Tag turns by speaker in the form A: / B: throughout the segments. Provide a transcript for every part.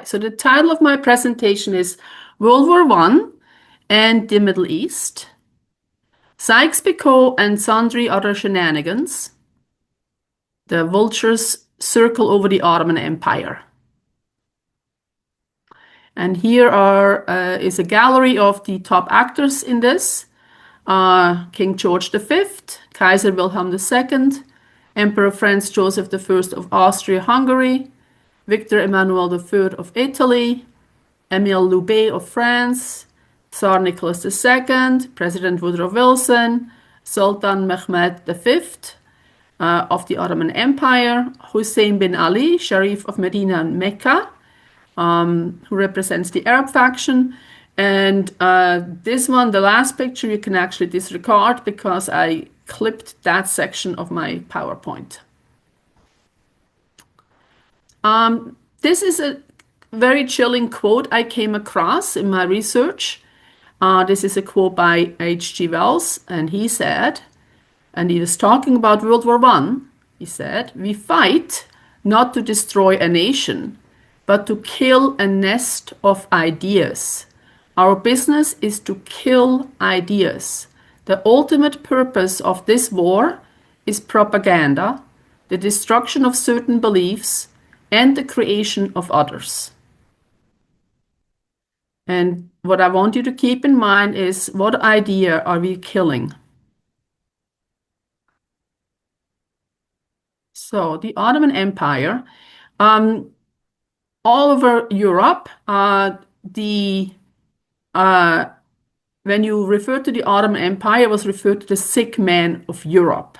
A: right, so the title of my presentation is World War I and the Middle East, Sykes-Picot and Sundry Other Shenanigans, the vultures circle over the Ottoman Empire. And here is a gallery of the top actors in this. King George V, Kaiser Wilhelm II, Emperor Franz Joseph I of Austria-Hungary, Victor Emmanuel III of Italy, Émile Loubet of France, Tsar Nicholas II, President Woodrow Wilson, Sultan Mehmed V of the Ottoman Empire, Hussein bin Ali, Sharif of Medina and Mecca, who represents the Arab faction. And this one, the last picture, you can actually disregard because I clipped that section of my PowerPoint. This is a very chilling quote I came across in my research. This is a quote by H.G. Wells, and he said, and he was talking about World War I, he said, "We fight not to destroy a nation, but to kill a nest of ideas. Our business is to kill ideas. The ultimate purpose of this war is propaganda, the destruction of certain beliefs, and the creation of others." And what I want you to keep in mind is, what idea are we killing? So the Ottoman Empire, all over Europe, when you refer to the Ottoman Empire, it was referred to the sick man of Europe.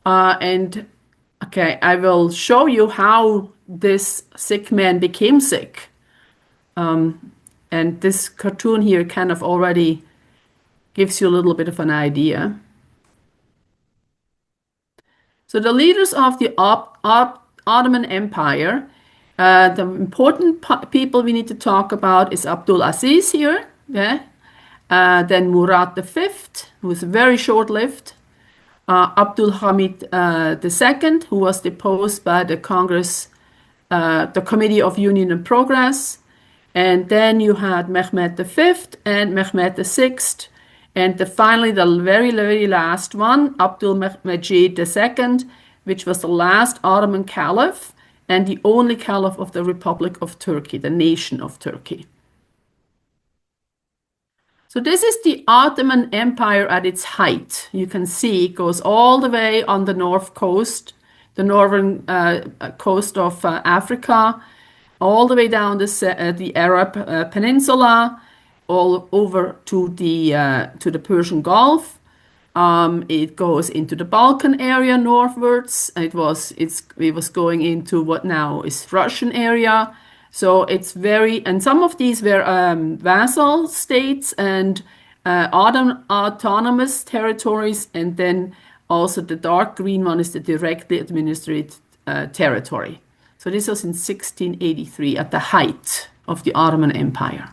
A: Okay, I will show you how this sick man became sick. And this cartoon here kind of already gives you a little bit of an idea. So the leaders of the Ottoman Empire, the important people we need to talk about is Abdul Aziz here, yeah? Then Murad V, who was very short-lived, Abdul Hamid II, who was deposed by the Congress, the Committee of Union and Progress, and then you had Mehmed V and Mehmed VI, and finally the very, very last one, Abdul Majid II, which was the last Ottoman caliph and the only caliph of the Republic of Turkey, the nation of Turkey. So this is the Ottoman Empire at its height. You can see it goes all the way on the north coast, the northern coast of Africa, all the way down the Arab Peninsula, all over to the Persian Gulf. It goes into the Balkan area northwards. It was going into what now is Russian area. So it's and some of these were vassal states and autonomous territories, and then also the dark green one is the directly administered territory. So this was in 1683 at the height of the Ottoman Empire.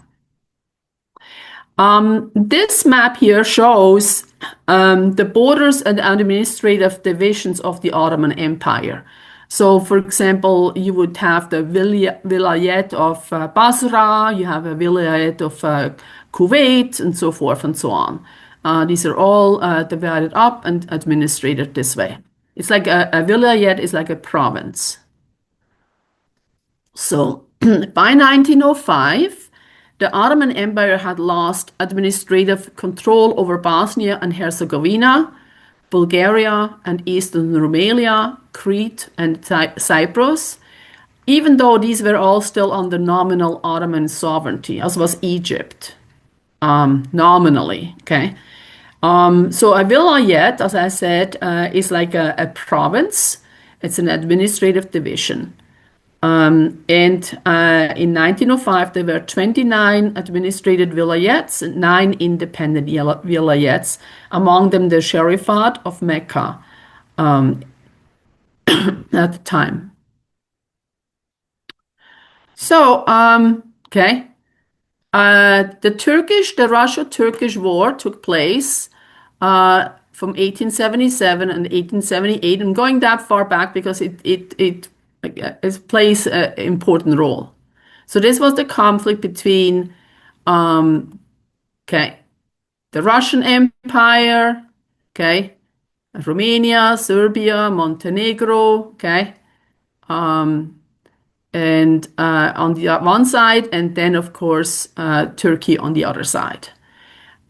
A: This map here shows the borders and administrative divisions of the Ottoman Empire. So, for example, you would have the vilayet of Basra, you have a vilayet of Kuwait, and so forth and so on. These are all divided up and administered this way. It's like a vilayet is like a province. So, by 1905, the Ottoman Empire had lost administrative control over Bosnia and Herzegovina, Bulgaria and Eastern Romania, Crete and Cyprus, even though these were all still under nominal Ottoman sovereignty, as was Egypt, nominally, okay? So a vilayet, as I said, is like a province. It's an administrative division. And in 1905, there were 29 administrative vilayets and 9 independent vilayets, among them the Sharifat of Mecca at the time. So, okay, the Russo-Turkish War took place from 1877 and 1878, and going that far back because it plays an important role. So this was the conflict between, okay, the Russian Empire, okay, Romania, Serbia, Montenegro, okay, and on the one side, and then of course Turkey on the other side.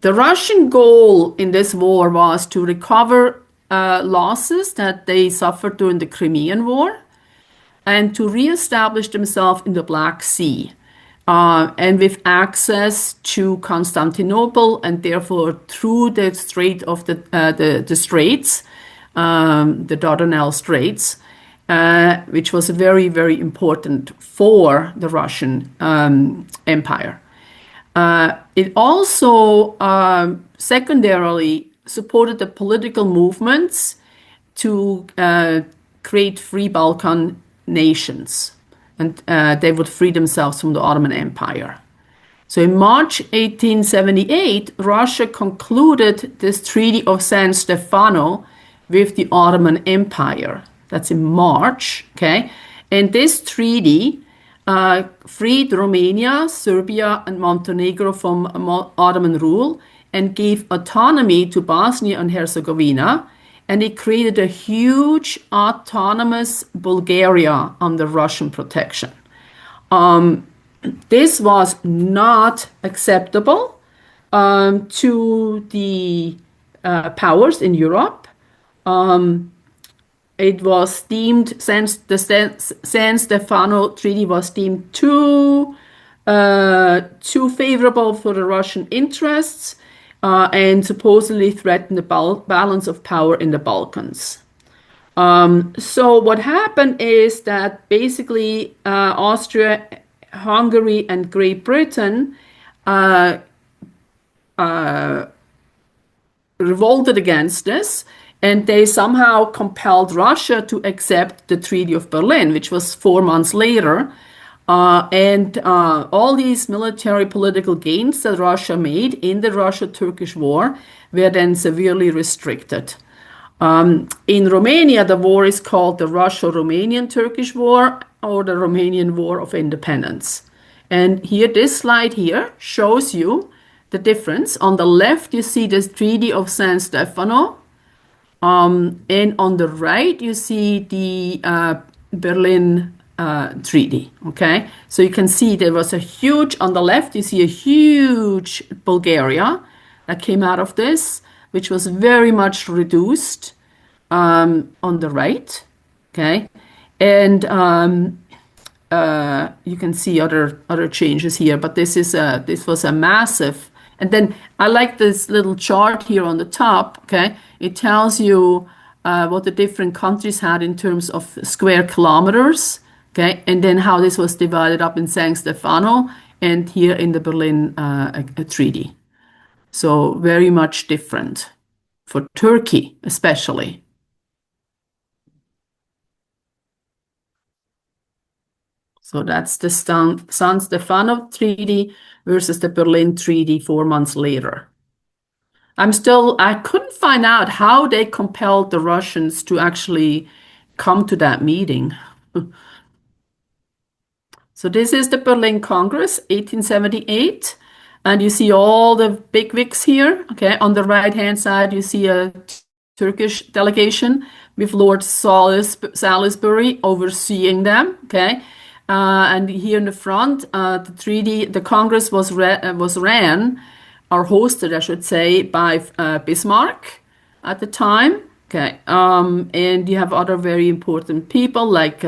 A: The Russian goal in this war was to recover losses that they suffered during the Crimean War and to reestablish themselves in the Black Sea, and with access to Constantinople and therefore through the Strait of the Straits, the Dardanelles Straits, which was very, very important for the Russian Empire. It also secondarily supported the political movements to create free Balkan nations, and they would free themselves from the Ottoman Empire. So in March 1878, Russia concluded this Treaty of San Stefano with the Ottoman Empire. That's in March, okay? And this treaty freed Romania, Serbia, and Montenegro from Ottoman rule and gave autonomy to Bosnia and Herzegovina. And it created a huge autonomous Bulgaria under Russian protection. This was not acceptable to the powers in Europe. It was deemed, since the San Stefano Treaty was deemed too favorable for the Russian interests and supposedly threatened the balance of power in the Balkans. So what happened is that basically Austria, Hungary, and Great Britain revolted against this, and they somehow compelled Russia to accept the Treaty of Berlin, which was 4 months later. And all these military political gains that Russia made in the Russo-Turkish War were then severely restricted. In Romania, the war is called the Russo-Romanian-Turkish War or the Romanian War of Independence. And here, this slide here shows you the difference. On the left, you see the Treaty of San Stefano. And on the right, you see the Berlin Treaty, okay? So you can see there was a huge, on the left, you see a huge Bulgaria that came out of this, which was very much reduced on the right, okay? And you can see other changes here, but this was a massive. And then I like this little chart here on the top, okay? It tells you what the different countries had in terms of square kilometers, okay? And then how this was divided up in San Stefano and here in the Berlin Treaty. So very much different for Turkey, especially. So that's the San Stefano Treaty versus the Berlin Treaty 4 months later. I couldn't find out how they compelled the Russians to actually come to that meeting. So this is the Berlin Congress, 1878. And you see all the bigwigs here. Okay, on the right-hand side, you see a Turkish delegation with Lord Salisbury overseeing them. Okay, and here in the front, the Congress was ran, or hosted, I should say, by Bismarck at the time. Okay, and you have other very important people like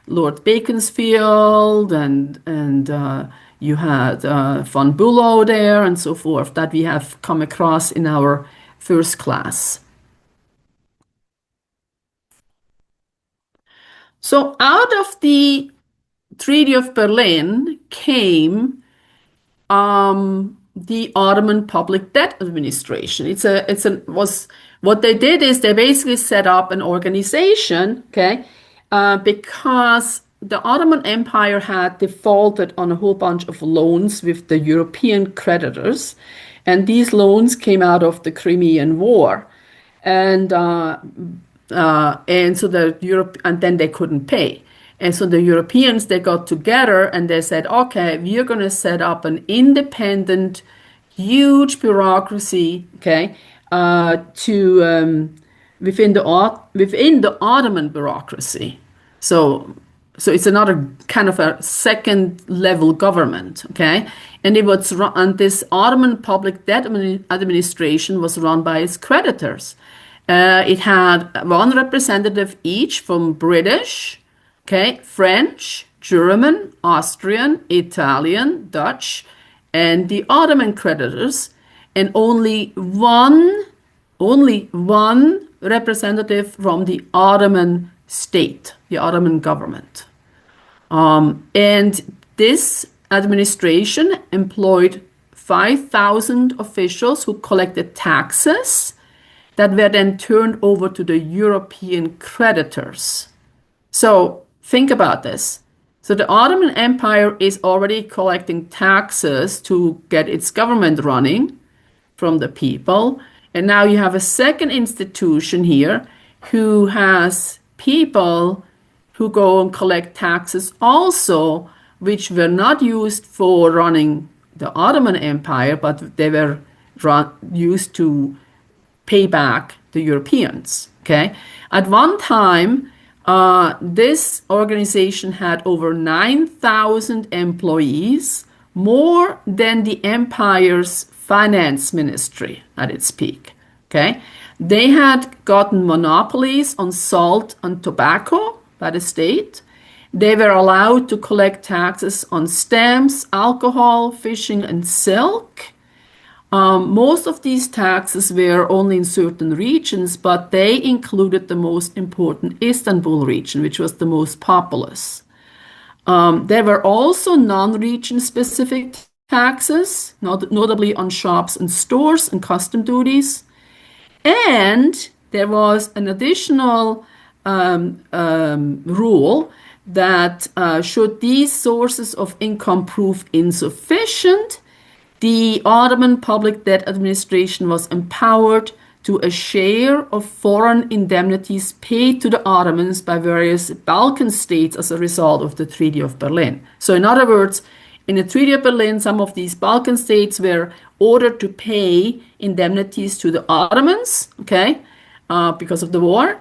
A: Lord Beaconsfield and you had von Bülow there and so forth that we have come across in our first class. So out of the Treaty of Berlin came the Ottoman Public Debt Administration. What they did is they basically set up an organization, okay, because the Ottoman Empire had defaulted on a whole bunch of loans with the European creditors, and these loans came out of the Crimean War, and so and then they couldn't pay. And so the Europeans, they got together and they said, okay, we are going to set up an independent, huge bureaucracy, okay, to within the Ottoman bureaucracy. So so it's another kind of a second level government, okay? And it was and this Ottoman public debt administration was run by its creditors. It had one representative each from British, okay, French, German, Austrian, Italian, Dutch, and the Ottoman creditors, and only one representative from the Ottoman state, the Ottoman government. And this administration employed 5,000 officials who collected taxes that were then turned over to the European creditors. So think about this. So the Ottoman Empire is already collecting taxes to get its government running from the people. And now you have a second institution here who has people who go and collect taxes also, which were not used for running the Ottoman Empire, but they were used to pay back the Europeans. Okay. At one time, this organization had over 9,000 employees, more than the empire's finance ministry at its peak. Okay. They had gotten monopolies on salt and tobacco by the state. They were allowed to collect taxes on stamps, alcohol, fishing, and silk. Most of these taxes were only in certain regions, but they included the most important Istanbul region, which was the most populous. There were also non-region specific taxes, notably on shops and stores and custom duties. And there was an additional rule that should these sources of income prove insufficient, the Ottoman Public Debt Administration was empowered to a share of foreign indemnities paid to the Ottomans by various Balkan states as a result of the Treaty of Berlin. So in other words, in the Treaty of Berlin, some of these Balkan states were ordered to pay indemnities to the Ottomans, okay, because of the war.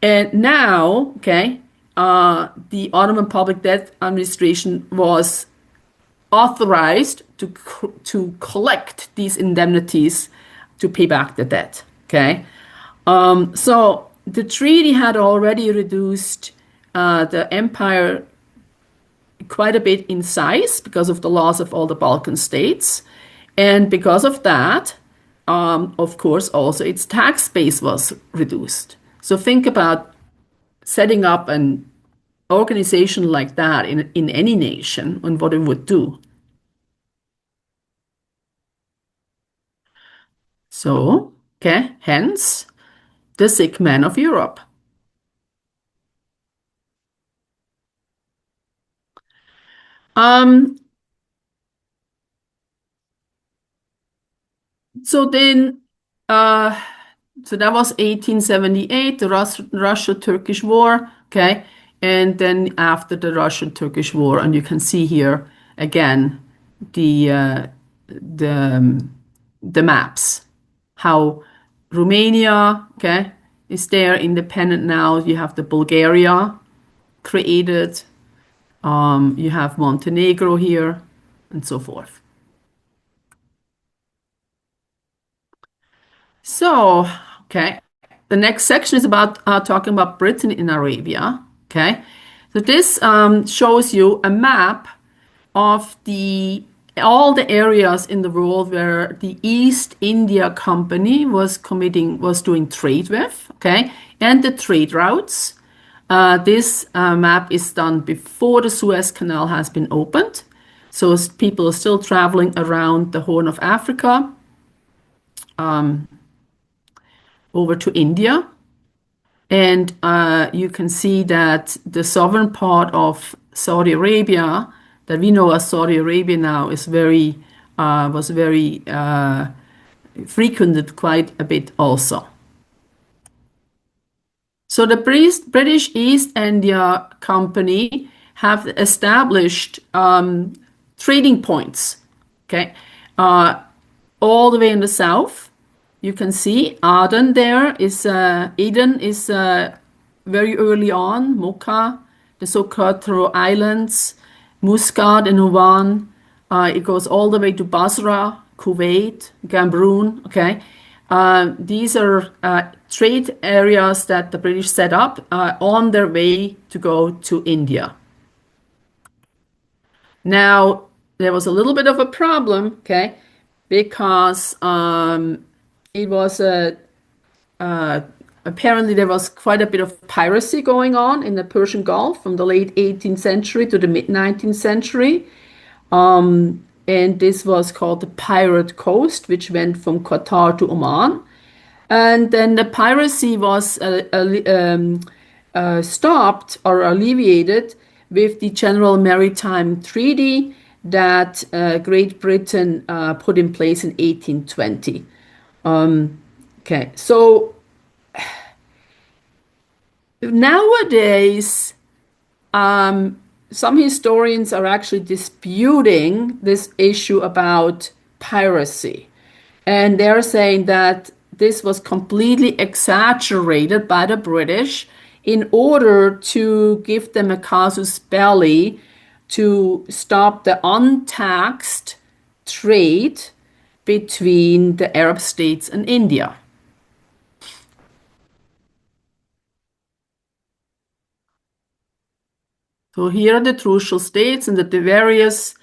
A: And now, okay, the Ottoman Public Debt Administration was authorized to collect these indemnities to pay back the debt. Okay, so the treaty had already reduced the empire quite a bit in size because of the loss of all the Balkan states, and because of that, of course, also its tax base was reduced. So think about setting up an organization like that in any nation and what it would do. So, okay, hence the sick man of Europe. Um, so then, uh, so that was 1878, the Russia-Turkish War, okay? And then after the Russian-Turkish War, and you can see here again the the maps, how Romania, okay, is there independent now. You have the Bulgaria created. You have Montenegro here, and so forth. So, okay, the next section is about talking about Britain in Arabia. Okay, so this shows you a map of all the areas in the world where the East India Company was doing trade with. Okay, and the trade routes. This map is done before the Suez Canal has been opened. So people are still traveling around the Horn of Africa over to India. And you can see that the southern part of Saudi Arabia, that we know as Saudi Arabia now, was very frequented quite a bit also. So the British East India Company have established trading points, okay, uh, all the way in the south. You can see Aden is very early on, Mocha, the Socotra Islands, Muscat and Oman. It goes all the way to Basra, Kuwait, Gambroon. Okay, these are trade areas that the British set up on their way to go to India. Now, there was a little bit of a problem, okay, because it was uh, apparently there was quite a bit of piracy going on in the Persian Gulf from the late 18th century to the mid 19th century. And this was called the Pirate Coast, which went from Qatar to Oman. And then the piracy was stopped or alleviated with the General Maritime Treaty that Great Britain put in place in 1820. Okay, so nowadays, some historians are actually disputing this issue about piracy. And they're saying that this was completely exaggerated by the British in order to give them a casus belli to stop the untaxed trade between the Arab states and India. So here are the trucial states and the various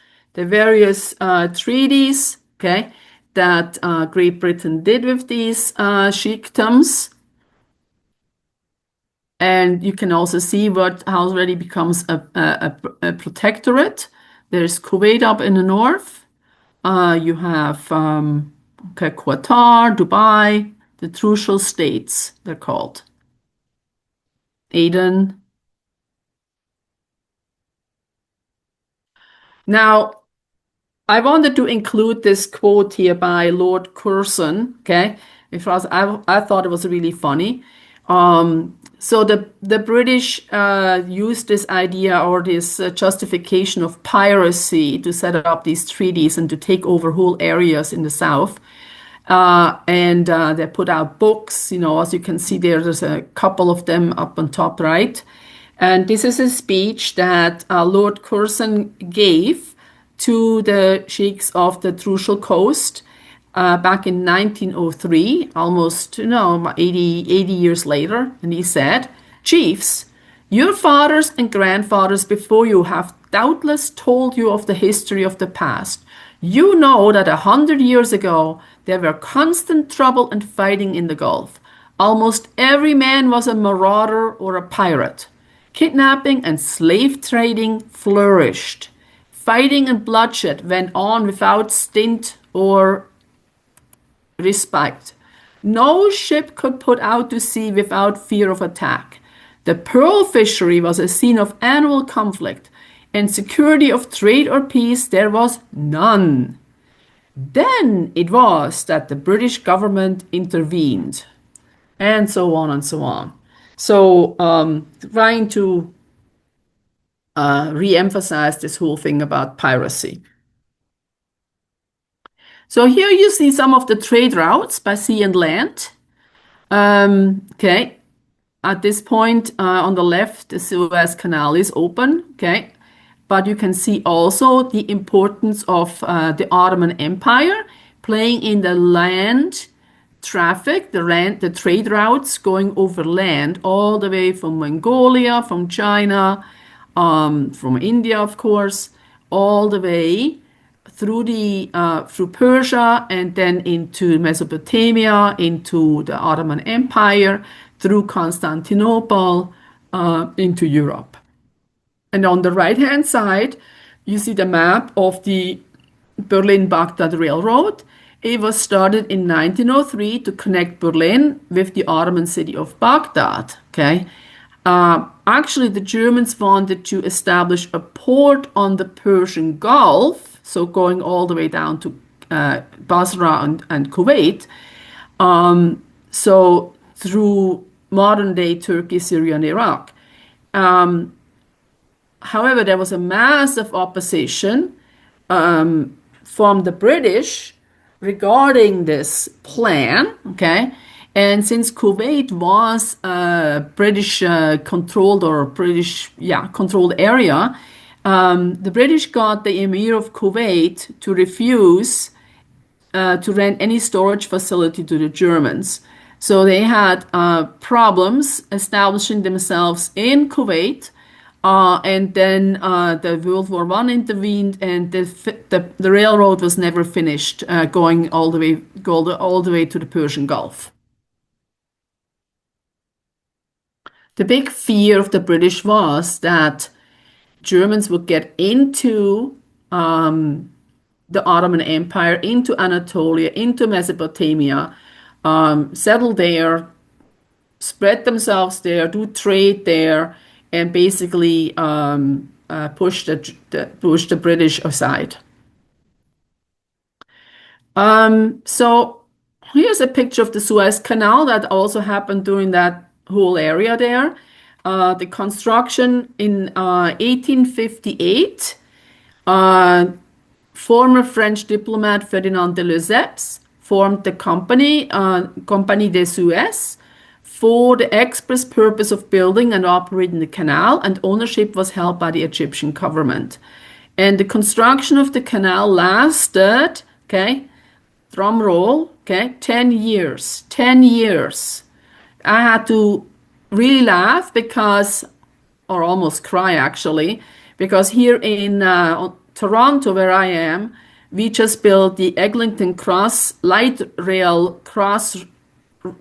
A: treaties, okay, that Great Britain did with these sheikdoms. And you can also see how it already becomes a protectorate. There's Kuwait up in the north. You have okay, Qatar, Dubai, the trucial states, they're called. Aden. Now, I wanted to include this quote here by Lord Curzon, okay, because I thought it was really funny. So the British used this idea or this justification of piracy to set up these treaties and to take over whole areas in the south. And they put out books, as you can see there's a couple of them up on top right. And this is a speech that Lord Curzon gave to the sheikhs of the Trucial Coast back in 1903, almost 80 years later. And he said, "Chiefs, your fathers and grandfathers before you have doubtless told you of the history of the past. You know that 100 years ago there were constant trouble and fighting in the Gulf. Almost every man was a marauder or a pirate. Kidnapping and slave trading flourished. Fighting and bloodshed went on without stint or respite. No ship could put out to sea without fear of attack. The pearl fishery was a scene of annual conflict, and security of trade or peace there was none. Then it was that the British government intervened," and so on and so on. So, trying to re-emphasize this whole thing about piracy. So here you see some of the trade routes by sea and land. Okay, at this point on the left, the Suez Canal is open. Okay, but you can see also the importance of the Ottoman Empire playing in the land traffic, the trade routes going over land all the way from Mongolia, from China, from India, of course, all the way through Persia and then into Mesopotamia, into the Ottoman Empire, through Constantinople, into Europe. And on the right-hand side, you see the map of the Berlin-Baghdad Railroad. It was started in 1903 to connect Berlin with the Ottoman city of Baghdad. Okay, actually, the Germans wanted to establish a port on the Persian Gulf, so going all the way down to Basra and Kuwait. So through modern-day Turkey, Syria, and Iraq. Um, However, there was a massive opposition from the British regarding this plan, okay? And since Kuwait was a British controlled or British, yeah, controlled area, the British got the Emir of Kuwait to refuse to rent any storage facility to the Germans. So they had problems establishing themselves in Kuwait. And then the World War One intervened, and the railroad was never finished, going all the way to the Persian Gulf. The big fear of the British was that Germans would get into the Ottoman Empire, into Anatolia, into Mesopotamia, settle there, spread themselves there, do trade there, and basically push the British aside. So here's a picture of the Suez Canal that also happened during that whole area there. The construction in 1858. Former French diplomat Ferdinand de Lesseps formed the company, Compagnie des Suez, for the express purpose of building and operating the canal, and ownership was held by the Egyptian government. And the construction of the canal lasted, okay, drum roll, okay, 10 years. 10 years. I had to really laugh because, or almost cry actually, because here in Toronto, where I am, we just built the Eglinton Cross light rail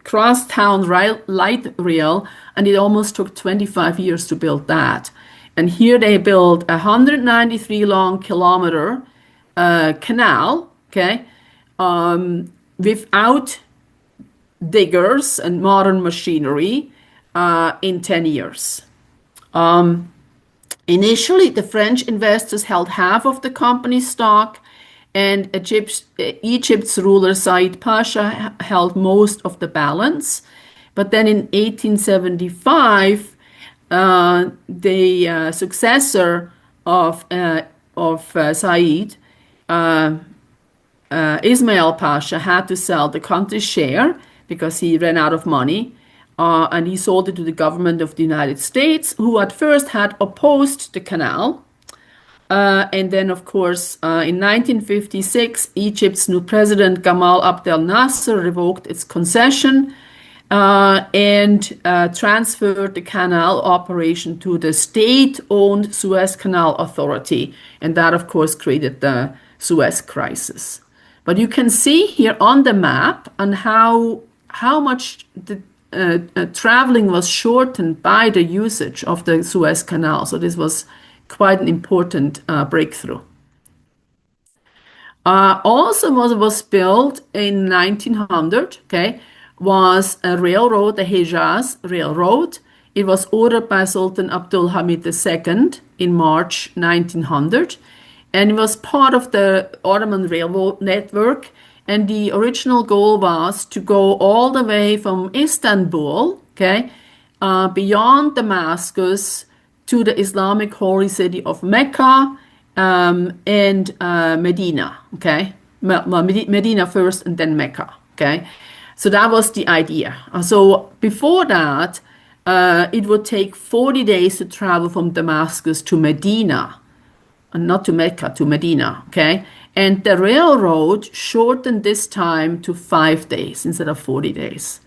A: crosstown light rail, and it almost took 25 years to build that. And here they built a 193 long kilometer canal, okay, without diggers and modern machinery in 10 years. Initially, the French investors held half of the company's stock, and Egypt's ruler Said Pasha held most of the balance. But then in 1875, the successor of Said, Ismail Pasha, had to sell the country's share because he ran out of money. And he sold it to the government of the United States, who at first had opposed the canal. And then, of course, in 1956, Egypt's new president, Gamal Abdel Nasser, revoked its concession and transferred the canal operation to the state-owned Suez Canal Authority. And that, of course, created the Suez crisis. But you can see here on the map and how much the traveling was shortened by the usage of the Suez Canal. So this was quite an important breakthrough. Also, what was built in 1900, okay, was a railroad, the Hejaz Railroad. It was ordered by Sultan Abdul Hamid II in March 1900, and it was part of the Ottoman railroad network. And the original goal was to go all the way from Istanbul, okay, beyond Damascus to the Islamic holy city of Mecca and Medina, okay? Medina first and then Mecca, okay? So that was the idea. So before that, it would take 40 days to travel from Damascus to Medina, and not to Mecca, to Medina, okay? And the railroad shortened this time to 5 days instead of 40 days.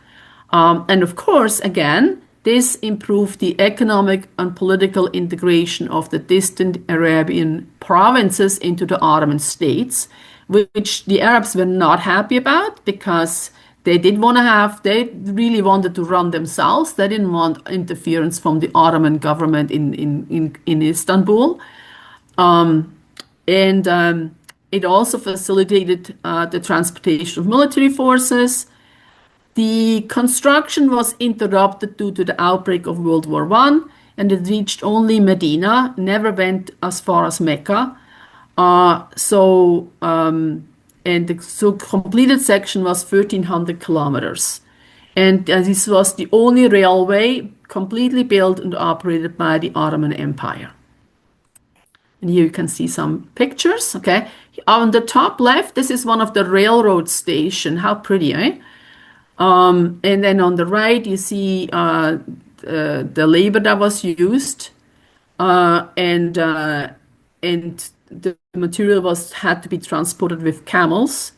A: And of course, again, this improved the economic and political integration of the distant Arabian provinces into the Ottoman states, which the Arabs were not happy about because they really wanted to run themselves. They didn't want interference from the Ottoman government in Istanbul. It also facilitated the transportation of military forces. The construction was interrupted due to the outbreak of World War I, and it reached only Medina, never went as far as Mecca. The completed section was 1,300 kilometers. And this was the only railway completely built and operated by the Ottoman Empire. And here you can see some pictures, okay? On the top left, this is one of the railroad station. How pretty, eh? And then on the right, you see the labor that was used, and the material was had to be transported with camels.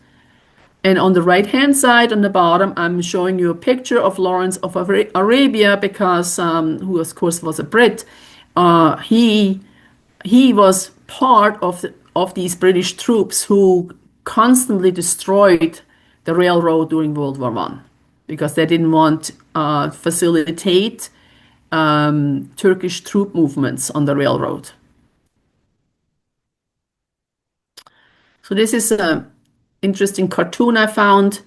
A: And on the right-hand side, on the bottom, I'm showing you a picture of Lawrence of Arabia because, who of course was a Brit. He was part of these British troops who constantly destroyed the railroad during World War One because they didn't want facilitate Turkish troop movements on the railroad. So this is an interesting cartoon I found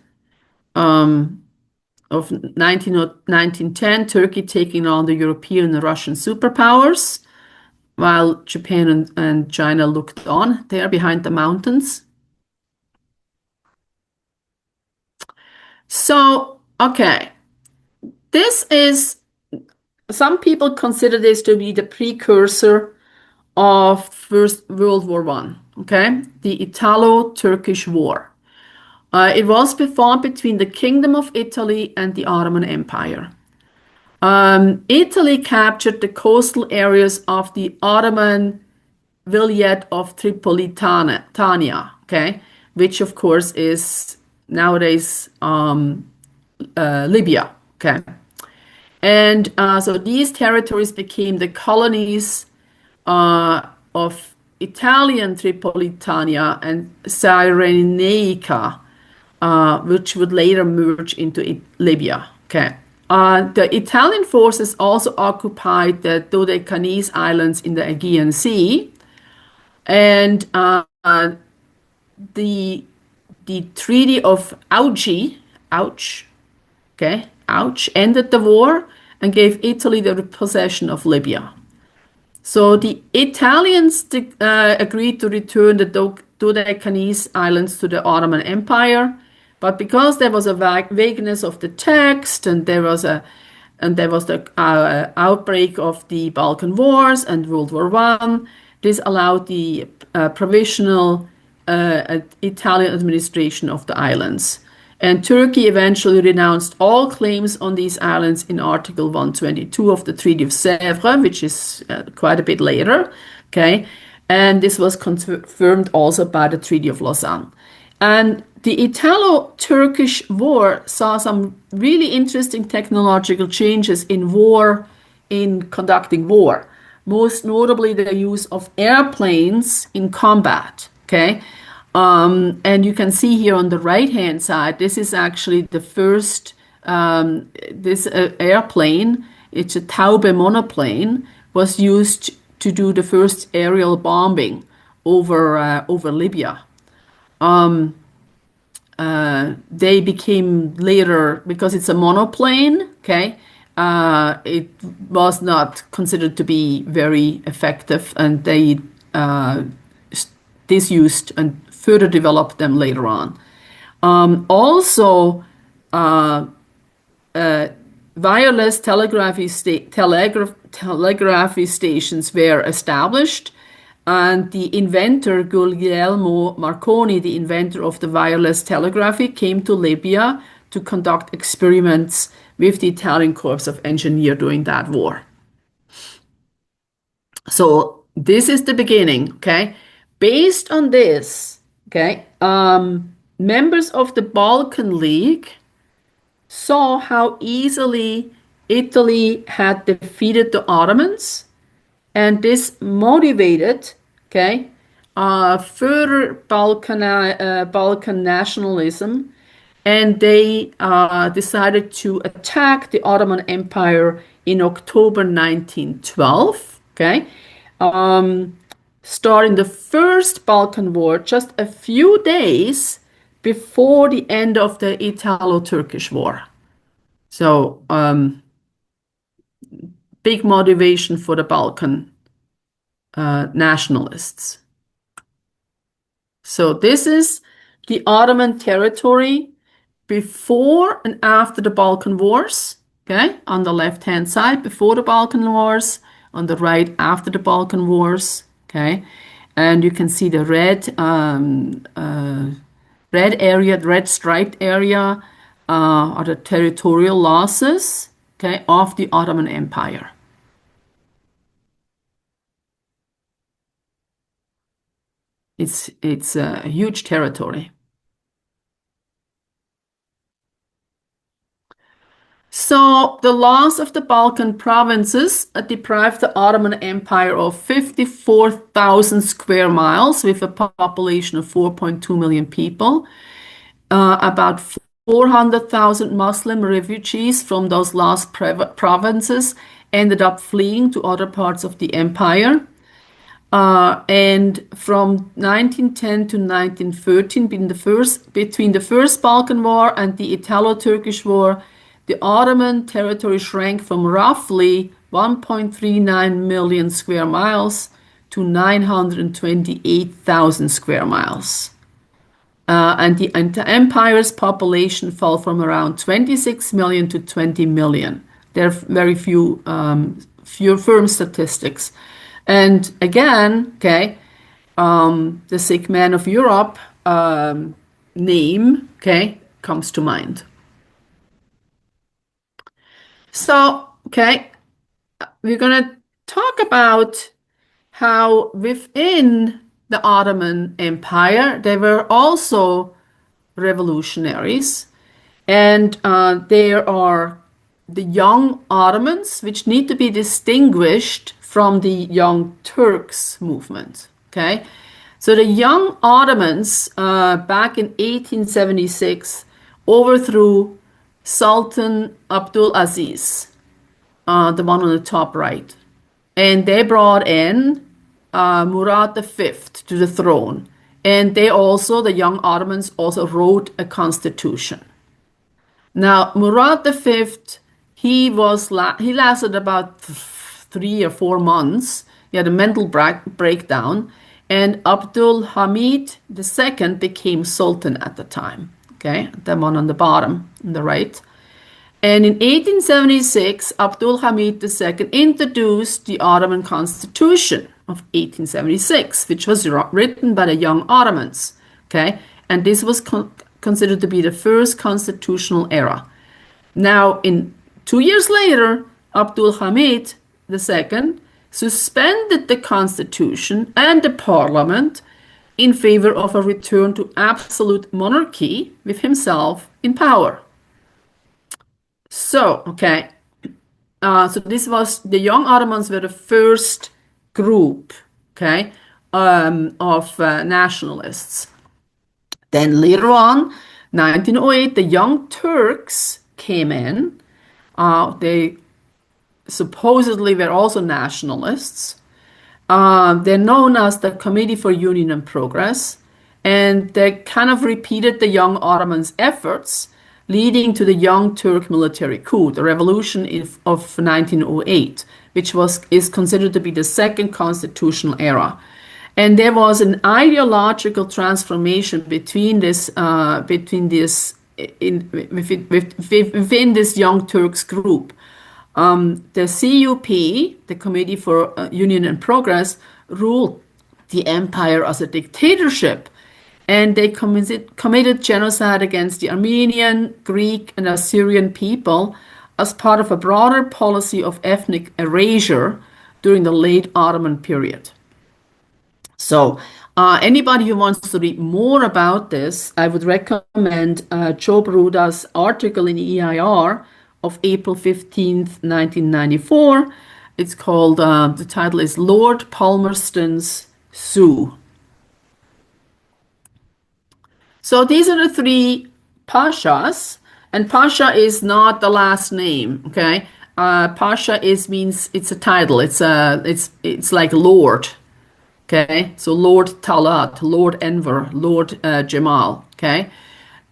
A: of 1910, Turkey taking on the European and Russian superpowers, while Japan and China looked on there behind the mountains. So, okay, this is, some people consider this to be the precursor of First World War One, okay? The Italo-Turkish War. It was fought between the Kingdom of Italy and the Ottoman Empire. Italy captured the coastal areas of the Ottoman Vilayet of Tripolitania, okay, which of course is nowadays Libya, okay. And so these territories became the colonies of Italian Tripolitania and Cyrenaica, which would later merge into Libya. Okay. The Italian forces also occupied the Dodecanese Islands in the Aegean Sea, and the the Treaty of Ouch, okay, Ouch, ended the war and gave Italy the possession of Libya. So the Italians agreed to return the Dodecanese Islands to the Ottoman Empire, but because there was a vagueness of the text and there was the outbreak of the Balkan Wars and World War One, this allowed the provisional Italian administration of the islands. And Turkey eventually renounced all claims on these islands in Article 122 of the Treaty of Sèvres, which is quite a bit later. Okay, and this was confirmed also by the Treaty of Lausanne. And the Italo-Turkish War saw some really interesting technological changes in conducting war. Most notably, the use of airplanes in combat. Okay. And you can see here on the right-hand side, this is actually the first, this airplane, it's a Taube monoplane, was used to do the first aerial bombing over Libya. They became later, because it's a monoplane, okay, it was not considered to be very effective, and they disused and further developed them later on. Also, wireless telegraphy stations were established, and the inventor Guglielmo Marconi, the inventor of the wireless telegraphy, came to Libya to conduct experiments with the Italian Corps of Engineers during that war. So this is the beginning, okay? Based on this, okay, members of the Balkan League saw how easily Italy had defeated the Ottomans, and this motivated, okay, further Balkan nationalism, and they decided to attack the Ottoman Empire in October 1912, okay, starting the First Balkan War just a few days before the end of the Italo-Turkish War. So, big motivation for the Balkan nationalists. So this is the Ottoman territory before and after the Balkan Wars. Okay, on the left-hand side, before the Balkan Wars, on the right, after the Balkan Wars. Okay, and you can see the red area, the red striped area, are the territorial losses, okay, of the Ottoman Empire. It's a huge territory. So the loss of the Balkan provinces deprived the Ottoman Empire of 54,000 square miles with a population of 4.2 million people. About 400,000 Muslim refugees from those lost provinces ended up fleeing to other parts of the empire. And from 1910 to 1913, between the First Balkan War and the Italo-Turkish War, the Ottoman territory shrank from roughly 1.39 million square miles to 928,000 square miles. And the empire's population fell from around 26 million to 20 million. There are very few firm statistics. And again, okay, the sick man of Europe name, okay, comes to mind. So, okay, we're going to talk about how within the Ottoman Empire, there were also revolutionaries. And there are the young Ottomans, which need to be distinguished from the Young Turks movement. Okay, so the young Ottomans back in 1876 overthrew Sultan Abdul Aziz, the one on the top right, and they brought in Murad V to the throne, and the young Ottomans also wrote a constitution. Now Murad V, he lasted about 3 or 4 months. He had a mental breakdown, and Abdul Hamid II became sultan at the time. Okay, the one on the bottom, on the right. And in 1876, Abdul Hamid II introduced the Ottoman Constitution of 1876, which was written by the young Ottomans. Okay, and this was considered to be the first constitutional era. Now, 2 years later, Abdul Hamid II suspended the constitution and the parliament in favor of a return to absolute monarchy with himself in power. So, okay, so this was, the young Ottomans were the first group, okay, of nationalists. Then later on, 1908, the Young Turks came in. They supposedly were also nationalists. They're known as the Committee for Union and Progress, and they kind of repeated the young Ottomans' efforts, leading to the Young Turk military coup, the revolution of 1908, which is considered to be the second constitutional era. And there was an ideological transformation within this Young Turks group. The CUP, the Committee for Union and Progress, ruled the empire as a dictatorship, and they committed genocide against the Armenian, Greek, and Assyrian people as part of a broader policy of ethnic erasure during the late Ottoman period. So anybody who wants to read more about this, I would recommend Joe Bruda's article in EIR of April 15th, 1994. It's called, the title is Lord Palmerston's Zoo. So these are the 3 pashas, and pasha is not the last name, okay? Pasha means it's a title. It's like Lord, okay? So Lord Talat, Lord Enver, Lord Jamal, okay?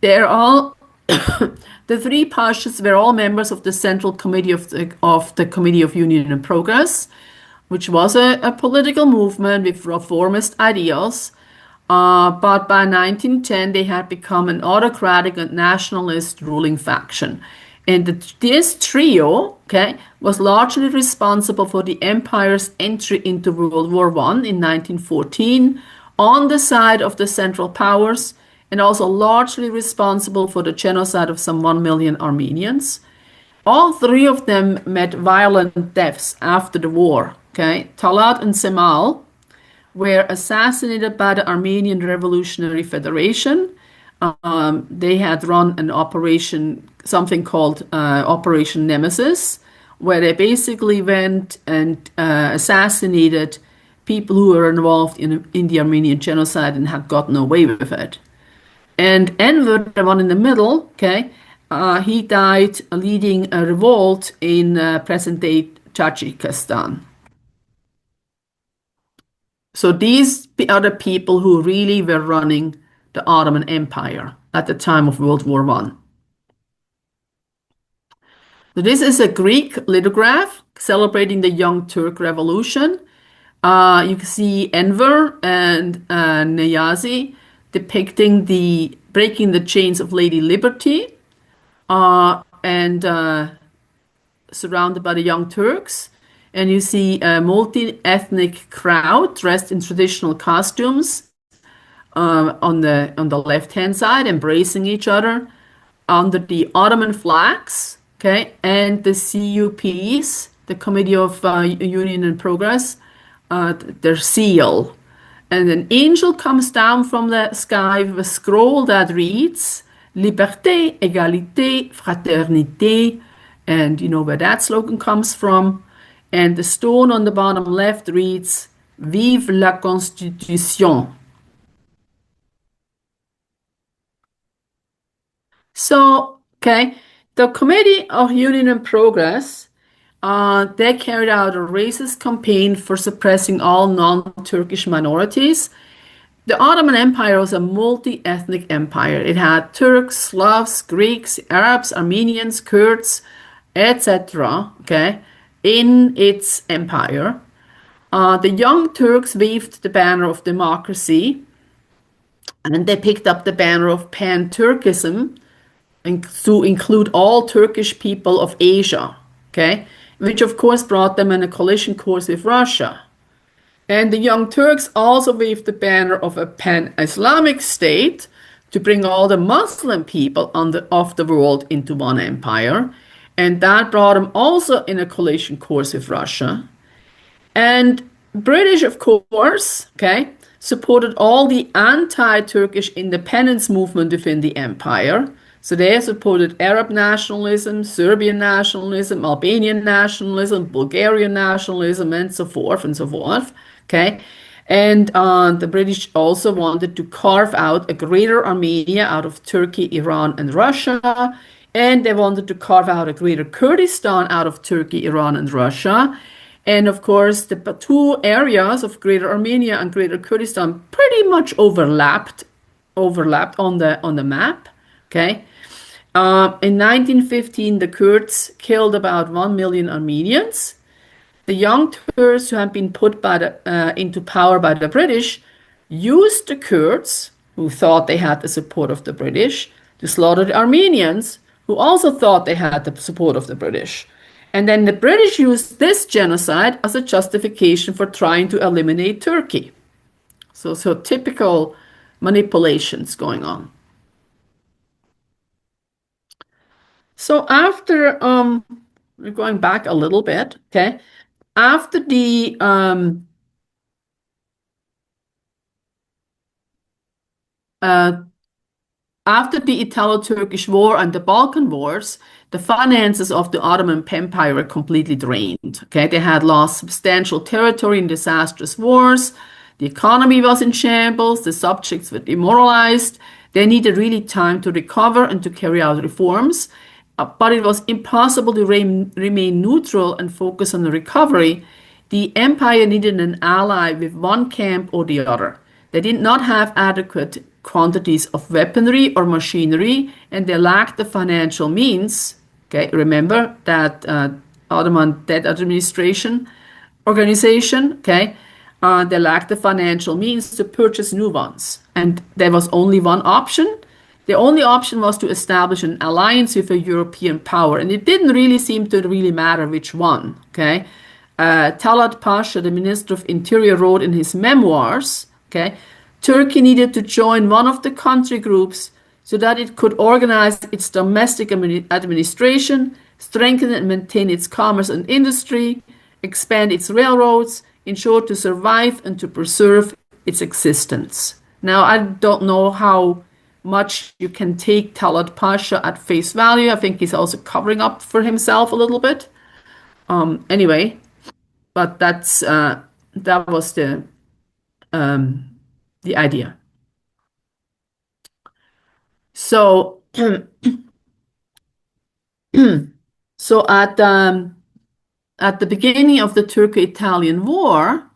A: They're all the 3 pashas were all members of the Central Committee of the Committee of Union and Progress, which was a political movement with reformist ideals. But by 1910, they had become an autocratic and nationalist ruling faction. And this trio, okay, was largely responsible for the empire's entry into World War I in 1914 on the side of the Central Powers, and also largely responsible for the genocide of some 1 million Armenians. All three of them met violent deaths after the war. Okay, Talat and Cemal were assassinated by the Armenian Revolutionary Federation. They had run an operation, something called Operation Nemesis, where they basically went and assassinated people who were involved in the Armenian genocide and had gotten away with it. And Enver, the one in the middle, okay, he died leading a revolt in present-day Tajikistan. So these are the people who really were running the Ottoman Empire at the time of World War I. So this is a Greek lithograph celebrating the Young Turk Revolution. You can see Enver and Niyazi depicting the breaking the chains of Lady Liberty and surrounded by the Young Turks. And you see a multi-ethnic crowd dressed in traditional costumes on the left-hand side, embracing each other under the Ottoman flags, okay, and the CUPs, the Committee of Union and Progress, their seal. And an angel comes down from the sky with a scroll that reads, Liberté, Égalité, Fraternité. And you know where that slogan comes from. And the stone on the bottom left reads, Vive la Constitution. So, okay, the Committee of Union and Progress, they carried out a racist campaign for suppressing all non-Turkish minorities. The Ottoman Empire was a multi-ethnic empire. It had Turks, Slavs, Greeks, Arabs, Armenians, Kurds, etc., okay, in its empire. The Young Turks waved the banner of democracy, and they picked up the banner of pan-Turkism, to include all Turkish people of Asia, okay, which of course brought them in a collision course with Russia. And the Young Turks also waved the banner of a pan-Islamic state to bring all the Muslim people of the world into one empire. And that brought them also in a collision course with Russia. And British, of course, okay, supported all the anti-Turkish independence movement within the empire. So they supported Arab nationalism, Serbian nationalism, Albanian nationalism, Bulgarian nationalism, and so forth and so forth. Okay. And the British also wanted to carve out a greater Armenia out of Turkey, Iran, and Russia. And they wanted to carve out a greater Kurdistan out of Turkey, Iran, and Russia. And of course, the two areas of Greater Armenia and Greater Kurdistan pretty much overlapped on the map. Okay. In 1915, the Kurds killed about 1 million Armenians. The Young Turks who had been put into power by the British used the Kurds, who thought they had the support of the British, to slaughter the Armenians, who also thought they had the support of the British. And then the British used this genocide as a justification for trying to eliminate Turkey. So typical manipulations going on. So after, we're going back a little bit, okay? After the Italo-Turkish War and the Balkan Wars, the finances of the Ottoman Empire were completely drained. Okay, they had lost substantial territory in disastrous wars. The economy was in shambles. The subjects were demoralized. They needed really time to recover and to carry out reforms. But it was impossible to remain neutral and focus on the recovery. The empire needed an ally with one camp or the other. They did not have adequate quantities of weaponry or machinery, and they lacked the financial means. Okay, remember that Ottoman debt administration organization. Okay, they lacked the financial means to purchase new ones. And there was only one option. The only option was to establish an alliance with a European power. And it didn't really seem to really matter which one. Okay. Talat Pasha, the Minister of Interior, wrote in his memoirs, okay, Turkey needed to join one of the country groups so that it could organize its domestic administration, strengthen and maintain its commerce and industry, expand its railroads, ensure to survive and to preserve its existence. Now, I don't know how much you can take Talat Pasha at face value. I think he's also covering up for himself a little bit. Anyway, but that was the idea. So, so at the beginning of the Turco-Italian War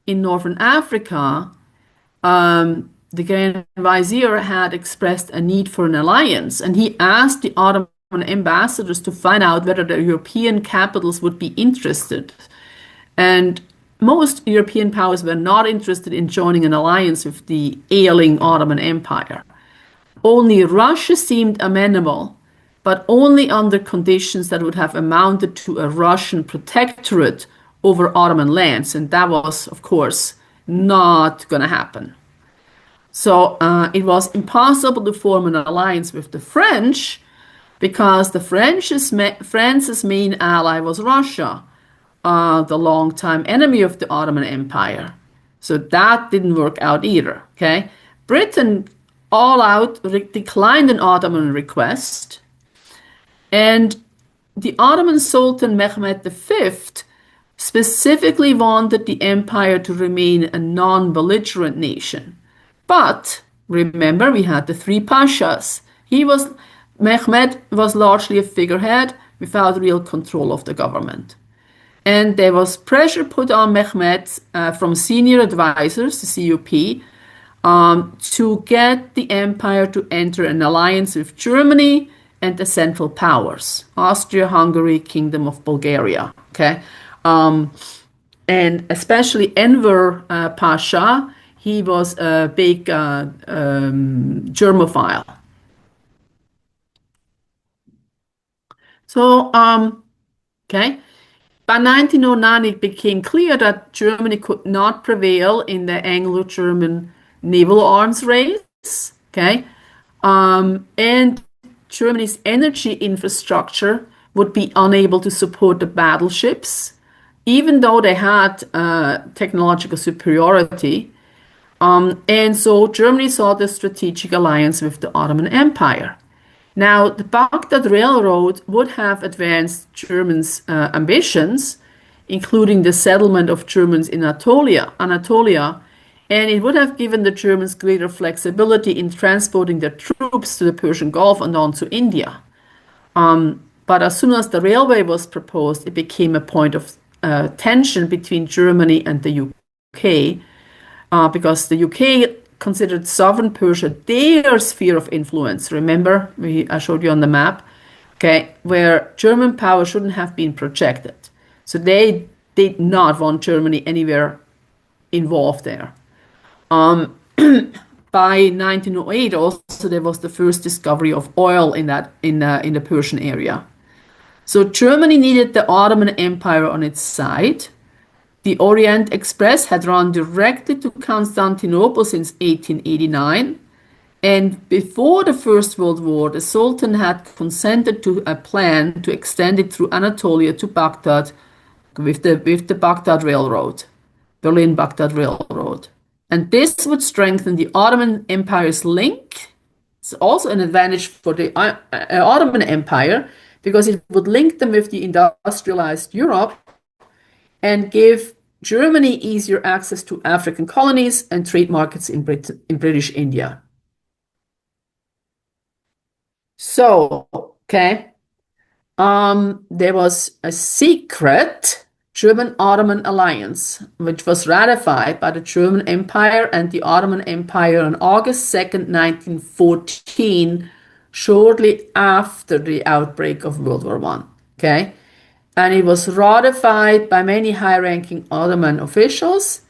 A: in northern Africa, the Grand Vizier had expressed a need for an alliance, and he asked the Ottoman ambassadors to find out whether the European capitals would be interested. And most European powers were not interested in joining an alliance with the ailing Ottoman Empire. Only Russia seemed amenable, but only under conditions that would have amounted to a Russian protectorate over Ottoman lands. And that was, of course, not going to happen. So it was impossible to form an alliance with the French because France's main ally was Russia, the longtime enemy of the Ottoman Empire. So that didn't work out either. Okay, Britain all out declined an Ottoman request, and the Ottoman Sultan Mehmed V specifically wanted the empire to remain a non-belligerent nation. But remember, we had the three pashas. Mehmed was largely a figurehead without real control of the government. And there was pressure put on Mehmed from senior advisors, the CUP, to get the empire to enter an alliance with Germany and the Central Powers, Austria, Hungary, Kingdom of Bulgaria. Okay, and especially Enver Pasha, he was a big Germophile. So, okay. By 1909, it became clear that Germany could not prevail in the Anglo-German naval arms race. Okay, and Germany's energy infrastructure would be unable to support the battleships, even though they had technological superiority. And so Germany sought a strategic alliance with the Ottoman Empire. Now, the Baghdad Railroad would have advanced Germans' ambitions, including the settlement of Germans in Anatolia, and it would have given the Germans greater flexibility in transporting their troops to the Persian Gulf and on to India. But as soon as the railway was proposed, it became a point of tension between Germany and the UK, because the UK considered southern Persia their sphere of influence. Remember, I showed you on the map, okay, where German power shouldn't have been projected. So they did not want Germany anywhere involved there. By 1908, also there was the first discovery of oil in the Persian area. So Germany needed the Ottoman Empire on its side. The Orient Express had run directly to Constantinople since 1889, and before the First World War, the Sultan had consented to a plan to extend it through Anatolia to Baghdad with the Baghdad Railroad, Berlin-Baghdad Railroad. And this would strengthen the Ottoman Empire's link. It's also an advantage for the Ottoman Empire because it would link them with the industrialized Europe and give Germany easier access to African colonies and trade markets in British India. So, okay, there was a secret German-Ottoman alliance, which was ratified by the German Empire and the Ottoman Empire on August 2nd, 1914, shortly after the outbreak of World War I. Okay? And it was ratified by many high-ranking Ottoman officials,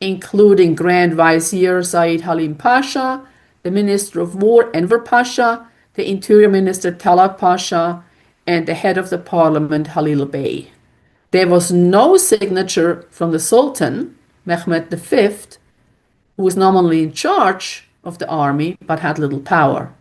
A: including Grand Vizier Said Halim Pasha, the Minister of War Enver Pasha, the Interior Minister Talat Pasha, and the head of the parliament Halil Bey. There was no signature from the Sultan, Mehmed V, who was nominally in charge of the army but had little power.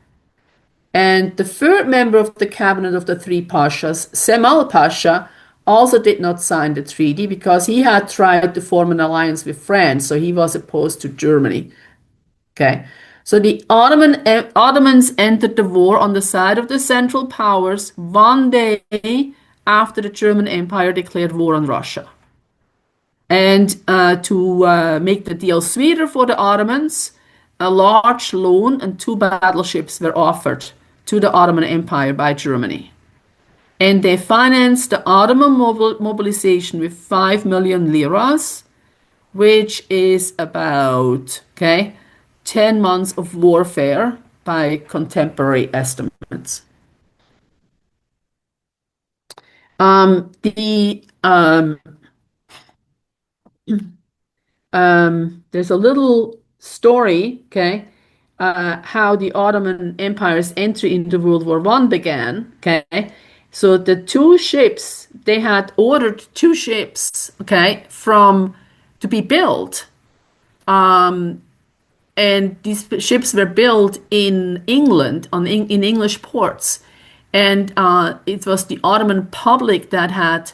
A: And the third member of the cabinet of the three pashas, Semal Pasha, also did not sign the treaty because he had tried to form an alliance with France, so he was opposed to Germany. Okay, so the Ottomans entered the war on the side of the Central Powers one day after the German Empire declared war on Russia. And to make the deal sweeter for the Ottomans, a large loan and two battleships were offered to the Ottoman Empire by Germany. And they financed the Ottoman mobilization with 5 million liras, which is about, okay, 10 months of warfare by contemporary estimates. There's a little story, okay, how the Ottoman Empire's entry into World War I began, okay. So the two ships, they had ordered two ships, okay, to be built. And these ships were built in England, in English ports. And it was the Ottoman public that had,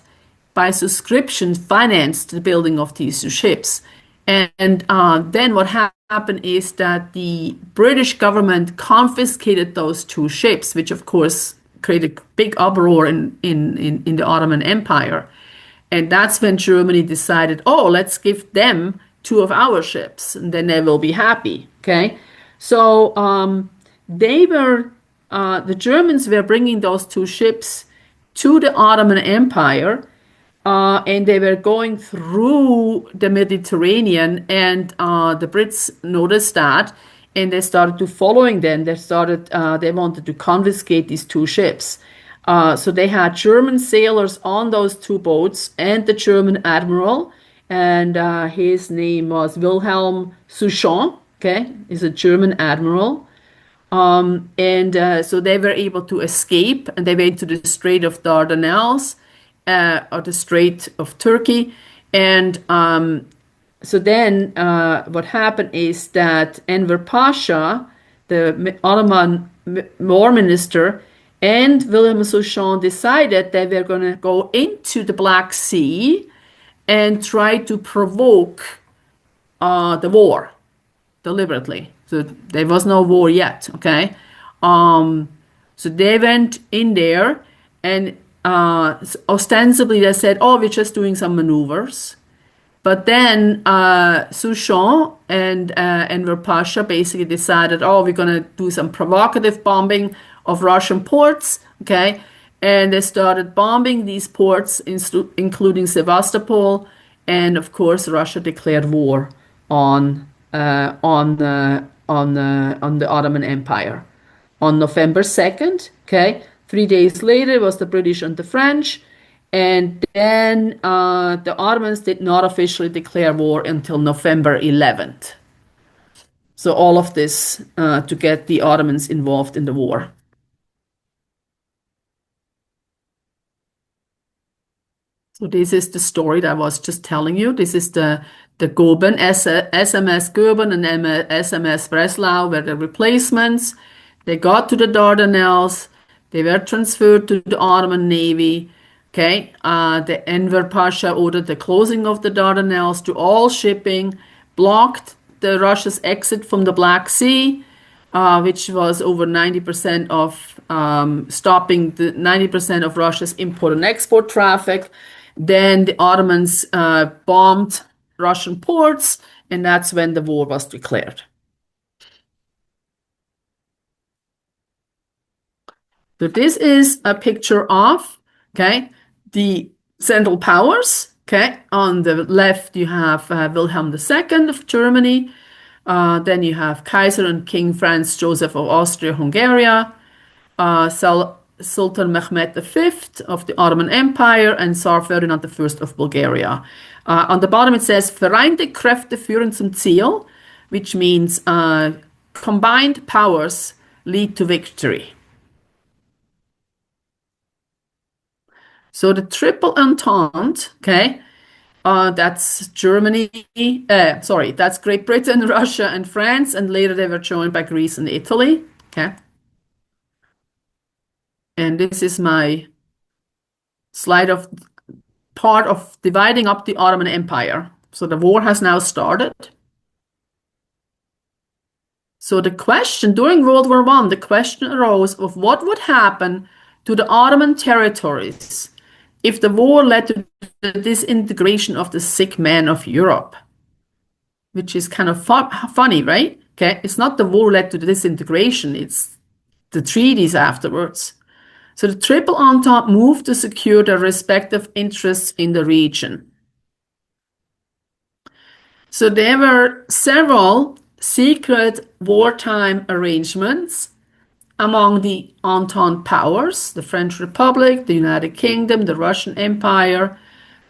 A: by subscription, financed the building of these two ships. And then what happened is that the British government confiscated those two ships, which of course created a big uproar in the Ottoman Empire. And that's when Germany decided, oh, let's give them two of our ships, and then they will be happy. Okay, so the Germans were bringing those two ships to the Ottoman Empire, and they were going through the Mediterranean, and the Brits noticed that, and they started to following them. They wanted to confiscate these two ships. So they had German sailors on those two boats and the German admiral, and his name was Wilhelm Souchon. Okay, he's a German admiral. So they were able to escape, and they went to the Strait of Dardanelles, or the Strait of Turkey. And so then what happened is that Enver Pasha, the Ottoman war minister, and Wilhelm Souchon decided that they're going to go into the Black Sea and try to provoke the war deliberately. So there was no war yet, okay? So they went in there, and ostensibly they said, oh, we're just doing some maneuvers. But then Souchon and Enver Pasha basically decided, oh, we're going to do some provocative bombing of Russian ports, okay? And they started bombing these ports, including Sevastopol, and of course, Russia declared war on the Ottoman Empire on November 2nd. Okay, 3 days later was the British and the French, and then the Ottomans did not officially declare war until November 11th. So all of this to get the Ottomans involved in the war. So this is the story that I was just telling you. This is the Goeben, SMS Goeben and SMS Breslau were the replacements. They got to the Dardanelles. They were transferred to the Ottoman Navy. Okay, the Enver Pasha ordered the closing of the Dardanelles to all shipping, blocked the Russia's exit from the Black Sea, which was over 90% of stopping the 90% of Russia's import and export traffic. Then the Ottomans bombed Russian ports, and that's when the war was declared. So this is a picture of, okay, the Central Powers. Okay, on the left you have Wilhelm II of Germany. Then you have Kaiser and King Franz Joseph of Austria-Hungary. Sultan Mehmed V of the Ottoman Empire and Tsar Ferdinand I of Bulgaria. On the bottom it says Vereinte Kräfte führen zum Ziel, which means combined powers lead to victory. So the Triple Entente, okay, that's Germany, that's Great Britain, Russia, and France, and later they were joined by Greece and Italy, okay. And this is my slide of part of dividing up the Ottoman Empire. So the war has now started. So the question during World War I, the question arose of what would happen to the Ottoman territories if the war led to the disintegration of the sick men of Europe, which is kind of funny, right? Okay, it's not the war led to the disintegration, it's the treaties afterwards. So the Triple Entente moved to secure their respective interests in the region. So there were several secret wartime arrangements among the Entente powers, the French Republic, the United Kingdom, the Russian Empire,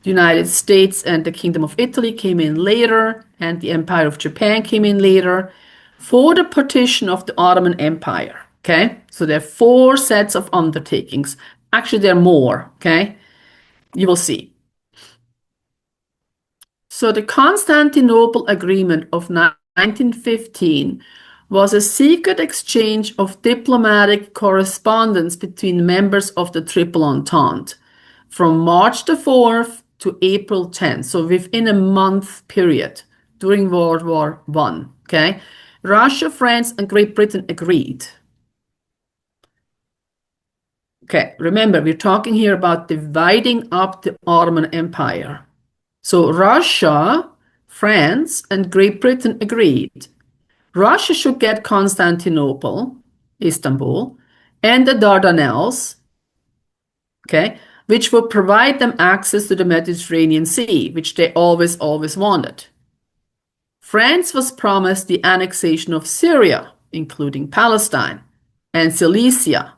A: the United States and the Kingdom of Italy came in later, and the Empire of Japan came in later, for the partition of the Ottoman Empire. Okay, so there are 4 sets of undertakings. Actually, there are more. Okay, you will see. So the Constantinople Agreement of 1915 was a secret exchange of diplomatic correspondence between members of the Triple Entente from March the 4th to April 10th, so within a month period during World War I. Okay, Russia, France, and Great Britain agreed. Okay, remember, we're talking here about dividing up the Ottoman Empire. So Russia, France, and Great Britain agreed. Russia should get Constantinople, Istanbul, and the Dardanelles, okay, which would provide them access to the Mediterranean Sea, which they always wanted. France was promised the annexation of Syria, including Palestine, and Cilicia.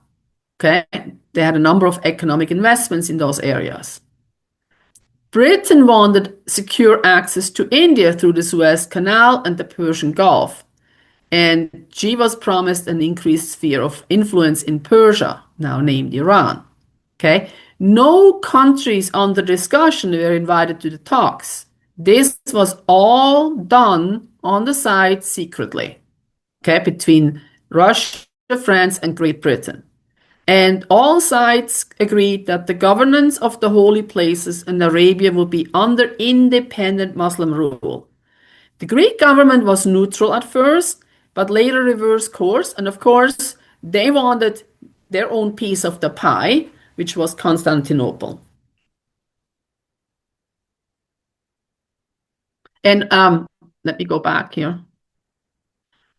A: Okay, they had a number of economic investments in those areas. Britain wanted secure access to India through the Suez Canal and the Persian Gulf. And she was promised an increased sphere of influence in Persia, now named Iran. Okay, no countries under discussion were invited to the talks. This was all done on the side secretly, okay, between Russia, France, and Great Britain. And all sides agreed that the governance of the holy places in Arabia would be under independent Muslim rule. The Greek government was neutral at first, but later reversed course. And of course, they wanted their own piece of the pie, which was Constantinople. And let me go back here.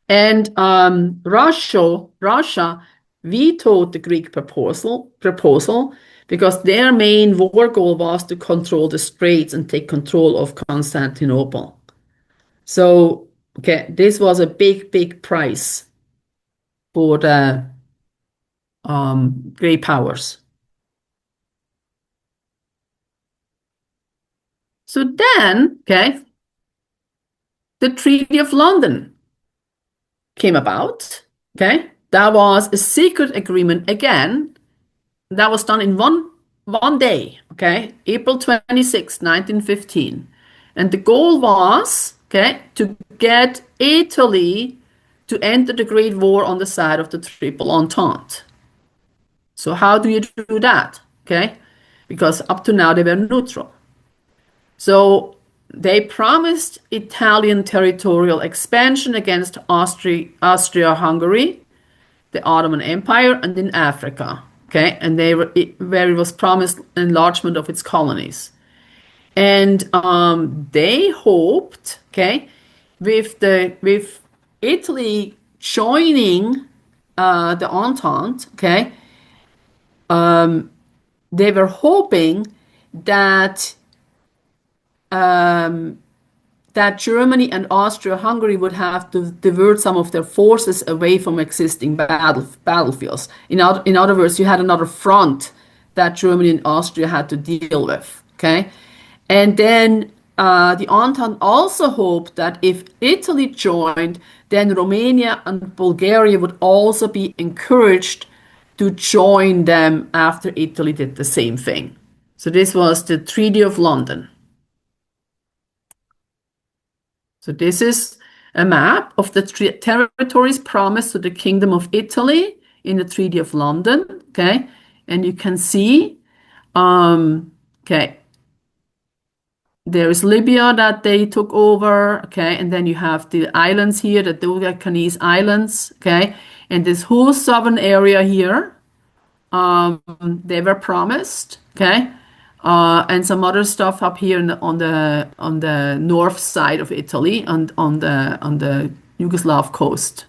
A: And Russia vetoed the Greek proposal because their main war goal was to control the Straits and take control of Constantinople. So, okay, this was a big price for the great powers. So then, okay, the Treaty of London came about, okay? That was a secret agreement again. That was done in one day, okay? April 26, 1915. And the goal was, okay, to get Italy to enter the Great War on the side of the Triple Entente. So how do you do that, okay? Because up to now they were neutral. So they promised Italian territorial expansion against Austria-Hungary, the Ottoman Empire, and in Africa, okay? And where it was promised enlargement of its colonies. And they hoped, okay, with Italy joining the Entente, okay, they were hoping that that Germany and Austria-Hungary would have to divert some of their forces away from existing battlefields. In other words, you had another front that Germany and Austria had to deal with. Okay, and then the Entente also hoped that if Italy joined, then Romania and Bulgaria would also be encouraged to join them after Italy did the same thing. So this was the Treaty of London. So this is a map of the territories promised to the Kingdom of Italy in the Treaty of London. Okay, and you can see, okay, there is Libya that they took over. Okay, and then you have the islands here, the Dodecanese Islands. Okay, and this whole southern area here, they were promised. Okay. And some other stuff up here on the north side of Italy and on the Yugoslav coast.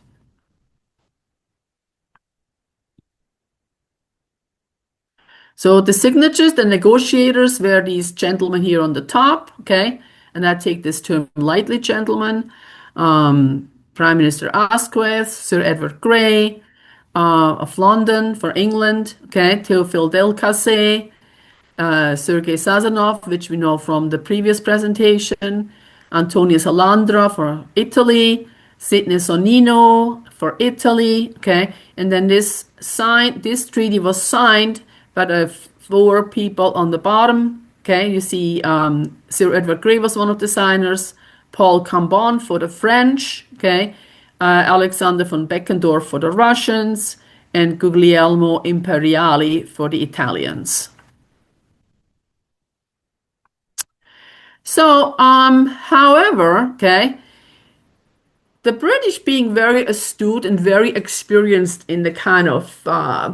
A: So the signatures, the negotiators were these gentlemen here on the top, okay? And I take this term lightly, gentlemen. Prime Minister Asquith, Sir Edward Grey of London for England, okay? Théophile Delcasse, Sergei Sazonov, which we know from the previous presentation, Antonio Salandra for Italy, Sidney Sonnino for Italy, okay, and then this treaty was signed by the four people on the bottom, okay. You see, Sir Edward Grey was one of the signers, Paul Cambon for the French, okay, Alexander von Beckendorf for the Russians, and Guglielmo Imperiali for the Italians. So, however, okay, the British being very astute and very experienced in the kind of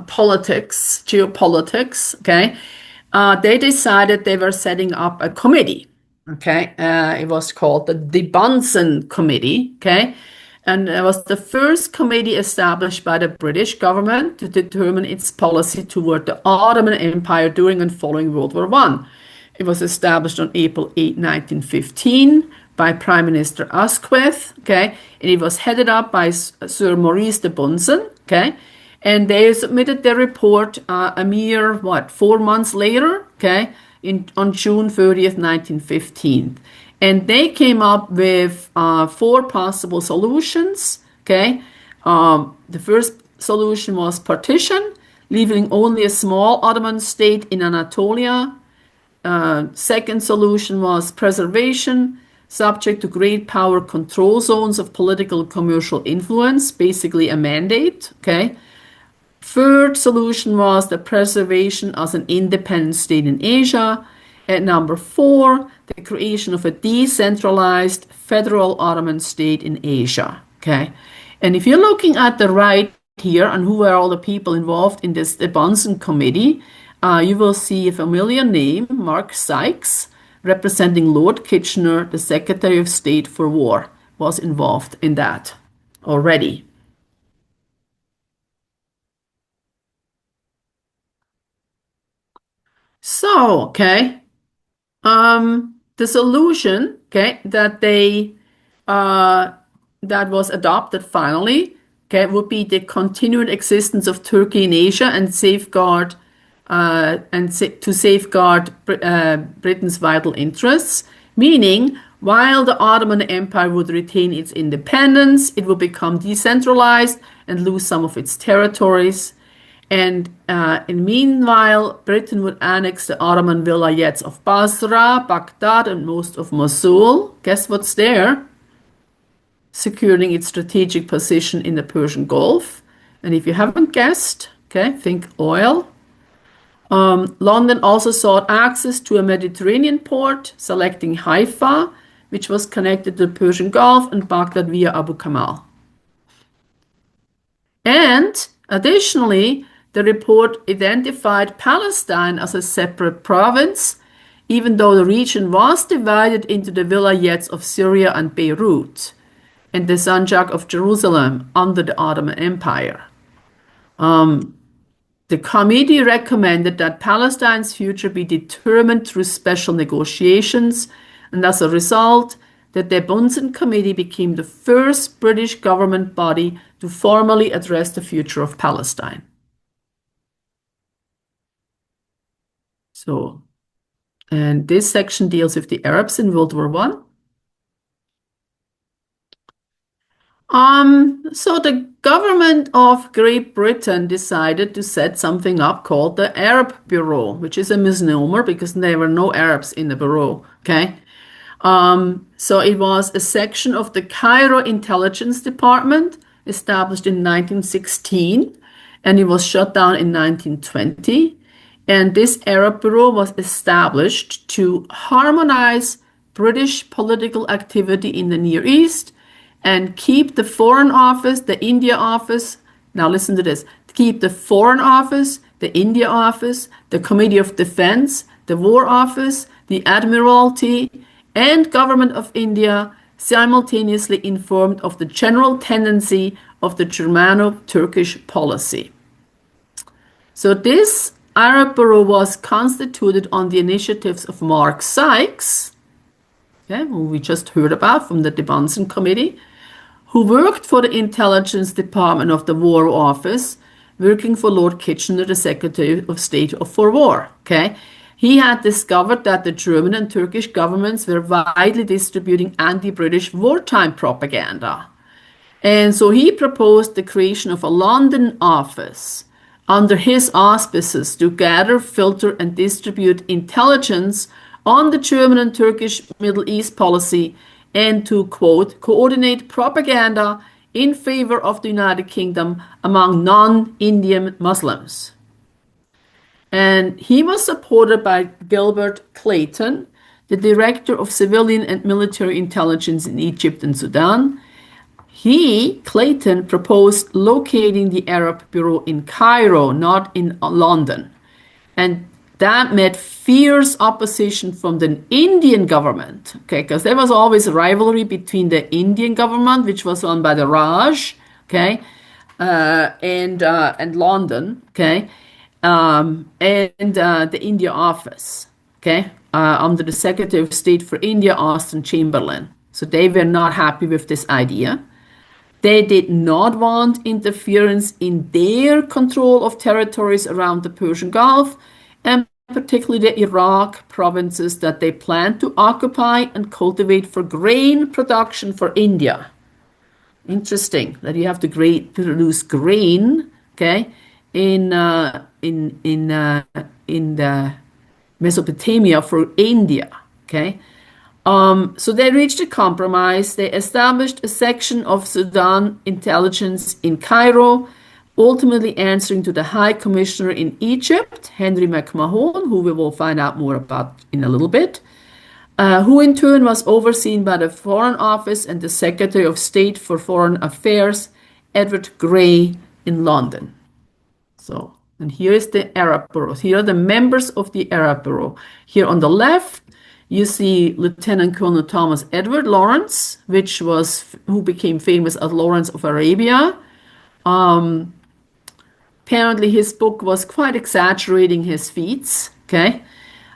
A: politics, geopolitics, okay, they decided they were setting up a committee, okay. It was called the Bunsen Committee, okay, and it was the first committee established by the British government to determine its policy toward the Ottoman Empire during and following World War I. It was established on April 8, 1915 by Prime Minister Asquith, okay, and it was headed up by Sir Maurice de Bunsen, okay, and they submitted their report a mere, 4 months later, okay, on June 30th, 1915. And they came up with 4 possible solutions, okay. The first solution was partition, leaving only a small Ottoman state in Anatolia. Second solution was preservation, subject to great power control zones of political and commercial influence, basically a mandate, okay. Third solution was the preservation as an independent state in Asia. And number 4, the creation of a decentralized federal Ottoman state in Asia, okay. And if you're looking at the right here and who are all the people involved in this, the Bunsen Committee, you will see a familiar name, Mark Sykes, representing Lord Kitchener, the Secretary of State for War, was involved in that already. So, okay, the solution, okay, that that was adopted finally, okay, would be the continued existence of Turkey in Asia and safeguard Britain's vital interests, meaning while the Ottoman Empire would retain its independence, it would become decentralized and lose some of its territories. And meanwhile, Britain would annex the Ottoman vilayets of Basra, Baghdad, and most of Mosul. Guess what's there? Securing its strategic position in the Persian Gulf. And if you haven't guessed, okay, think oil. London also sought access to a Mediterranean port, selecting Haifa, which was connected to the Persian Gulf, and Baghdad via Abu Kamal. And additionally, the report identified Palestine as a separate province, even though the region was divided into the vilayets of Syria and Beirut, and the Sanjak of Jerusalem under the Ottoman Empire. The committee recommended that Palestine's future be determined through special negotiations, and as a result, the Bunsen Committee became the first British government body to formally address the future of Palestine. So, and this section deals with the Arabs in World War I. So the government of Great Britain decided to set something up called the Arab Bureau, which is a misnomer because there were no Arabs in the bureau, okay? So it was a section of the Cairo Intelligence Department established in 1916, and it was shut down in 1920. And this Arab Bureau was established to harmonize British political activity in the Near East and keep the Foreign Office, the India Office, now listen to this, keep the Foreign Office, the India Office, the Committee of Defense, the War Office, the Admiralty, and Government of India simultaneously informed of the general tendency of the Germano-Turkish policy. So this Arab Bureau was constituted on the initiatives of Mark Sykes, okay, who we just heard about from the Bunsen Committee, who worked for the Intelligence Department of the War Office, working for Lord Kitchener, the Secretary of State for War. Okay, he had discovered that the German and Turkish governments were widely distributing anti-British wartime propaganda. And so he proposed the creation of a London office under his auspices to gather, filter, and distribute intelligence on the German and Turkish Middle East policy and to, quote, coordinate propaganda in favor of the United Kingdom among non-Indian Muslims. And he was supported by Gilbert Clayton, the director of civilian and military intelligence in Egypt and Sudan. Clayton, proposed locating the Arab Bureau in Cairo, not in London. And that met fierce opposition from the Indian government, okay, because there was always a rivalry between the Indian government, which was run by the Raj, okay, and London, okay, and the India office, okay, under the Secretary of State for India, Austen Chamberlain. So they were not happy with this idea. They did not want interference in their control of territories around the Persian Gulf, and particularly the Iraq provinces that they planned to occupy and cultivate for grain production for India. Interesting that you have to produce grain, okay, in the Mesopotamia for India, okay. So they reached a compromise. They established a section of Sudan intelligence in Cairo, ultimately answering to the High Commissioner in Egypt, Henry McMahon, who we will find out more about in a little bit, who in turn was overseen by the Foreign Office and the Secretary of State for Foreign Affairs, Edward Grey, in London. So, and here is the Arab Bureau. Here are the members of the Arab Bureau. Here on the left, you see Lieutenant Colonel Thomas Edward Lawrence, who became famous as Lawrence of Arabia. Apparently his book was quite exaggerating his feats, okay?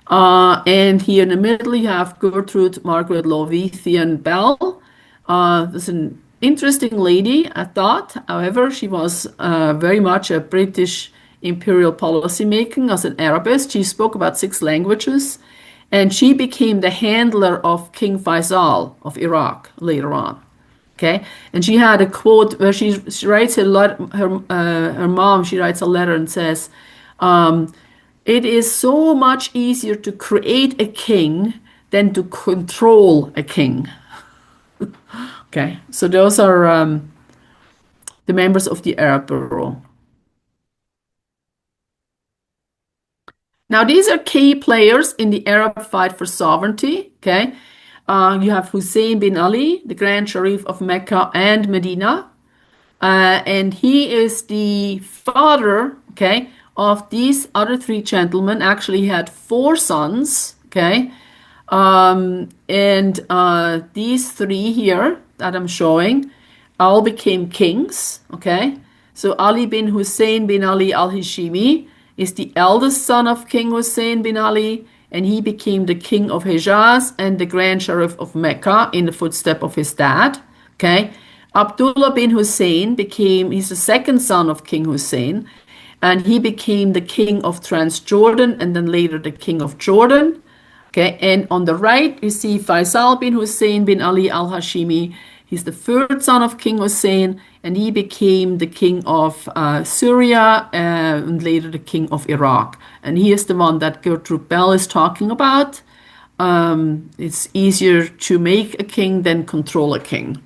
A: And here in the middle you have Gertrude Margaret Lowithian Bell. This is an interesting lady, I thought. However, she was very much a British imperial policymaker as an Arabist. She spoke about 6 languages, and she became the handler of King Faisal of Iraq later on. Okay, and she had a quote where she writes her mom, she writes a letter and says, it is so much easier to create a king than to control a king. Okay, so those are the members of the Arab Bureau. Now, these are key players in the Arab fight for sovereignty, okay? You have Hussein bin Ali, the Grand Sharif of Mecca and Medina. And he is the father, okay, of these other 3 gentlemen. Actually, he had 4 sons, okay? These 3 here that I'm showing all became kings, okay? So Ali bin Hussein bin Ali al-Hashimi is the eldest son of King Hussein bin Ali, and he became the king of Hejaz and the grand sheriff of Mecca in the footstep of his dad. Okay. Abdullah bin Hussein he's the second son of King Hussein, and he became the king of Transjordan and then later the king of Jordan. Okay, and on the right, you see Faisal bin Hussein bin Ali al-Hashimi. He's the third son of King Hussein, and he became the king of Syria and later the king of Iraq. And he is the one that Gertrude Bell is talking about. It's easier to make a king than control a king.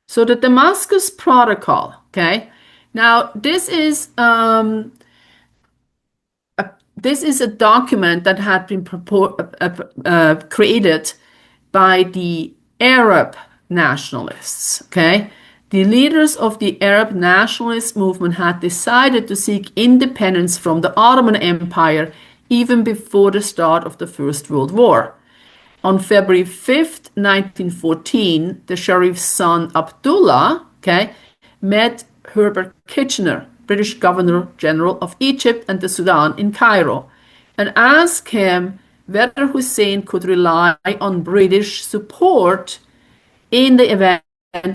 A: So the Damascus Protocol, okay? Now, this is a document that had been created by the Arab nationalists, okay? The leaders of the Arab nationalist movement had decided to seek independence from the Ottoman Empire even before the start of the First World War. On February 5th, 1914, the sheriff's son Abdullah, okay, met Herbert Kitchener, British Governor General of Egypt and the Sudan in Cairo, and asked him whether Hussein could rely on British support in the event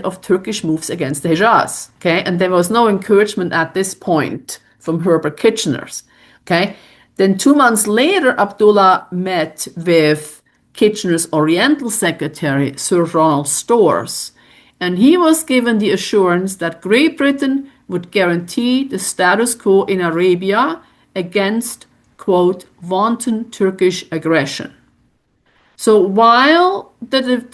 A: of Turkish moves against the Hejaz. Okay, and there was no encouragement at this point from Herbert Kitchener's. Okay, then 2 months later, Abdullah met with Kitchener's Oriental Secretary, Sir Ronald Storrs, and he was given the assurance that Great Britain would guarantee the status quo in Arabia against, quote, wanton Turkish aggression. So while the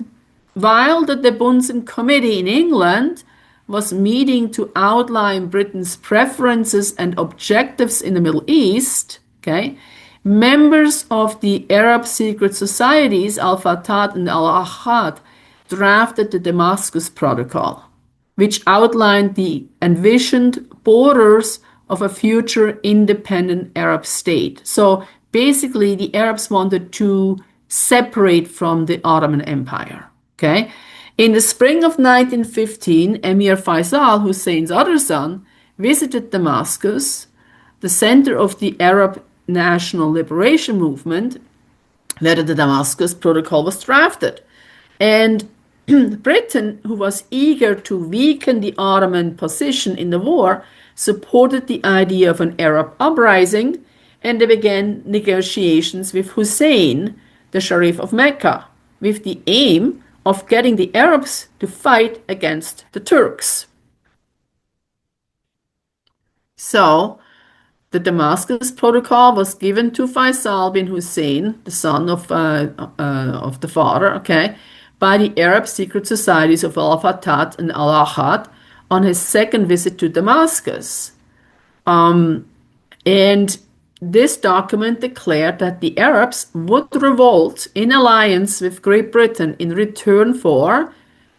A: Bunsen Committee in England was meeting to outline Britain's preferences and objectives in the Middle East, okay, members of the Arab secret societies, Al-Fatah and Al-Ahad, drafted the Damascus Protocol, which outlined the envisioned borders of a future independent Arab state. So basically, the Arabs wanted to separate from the Ottoman Empire. Okay? In the spring of 1915, Emir Faisal, Hussein's other son, visited Damascus, the center of the Arab National Liberation Movement, where the Damascus Protocol was drafted. And Britain, who was eager to weaken the Ottoman position in the war, supported the idea of an Arab uprising, and they began negotiations with Hussein, the Sharif of Mecca, with the aim of getting the Arabs to fight against the Turks. So, the Damascus Protocol was given to Faisal bin Hussein, the son of the father, okay, by the Arab secret societies of Al-Fatah and Al-Ahad on his second visit to Damascus. And this document declared that the Arabs would revolt in alliance with Great Britain in return for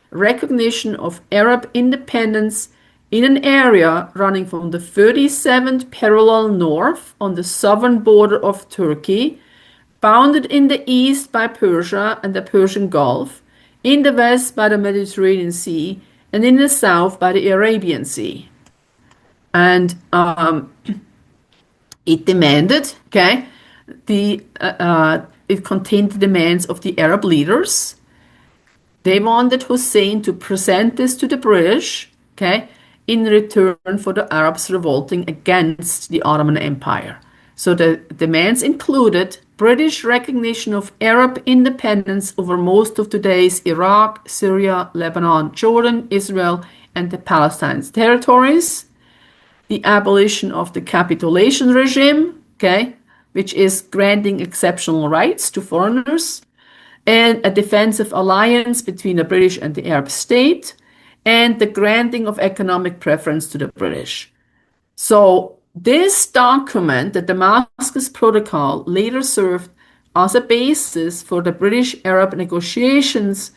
A: recognition of Arab independence in an area running from the 37th parallel north on the southern border of Turkey, bounded in the east by Persia and the Persian Gulf, in the west by the Mediterranean Sea, and in the south by the Arabian Sea. And it demanded, okay, it contained the demands of the Arab leaders. They wanted Hussein to present this to the British, okay, in return for the Arabs revolting against the Ottoman Empire. So the demands included British recognition of Arab independence over most of today's Iraq, Syria, Lebanon, Jordan, Israel, and the Palestine territories, the abolition of the capitulation regime, okay, which is granting exceptional rights to foreigners, and a defensive alliance between the British and the Arab state, and the granting of economic preference to the British. So this document, the Damascus Protocol, later served as a basis for the British-Arab negotiations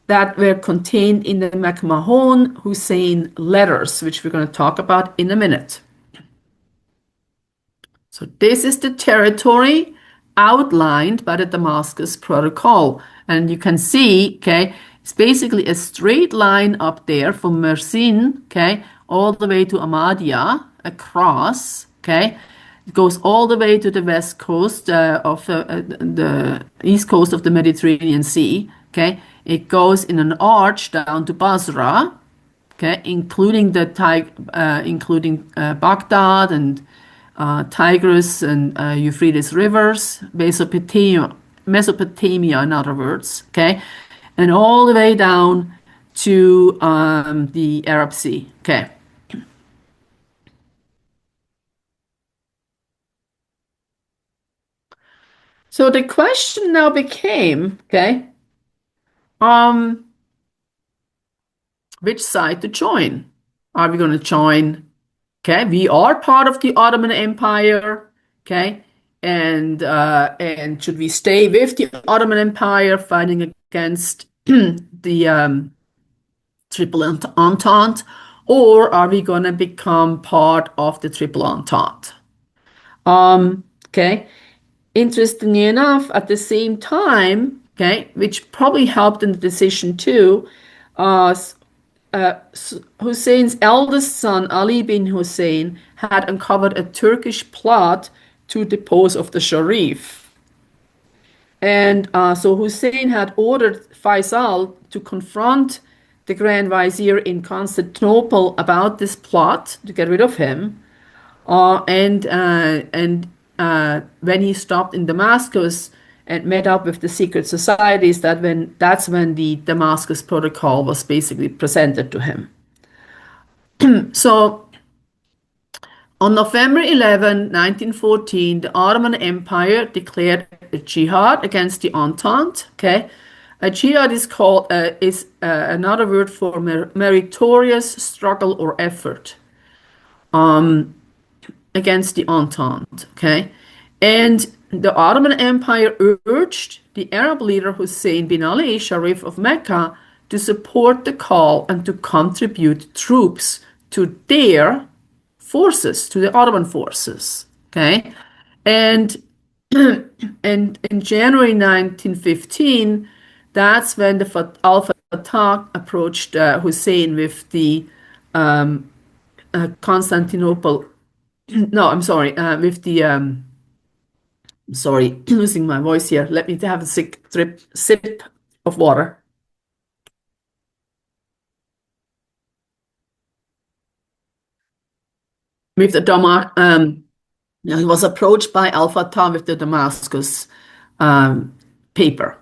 A: that were contained in the McMahon-Hussein letters, which we're going to talk about in a minute. So this is the territory outlined by the Damascus Protocol. And you can see, okay, it's basically a straight line up there from Mersin, okay, all the way to Ahmadiyya, across, okay. It goes all the way to the west coast of the east coast of the Mediterranean Sea. Okay, it goes in an arch down to Basra. Okay, including Baghdad and Tigris and Euphrates rivers, Mesopotamia, in other words. Okay, and all the way down to the Arab Sea. Okay. So the question now became, okay, um, which side to join? Are we going to join? Okay, we are part of the Ottoman Empire. Okay, and should we stay with the Ottoman Empire, fighting against the Triple Entente, or are we going to become part of the Triple Entente? Okay. Interestingly enough, at the same time, okay, which probably helped in the decision too, uh, Hussein's eldest son, Ali bin Hussein, had uncovered a Turkish plot to depose of the Sharif. And so Hussein had ordered Faisal to confront the Grand Vizier in Constantinople about this plot to get rid of him. And when he stopped in Damascus and met up with the secret societies, that's when the Damascus Protocol was basically presented to him. So on November 11, 1914, the Ottoman Empire declared a jihad against the Entente. Okay, a jihad is another word for meritorious struggle or effort against the Entente. Okay, and the Ottoman Empire urged the Arab leader Hussein bin Ali, Sharif of Mecca, to support the call and to contribute troops to their forces, to the Ottoman forces. Okay, and and in January 1915, that's when the Al Fatah approached Hussein with the Constantinople. No, I'm sorry, with the sorry, losing my voice here. Let me have a sip of water. With the he was approached by Al Fatah with the Damascus um, paper.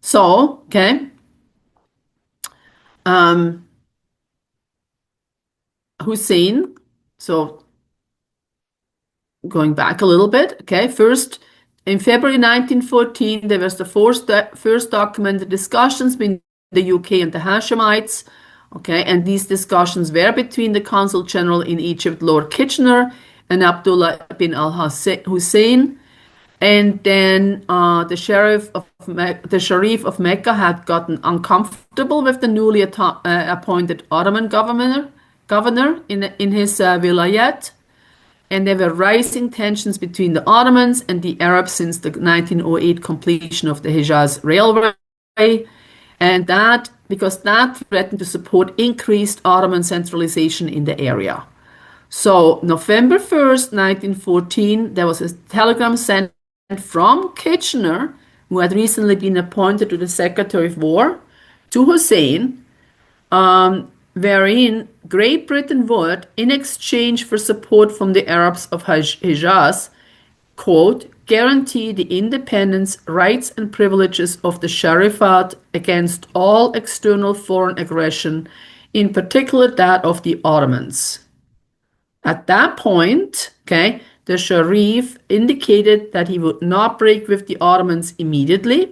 A: So, okay, um, Hussein. So, going back a little bit, okay, first in February 1914, there was the first documented discussions between the UK and the Hashemites. Okay, and these discussions were between the Consul General in Egypt, Lord Kitchener, and Abdullah bin al-Hussein. And then the Sharif of Mecca had gotten uncomfortable with the newly appointed Ottoman governor in his vilayet. And there were rising tensions between the Ottomans and the Arabs since the 1908 completion of the Hejaz Railway. And because that threatened to support increased Ottoman centralization in the area. So November 1st, 1914, there was a telegram sent from Kitchener, who had recently been appointed to the Secretary of War, to Hussein, wherein Great Britain would, in exchange for support from the Arabs of Hejaz, quote, guarantee the independence, rights, and privileges of the Sharifat against all external foreign aggression, in particular that of the Ottomans. At that point, okay, the Sharif indicated that he would not break with the Ottomans immediately.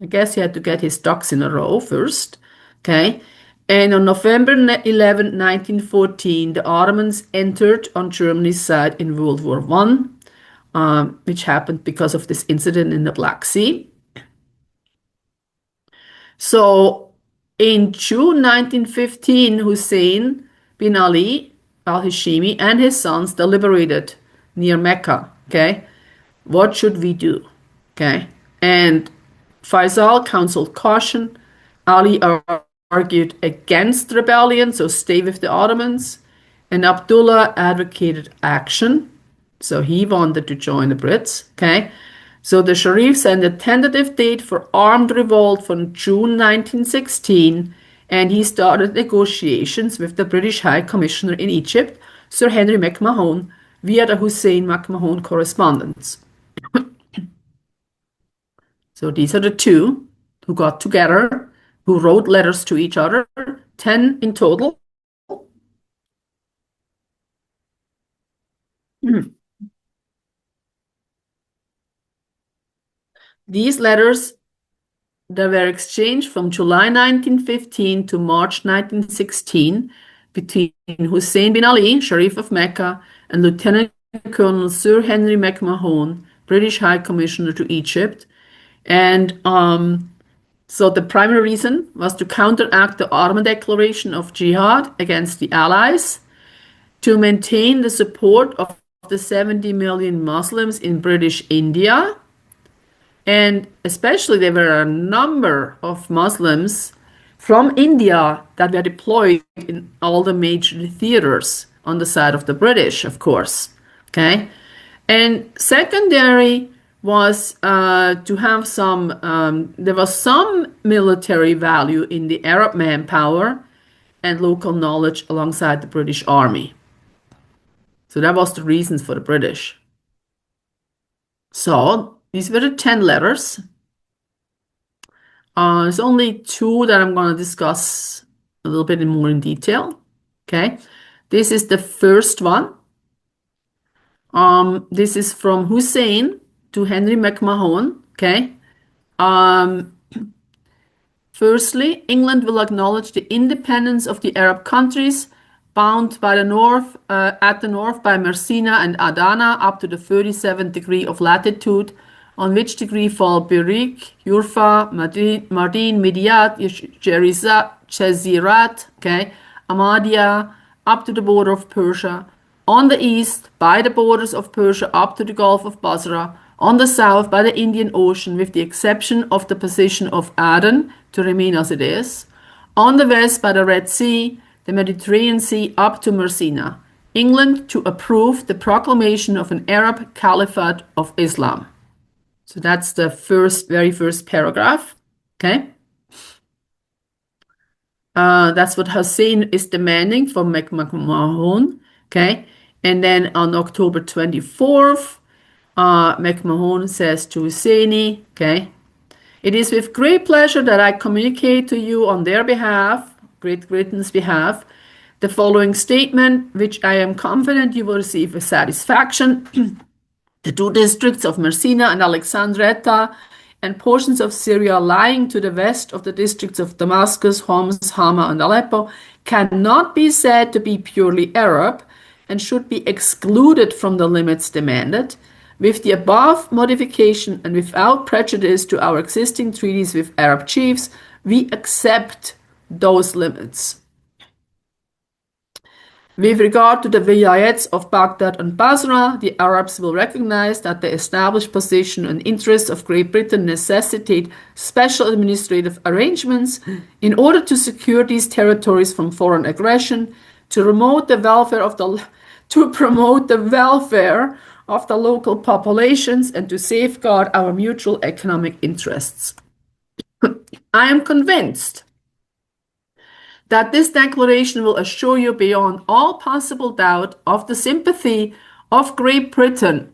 A: I guess he had to get his ducks in a row first, okay? And on November 11, 1914, the Ottomans entered on Germany's side in World War I, which happened because of this incident in the Black Sea. So in June 1915, Hussein bin Ali al-Hashimi and his sons deliberated near Mecca. Okay, what should we do? Okay, and Faisal counseled caution. Ali argued against rebellion, so stay with the Ottomans. and Abdullah advocated action. So he wanted to join the Brits. Okay. So the Sharif sent a tentative date for armed revolt for June 1916, and he started negotiations with the British High Commissioner in Egypt, Sir Henry McMahon, via the Hussein McMahon correspondence. So these are the two who got together, who wrote letters to each other, 10 in total. These letters that were exchanged from July 1915 to March 1916 between Hussein bin Ali, Sharif of Mecca, and Lieutenant Colonel Sir Henry McMahon, British High Commissioner to Egypt. And so the primary reason was to counteract the Ottoman declaration of jihad against the Allies, to maintain the support of the 70 million Muslims in British India, and especially there were a number of Muslims from India that were deployed in all the major theaters on the side of the British, of course. Okay. And secondary was to have there was some military value in the Arab manpower and local knowledge alongside the British Army. So that was the reasons for the British. So these were the 10 letters. There's only two that I'm going to discuss a little bit more in detail. Okay. This is the first one. This is from Hussein to Henry McMahon. Okay. Firstly, England will acknowledge the independence of the Arab countries bound by the north, at the north by Messina and Adana up to the 37th degree of latitude, on which degree fall Birik, Yurfa, Mardin, Midyat, Jazirat, okay, Ahmadiyya, up to the border of Persia, on the east by the borders of Persia up to the Gulf of Basra, on the south by the Indian Ocean with the exception of the position of Aden to remain as it is, on the west by the Red Sea, the Mediterranean Sea up to Messina, England to approve the proclamation of an Arab Caliphate of Islam. So that's the very first paragraph. Okay. That's what Hussein is demanding from McMahon. Okay. And then on October 24th, McMahon says to Husseini, okay, it is with great pleasure that I communicate to you on their behalf, Great Britain's behalf, the following statement, which I am confident you will receive with satisfaction. The two districts of Messina and Alexandretta and portions of Syria lying to the west of the districts of Damascus, Homs, Hama, and Aleppo cannot be said to be purely Arab and should be excluded from the limits demanded. With the above modification and without prejudice to our existing treaties with Arab chiefs, we accept those limits. With regard to the vilayets of Baghdad and Basra, the Arabs will recognize that the established position and interests of Great Britain necessitate special administrative arrangements in order to secure these territories from foreign aggression, to promote the welfare of the local populations, and to safeguard our mutual economic interests. I am convinced that this declaration will assure you beyond all possible doubt of the sympathy of Great Britain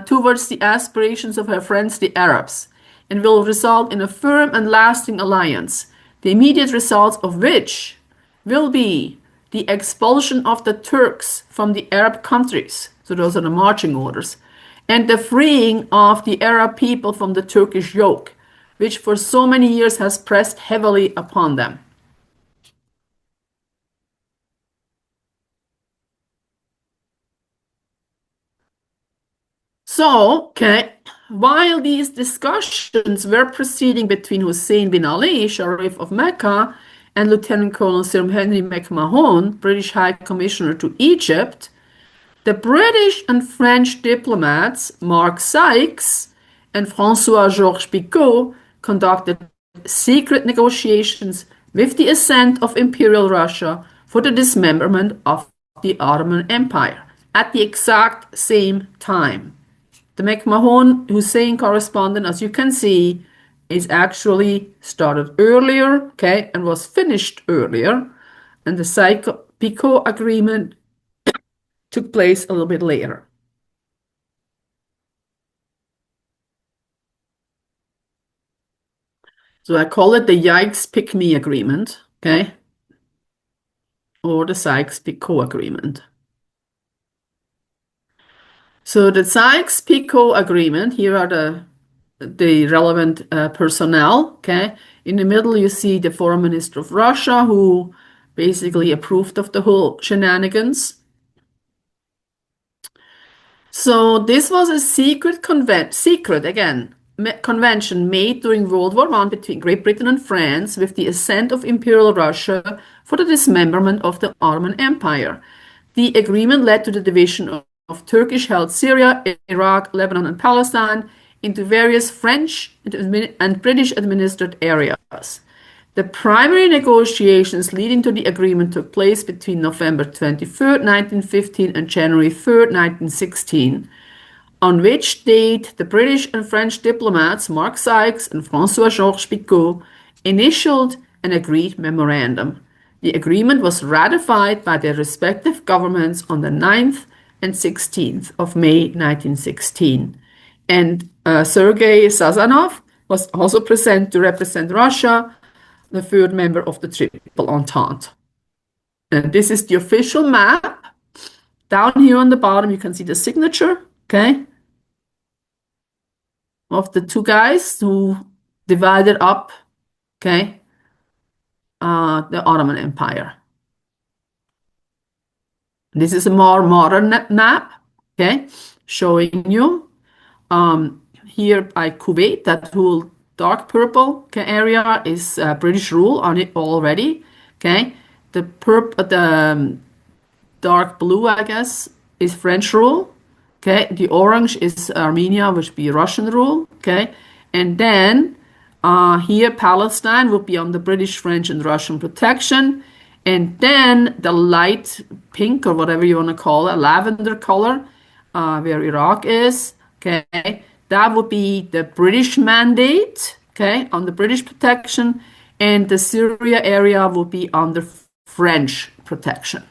A: towards the aspirations of her friends the Arabs, and will result in a firm and lasting alliance, the immediate results of which will be the expulsion of the Turks from the Arab countries, so those are the marching orders, and the freeing of the Arab people from the Turkish yoke, which for so many years has pressed heavily upon them. So, okay, while these discussions were proceeding between Hussein bin Ali, Sharif of Mecca, and Lieutenant Colonel Sir Henry McMahon, British High Commissioner to Egypt, the British and French diplomats Mark Sykes and François-Georges Picot conducted secret negotiations with the assent of Imperial Russia for the dismemberment of the Ottoman Empire at the exact same time. The McMahon-Hussein correspondence, as you can see, is actually started earlier, okay, and was finished earlier, and the Sykes-Picot agreement took place a little bit later. So I call it the Sykes-Picot agreement, okay, or the Sykes-Picot agreement. So the Sykes-Picot agreement, here are the relevant personnel, okay? In the middle, you see the foreign minister of Russia, who basically approved of the whole shenanigans. So this was a secret convention made during World War I between Great Britain and France with the assent of Imperial Russia for the dismemberment of the Ottoman Empire. The agreement led to the division of Turkish-held Syria, Iraq, Lebanon, and Palestine into various French and British-administered areas. The primary negotiations leading to the agreement took place between November 23rd, 1915 and January 3rd, 1916, on which date the British and French diplomats Mark Sykes and François-Georges Picot initialed an agreed memorandum. The agreement was ratified by their respective governments on the 9th and 16th of May 1916. And Sergei Sazonov was also present to represent Russia, the third member of the Triple Entente. And this is the official map. Down here on the bottom, you can see the signature, okay, of the two guys who divided up, okay, the Ottoman Empire. This is a more modern map, okay, showing you here by Kuwait, that whole dark purple area is British rule on it already, okay. The dark blue, I guess, is French rule, okay. The orange is Armenia, which would be Russian rule, okay. And then here Palestine would be under British, French, and Russian protection. And then the light pink, or whatever you want to call it, lavender color, where Iraq is, okay, that would be the British mandate, okay, under British protection, and the Syria area would be under French protection.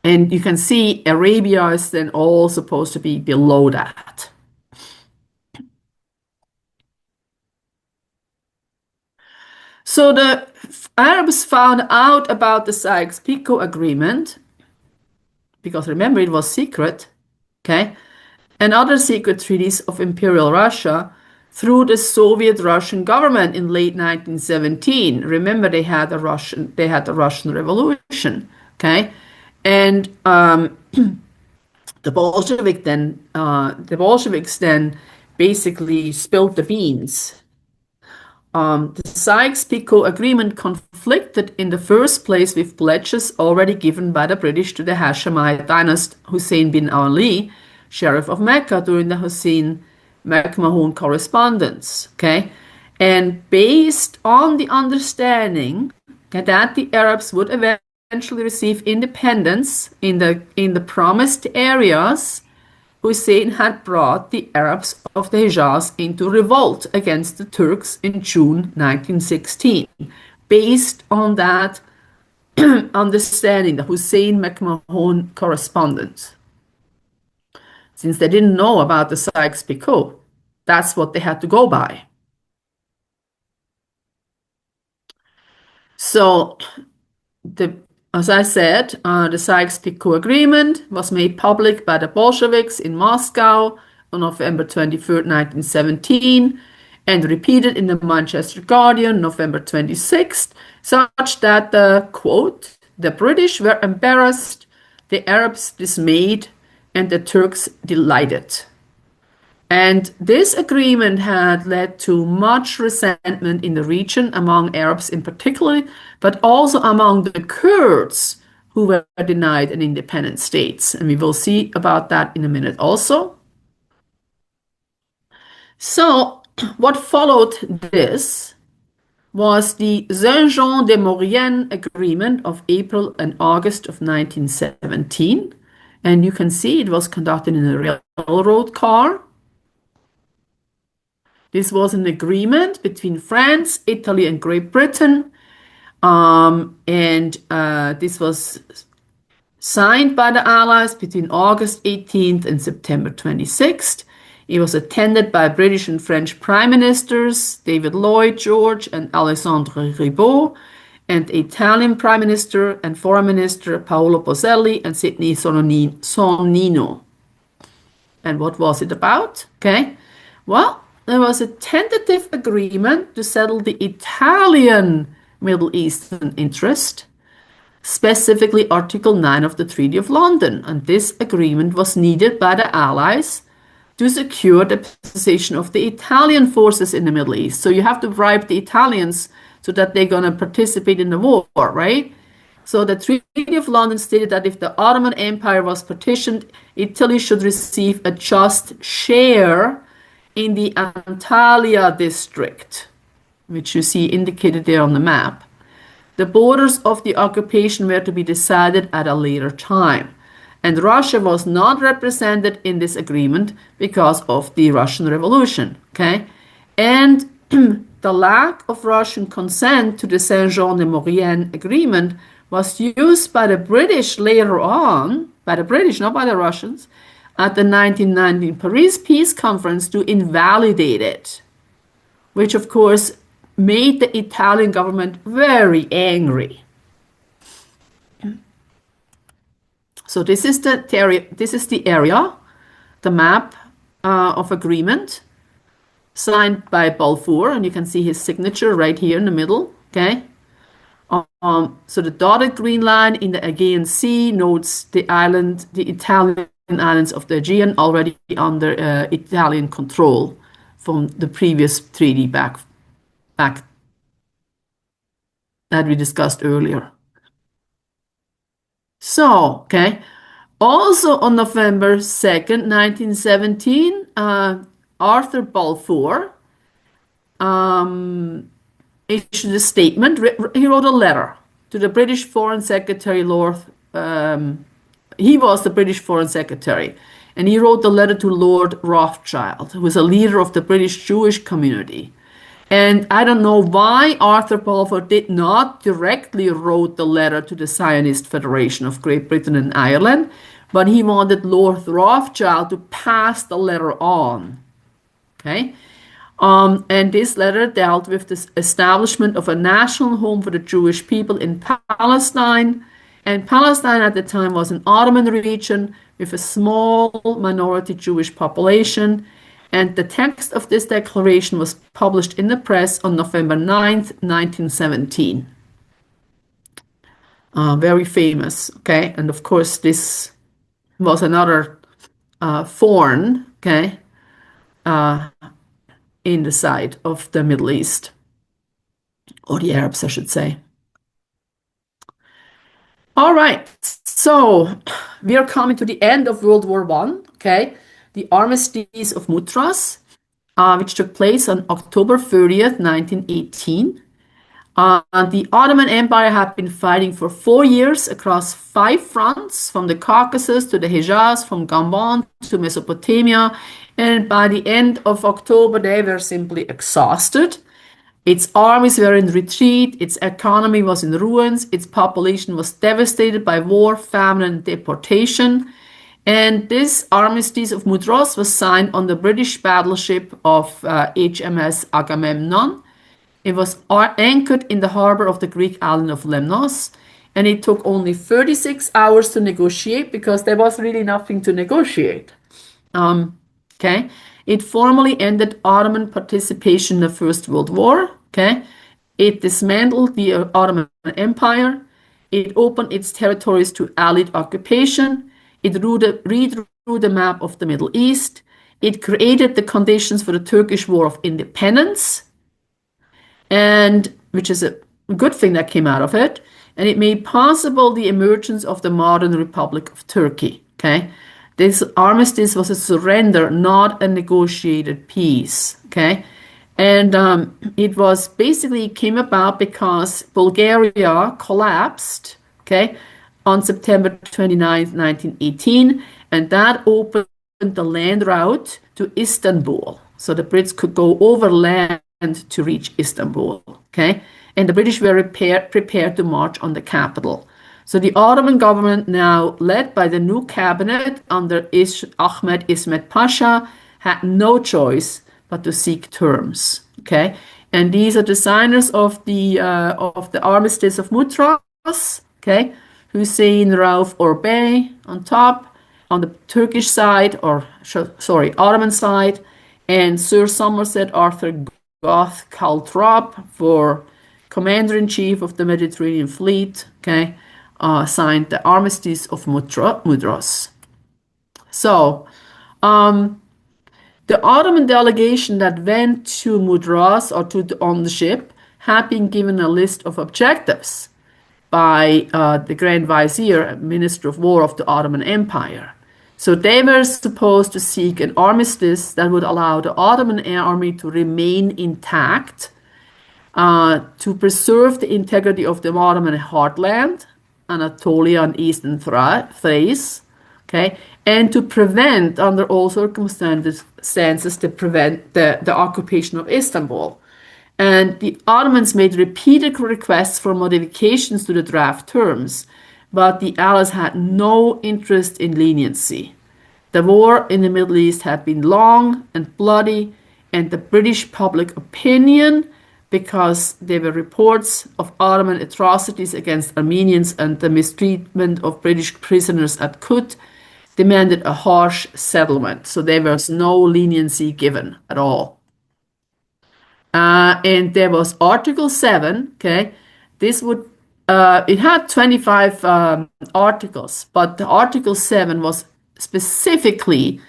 A: And you can see Arabia is then all supposed to be below that. So the Arabs found out about the Sykes-Picot agreement, because remember, it was secret, okay, and other secret treaties of Imperial Russia through the Soviet Russian government in late 1917. Remember, they had the Russian Revolution, okay, and the Bolsheviks then basically spilled the beans. The Sykes-Picot agreement conflicted in the first place with pledges already given by the British to the Hashemite dynasty Hussein bin Ali, Sheriff of Mecca, during the Hussein-McMahon correspondence. Okay, and based on the understanding that the Arabs would eventually receive independence in the promised areas, Hussein had brought the Arabs of the Hijaz into revolt against the Turks in June 1916. Based on that understanding, the Hussein-McMahon correspondence. Since they didn't know about the Sykes-Picot, that's what they had to go by. So, as I said, the Sykes-Picot Agreement was made public by the Bolsheviks in Moscow on November 23rd, 1917, and repeated in the Manchester Guardian, November 26th, such that quote, the British were embarrassed, the Arabs dismayed, and the Turks delighted. And this agreement had led to much resentment in the region among Arabs in particular, but also among the Kurds who were denied an independent state. And we will see about that in a minute also. So what followed this was the Saint-Jean-de-Maurienne Agreement of April and August of 1917. And you can see it was conducted in a railroad car. This was an agreement between France, Italy, and Great Britain. This was signed by the Allies between August 18th and September 26th. It was attended by British and French Prime Ministers, David Lloyd George and Alessandro Ribot, and Italian Prime Minister and Foreign Minister Paolo Boselli and Sidney Sonnino. And what was it about? Okay, well, there was a tentative agreement to settle the Italian Middle Eastern interest, specifically Article 9 of the Treaty of London. And this agreement was needed by the Allies to secure the position of the Italian forces in the Middle East. So you have to bribe the Italians so that they're going to participate in the war, right? So the Treaty of London stated that if the Ottoman Empire was partitioned, Italy should receive a just share in the Antalya district, which you see indicated there on the map. The borders of the occupation were to be decided at a later time. And Russia was not represented in this agreement because of the Russian Revolution, okay? And the lack of Russian consent to the Saint-Jean-de-Maurienne agreement was used by the British later on, by the British, not by the Russians, at the 1919 Paris Peace Conference to invalidate it, which of course made the Italian government very angry. So this is the area, the map of agreement signed by Balfour, and you can see his signature right here in the middle, okay? So the dotted green line in the Aegean Sea notes the Italian islands of the Aegean already under Italian control from the previous treaty back that we discussed earlier. So, okay, also on November 2nd, 1917, Arthur Balfour issued a statement. He wrote a letter to the British Foreign Secretary, he was the British Foreign Secretary, and he wrote the letter to Lord Rothschild, who was a leader of the British Jewish community. And I don't know why Arthur Balfour did not directly wrote the letter to the Zionist Federation of Great Britain and Ireland, but he wanted Lord Rothschild to pass the letter on. Okay? And this letter dealt with the establishment of a national home for the Jewish people in Palestine. And Palestine at the time was an Ottoman region with a small minority Jewish population. And the text of this declaration was published in the press on November 9th, 1917. Very famous, okay? And of course, this was another thorn, okay, in the side of the Middle East, or the Arabs, I should say. All right, so we are coming to the end of World War I, okay? The Armistice of Mutras, which took place on October 30th, 1918. The Ottoman Empire had been fighting for 4 years across 5 fronts, from the Caucasus to the Hejaz, from Gabon to Mesopotamia, and by the end of October, they were simply exhausted. Its armies were in retreat, its economy was in ruins, its population was devastated by war, famine, and deportation. And this Armistice of Mudros was signed on the British battleship of HMS Agamemnon. It was anchored in the harbor of the Greek island of Lemnos, and it took only 36 hours to negotiate because there was really nothing to negotiate. Okay, it formally ended Ottoman participation in the First World War. Okay, it dismantled the Ottoman Empire. It opened its territories to Allied occupation. It redrew the map of the Middle East. It created the conditions for the Turkish War of Independence, and which is a good thing that came out of it. And it made possible the emergence of the modern Republic of Turkey. Okay, this armistice was a surrender, not a negotiated peace. Okay, And it was basically came about because Bulgaria collapsed, okay, on September 29th, 1918, and that opened the land route to Istanbul. So the Brits could go overland to reach Istanbul, okay? And the British were prepared to march on the capital. So the Ottoman government, now led by the new cabinet under Ahmed Ismet Pasha, had no choice but to seek terms. Okay, and these are designers of the Armistice of Mutras. Okay, Hussein Rauf Orbey on top, on the Turkish side, or sorry, Ottoman side, and Sir Somerset Arthur Goth Calthrop for Commander-in-Chief of the Mediterranean Fleet. Okay, signed the Armistice of Mudros. So, the Ottoman delegation that went to Mudros or on the ship had been given a list of objectives by the Grand Vizier, Minister of War of the Ottoman Empire. So they were supposed to seek an armistice that would allow the Ottoman army to remain intact, to preserve the integrity of the Ottoman heartland, Anatolia and Eastern Thrace, okay, and to prevent, under all circumstances, to prevent the occupation of Istanbul. And the Ottomans made repeated requests for modifications to the draft terms, but the Allies had no interest in leniency. The war in the Middle East had been long and bloody, and the British public opinion, because there were reports of Ottoman atrocities against Armenians and the mistreatment of British prisoners at Kut, demanded a harsh settlement. So there was no leniency given at all. And there was Article 7, okay? This would, it had 25 articles, but the Article 7 was specifically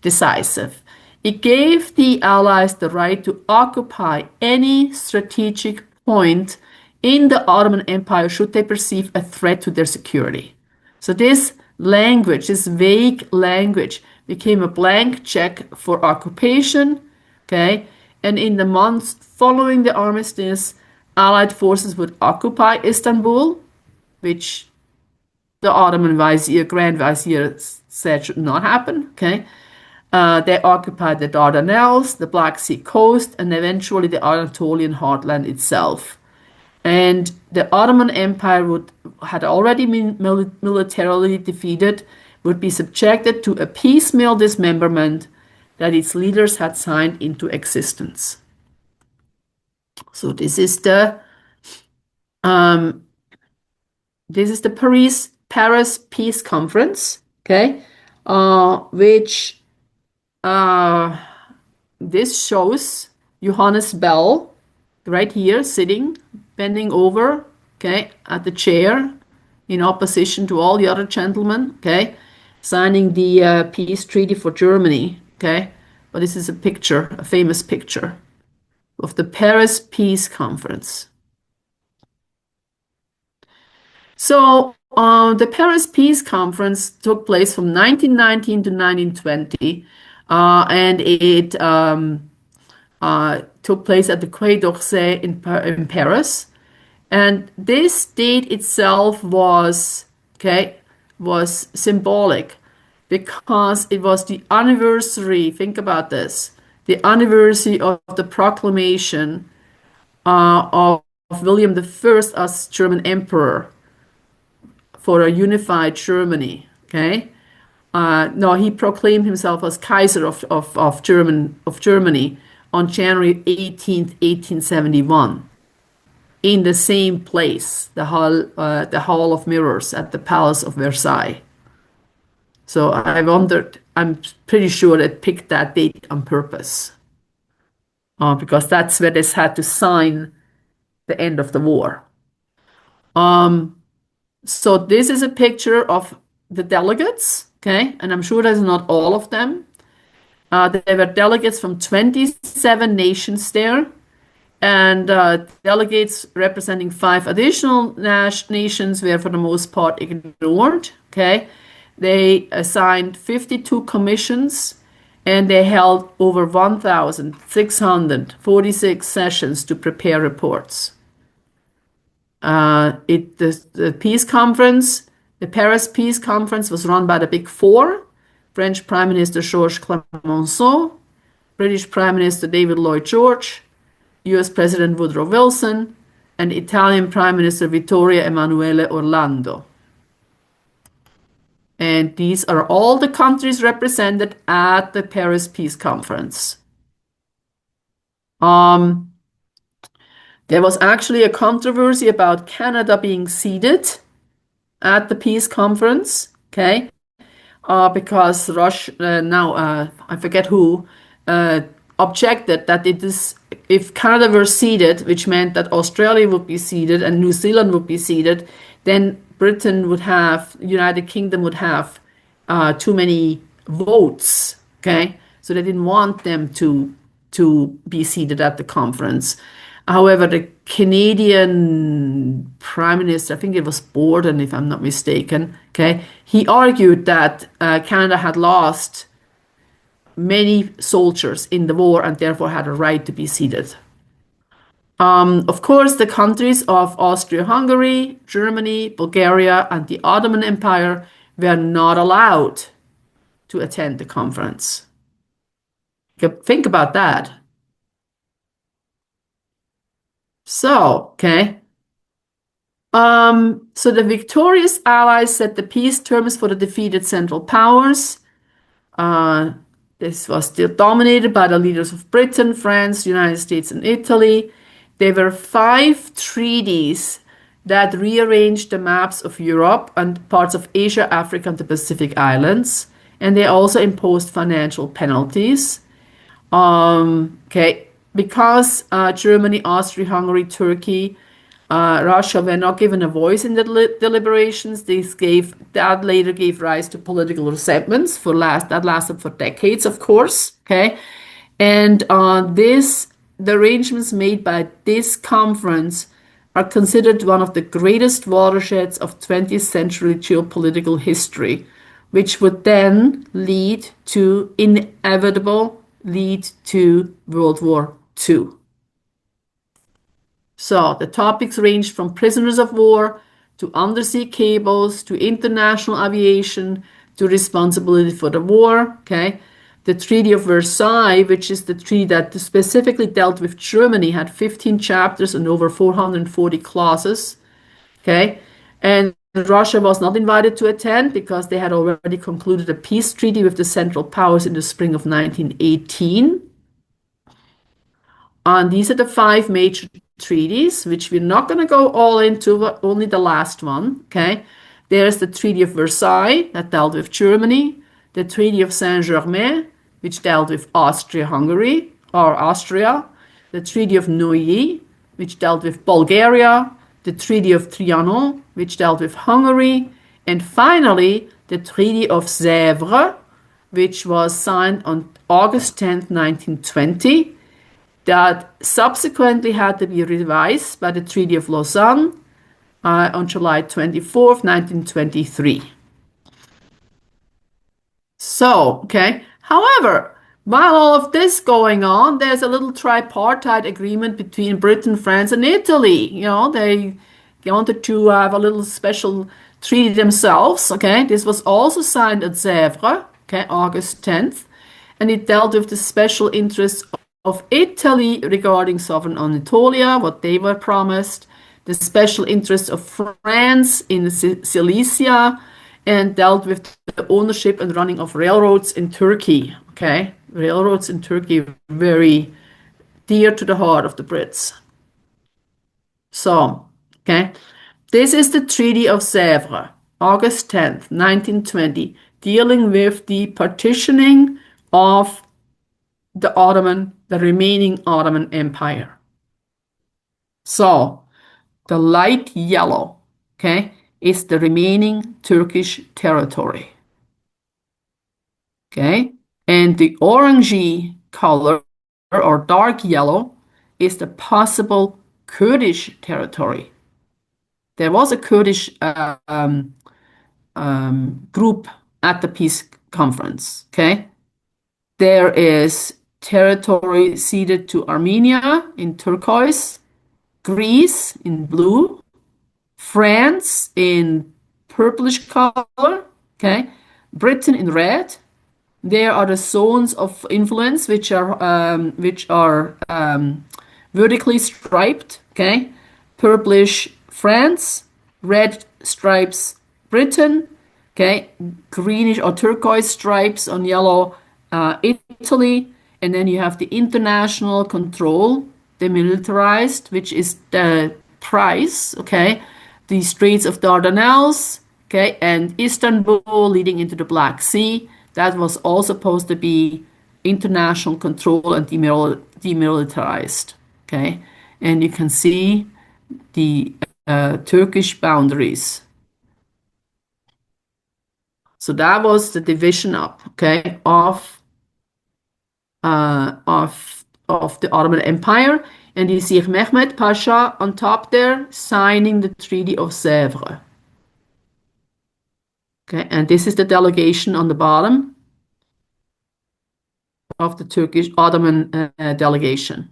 A: decisive. It gave the Allies the right to occupy any strategic point in the Ottoman Empire should they perceive a threat to their security. So this language, this vague language, became a blank check for occupation, okay? And in the months following the armistice, Allied forces would occupy Istanbul, which the Ottoman Vizier, Grand Vizier said should not happen, okay? They occupied the Dardanelles, the Black Sea coast, and eventually the Anatolian heartland itself. And the Ottoman Empire had already been militarily defeated, would be subjected to a piecemeal dismemberment that its leaders had signed into existence. So this is the Paris Peace Conference, okay, which this shows Johannes Bell right here sitting, bending over, okay, at the chair in opposition to all the other gentlemen, okay, signing the peace treaty for Germany, okay. But this is a picture, a famous picture of the Paris Peace Conference. So the Paris Peace Conference took place from 1919 to 1920, and it took place at the Quai d'Orsay in Paris. And this date itself was symbolic because it was the anniversary, think about this, the anniversary of the proclamation of William I as German emperor for a unified Germany, okay? No, he proclaimed himself as Kaiser of Germany on January 18th, 1871, in the same place, the Hall of Mirrors at the Palace of Versailles. So I wondered, I'm pretty sure they picked that date on purpose, because that's where they had to sign the end of the war. So this is a picture of the delegates, okay? And I'm sure there's not all of them. There were delegates from 27 nations there, and delegates representing 5 additional nations were for the most part ignored, okay? They assigned 52 commissions, and they held over 1,646 sessions to prepare reports. The peace conference, the Paris Peace Conference, was run by the Big Four: French Prime Minister Georges Clemenceau, British Prime Minister David Lloyd George, US President Woodrow Wilson, and Italian Prime Minister Vittorio Emanuele Orlando. And these are all the countries represented at the Paris Peace Conference. There was actually a controversy about Canada being seated at the peace conference, okay? Because Russia, I forget who, objected that if Canada were seated, which meant that Australia would be seated and New Zealand would be seated, then United Kingdom would have too many votes, okay? So they didn't want them to be seated at the conference. However, the Canadian Prime Minister, I think it was Borden, if I'm not mistaken, okay, he argued that Canada had lost many soldiers in the war and therefore had a right to be seated. Of course, the countries of Austria-Hungary, Germany, Bulgaria, and the Ottoman Empire were not allowed to attend the conference. Think about that. So, okay. So the victorious allies set the peace terms for the defeated Central Powers. This was still dominated by the leaders of Britain, France, United States, and Italy. There were 5 treaties that rearranged the maps of Europe and parts of Asia, Africa, and the Pacific Islands. And they also imposed financial penalties. Okay, because Germany, Austria-Hungary, Turkey, Russia were not given a voice in the deliberations. That later gave rise to political resentments that lasted for decades, of course. Okay, and the arrangements made by this conference are considered one of the greatest watersheds of 20th century geopolitical history, which would then lead to World War II. So the topics ranged from prisoners of war to undersea cables to international aviation to responsibility for the war. Okay, the Treaty of Versailles, which is the treaty that specifically dealt with Germany, had 15 chapters and over 440 clauses. Okay, and Russia was not invited to attend because they had already concluded a peace treaty with the Central Powers in the spring of 1918. And these are the 5 major treaties, which we're not going to go all into, but only the last one, okay? There's the Treaty of Versailles, that dealt with Germany, the Treaty of Saint-Germain, which dealt with Austria-Hungary, or Austria, the Treaty of Neuilly, which dealt with Bulgaria, the Treaty of Trianon, which dealt with Hungary, and finally, the Treaty of Sèvres, which was signed on August 10th, 1920, that subsequently had to be revised by the Treaty of Lausanne on July 24th, 1923. So, okay. However, while all of this going on, there's a little tripartite agreement between Britain, France, and Italy. You know, they wanted to have a little special treaty themselves. Okay, this was also signed at Sèvres, okay, August 10th, and it dealt with the special interests of Italy regarding southern Anatolia, what they were promised, the special interests of France in Silesia, and dealt with the ownership and running of railroads in Turkey. Okay, railroads in Turkey very dear to the heart of the Brits. So, okay, this is the Treaty of Sèvres, August 10th, 1920, dealing with the partitioning of the remaining Ottoman Empire. So, the light yellow, okay, is the remaining Turkish territory. Okay, and the orangey color or dark yellow is the possible Kurdish territory. There was a Kurdish group at the peace conference, okay? There is territory ceded to Armenia in turquoise, Greece in blue, France in purplish color, okay, Britain in red. There are the zones of influence which are vertically striped, okay, purplish France, red stripes Britain, okay, greenish or turquoise stripes on yellow Italy, and then you have the international control, demilitarized, which is the price, okay, the Straits of Dardanelles, okay, and Istanbul leading into the Black Sea. That was all supposed to be international control and demilitarized, okay, and you can see the Turkish boundaries. So that was the division up, okay, of the Ottoman Empire. And you see Mehmed Pasha on top there signing the Treaty of Sèvres. Okay, and this is the delegation on the bottom of the Turkish Ottoman delegation.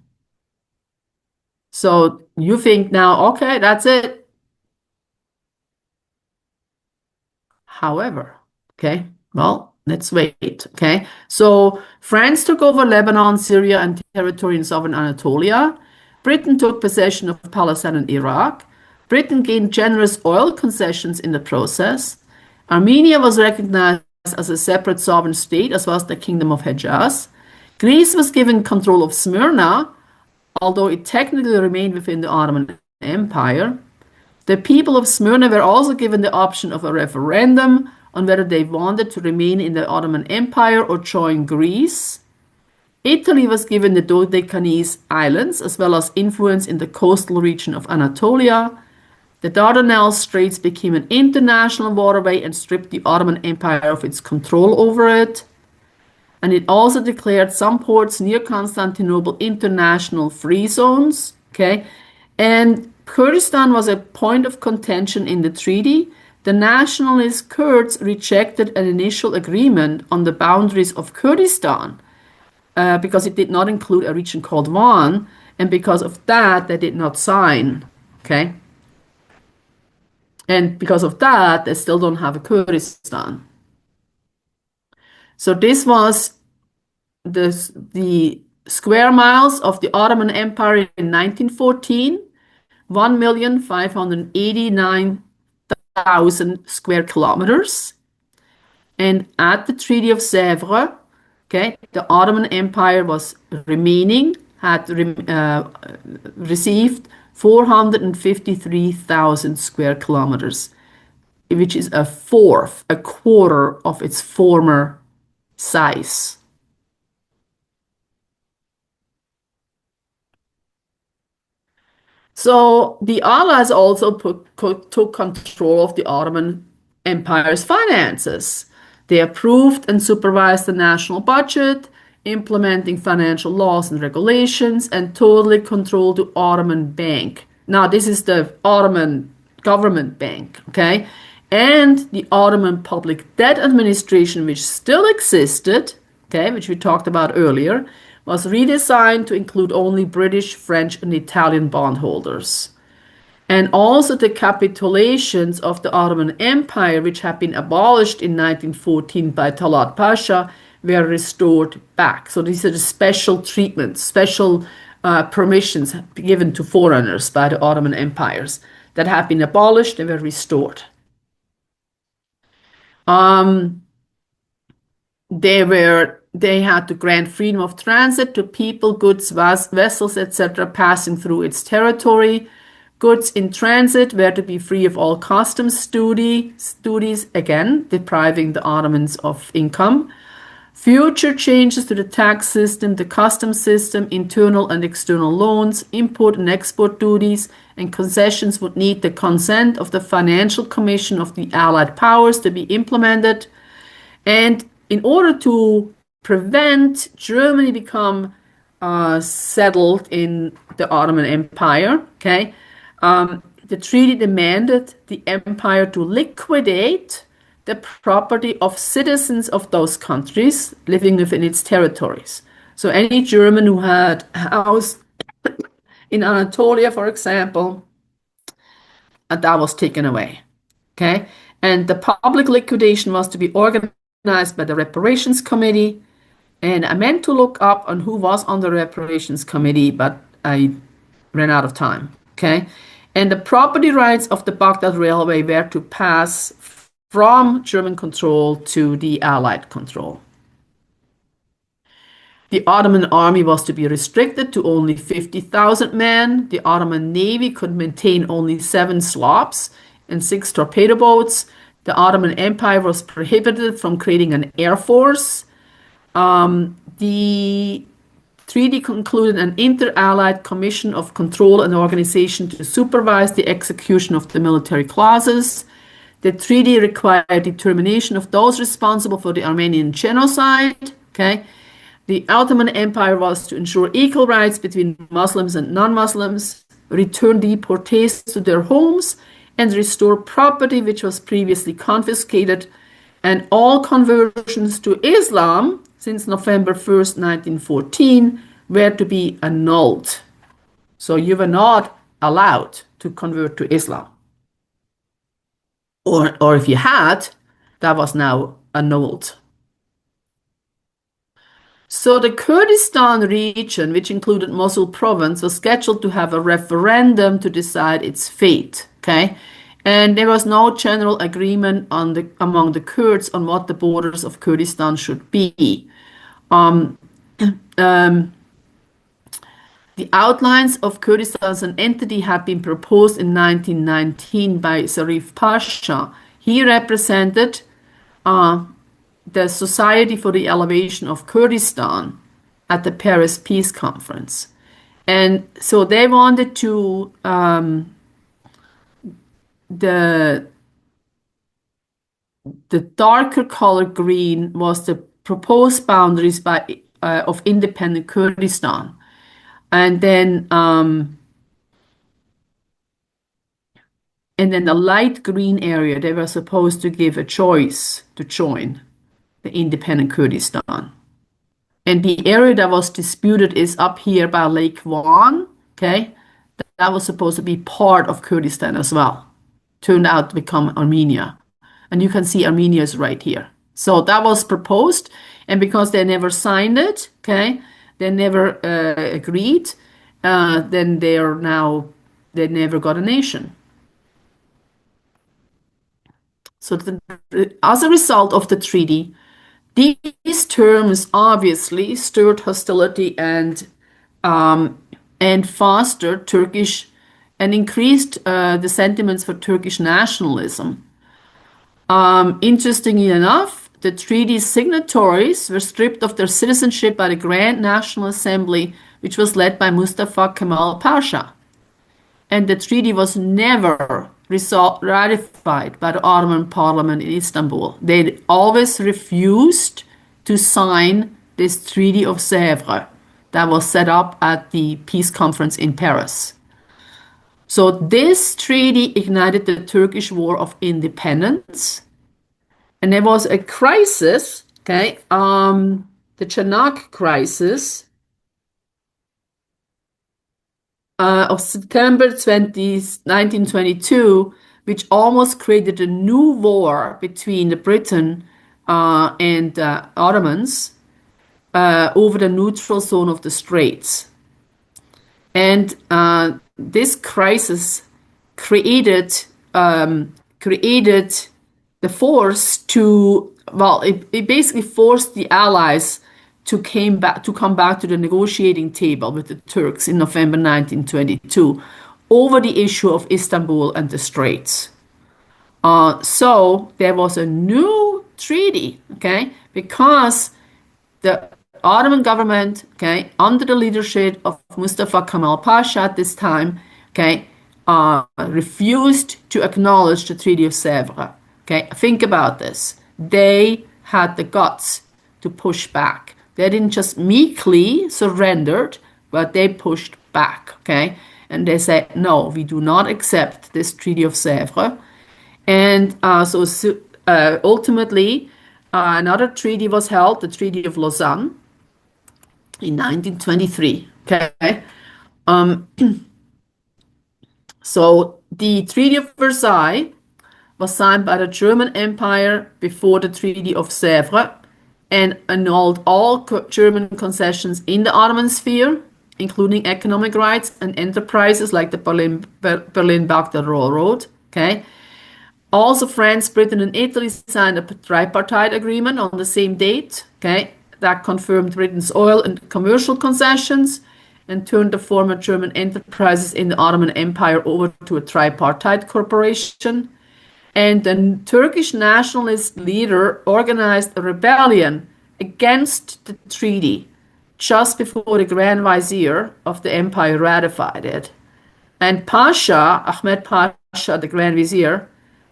A: So you think now, okay, that's it. However, okay, well, let's wait. Okay, so France took over Lebanon, Syria, and territory in southern Anatolia. Britain took possession of Palestine and Iraq. Britain gained generous oil concessions in the process. Armenia was recognized as a separate sovereign state, as well as the Kingdom of Hejaz. Greece was given control of Smyrna, although it technically remained within the Ottoman Empire. The people of Smyrna were also given the option of a referendum on whether they wanted to remain in the Ottoman Empire or join Greece. Italy was given the Dodecanese Islands, as well as influence in the coastal region of Anatolia. The Dardanelles Straits became an international waterway and stripped the Ottoman Empire of its control over it. And it also declared some ports near Constantinople international free zones. Okay. And Kurdistan was a point of contention in the treaty. The nationalist Kurds rejected an initial agreement on the boundaries of Kurdistan because it did not include a region called Van, and because of that, they did not sign. Okay. And because of that, they still don't have a Kurdistan. So this was the square miles of the Ottoman Empire in 1914, 1,589,000 square kilometers. And at the Treaty of Sèvres, okay, the Ottoman Empire was remaining, had received 453,000 square kilometers, which is a quarter of its former size. So the Allies also took control of the Ottoman Empire's finances. They approved and supervised the national budget, implementing financial laws and regulations, and totally controlled the Ottoman Bank. Now, this is the Ottoman government bank, okay? And the Ottoman Public Debt Administration, which still existed, okay, which we talked about earlier, was redesigned to include only British, French, and Italian bondholders. And also the capitulations of the Ottoman Empire, which had been abolished in 1914 by Talat Pasha, were restored back. So these are the special treatments, special permissions given to foreigners by the Ottoman empires that had been abolished and were restored. They had to grant freedom of transit to people, goods, vessels, etc., passing through its territory. Goods in transit were to be free of all customs duties, again, depriving the Ottomans of income. Future changes to the tax system, the customs system, internal and external loans, import and export duties, and concessions would need the consent of the Financial Commission of the Allied Powers to be implemented. And in order to prevent Germany become settled in the Ottoman Empire, okay, the treaty demanded the empire to liquidate the property of citizens of those countries living within its territories. So any German who had a house in Anatolia, for example, and that was taken away. Okay. And the public liquidation was to be organized by the reparations committee. And I meant to look up on who was on the reparations committee, but I ran out of time. Okay. And the property rights of the Baghdad Railway were to pass from German control to the Allied control. The Ottoman army was to be restricted to only 50,000 men. The Ottoman navy could maintain only 7 Slavs and 6 torpedo boats. The Ottoman Empire was prohibited from creating an air force. The treaty concluded an inter-allied commission of control and organization to supervise the execution of the military clauses. The treaty required determination of those responsible for the Armenian genocide. Okay. The Ottoman Empire was to ensure equal rights between Muslims and non-Muslims, return deportees to their homes, and restore property which was previously confiscated, and all conversions to Islam since November 1st, 1914, were to be annulled. So you were not allowed to convert to Islam. Or if you had, that was now annulled. So the Kurdistan region, which included Mosul province, was scheduled to have a referendum to decide its fate. Okay, and there was no general agreement among the Kurds on what the borders of Kurdistan should be. The outlines of Kurdistan as an entity had been proposed in 1919 by Zarif Pasha. He represented the Society for the Elevation of Kurdistan at the Paris Peace Conference. And so they wanted to, the darker color green was the proposed boundaries of independent Kurdistan. And then the light green area, they were supposed to give a choice to join the independent Kurdistan. And the area that was disputed is up here by Lake Van. Okay, that was supposed to be part of Kurdistan as well. Turned out to become Armenia. And you can see Armenia is right here. So that was proposed, and because they never signed it, okay, they never agreed, then they never got a nation. So as a result of the treaty, these terms obviously stirred hostility and fostered Turkish and increased the sentiments for Turkish nationalism. Interestingly enough, the treaty's signatories were stripped of their citizenship by the Grand National Assembly, which was led by Mustafa Kemal Pasha. And the treaty was never ratified by the Ottoman Parliament in Istanbul. They always refused to sign this Treaty of Sèvres that was set up at the peace conference in Paris. So this treaty ignited the Turkish War of Independence. And there was a crisis, okay, the Chanak crisis of September 20th, 1922, which almost created a new war between the Britain and Ottomans over the neutral zone of the Straits. And this crisis created the force to, well, it basically forced the Allies to come back to the negotiating table with the Turks in November 1922 over the issue of Istanbul and the Straits. So there was a new treaty, okay, because the Ottoman government, okay, under the leadership of Mustafa Kemal Pasha at this time, okay, refused to acknowledge the Treaty of Sèvres. Okay, think about this. They had the guts to push back. They didn't just meekly surrender, but they pushed back, okay? And they said, no, we do not accept this Treaty of Sèvres. And ultimately, another treaty was held, the Treaty of Lausanne in 1923. Okay. Um, so the Treaty of Versailles was signed by the German Empire before the Treaty of Sèvres and annulled all German concessions in the Ottoman sphere, including economic rights and enterprises like the Berlin-Baghdad Railroad. Okay. Also, France, Britain, and Italy signed a tripartite agreement on the same date. Okay, that confirmed Britain's oil and commercial concessions and turned the former German enterprises in the Ottoman Empire over to a tripartite corporation. And the Turkish nationalist leader organized a rebellion against the treaty just before the Grand Vizier of the empire ratified it. And Pasha, Ahmed Pasha, the Grand Vizier,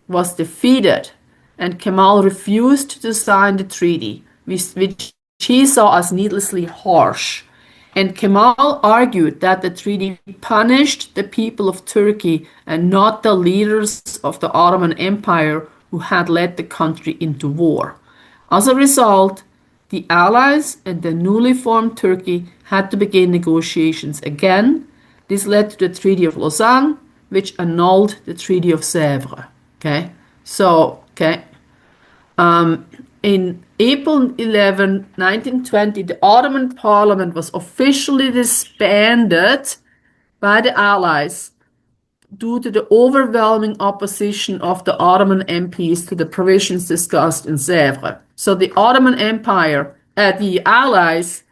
A: was defeated, and Kemal refused to sign the treaty, which he saw as needlessly harsh. And Kemal argued that the treaty punished the people of Turkey and not the leaders of the Ottoman Empire who had led the country into war. As a result, the Allies and the newly formed Turkey had to begin negotiations again. This led to the Treaty of Lausanne, which annulled the Treaty of Sèvres. Okay, so, in April 1920, the Ottoman Parliament was officially disbanded by the Allies due to the overwhelming opposition of the Ottoman MPs to the provisions discussed in Sèvres. So the Ottoman Empire, the Allies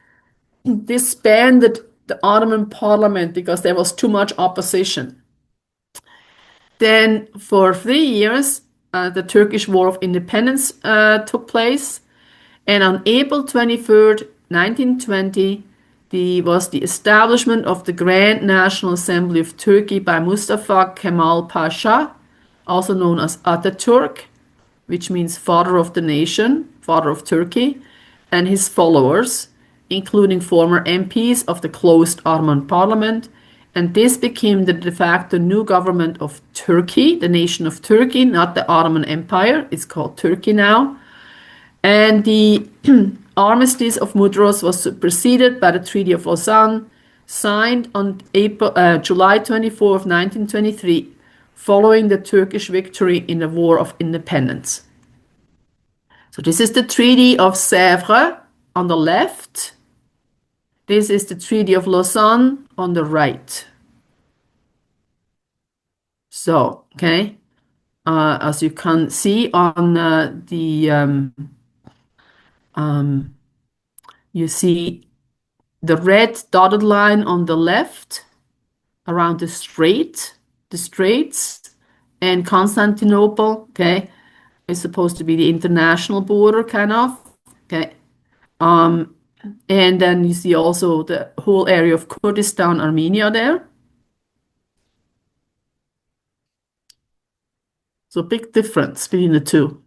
A: disbanded the Ottoman Parliament because there was too much opposition. Then for 3 years, the Turkish War of Independence took place. And on April 23rd, 1920, was the establishment of the Grand National Assembly of Turkey by Mustafa Kemal Pasha, also known as Ataturk, which means father of the nation, father of Turkey, and his followers, including former MPs of the closed Ottoman Parliament. And this became the de facto new government of Turkey, the nation of Turkey, not the Ottoman Empire. It's called Turkey now. And the Armistice of Mudros was superseded by the Treaty of Lausanne, signed on July 24 of 1923, following the Turkish victory in the War of Independence. So this is the Treaty of Sèvres on the left. This is the Treaty of Lausanne on the right. So, as you can see on you see the red dotted line on the left around the straits, and Constantinople, is supposed to be the international border, kind of, and then you see also the whole area of Kurdistan, Armenia there. So big difference between the two.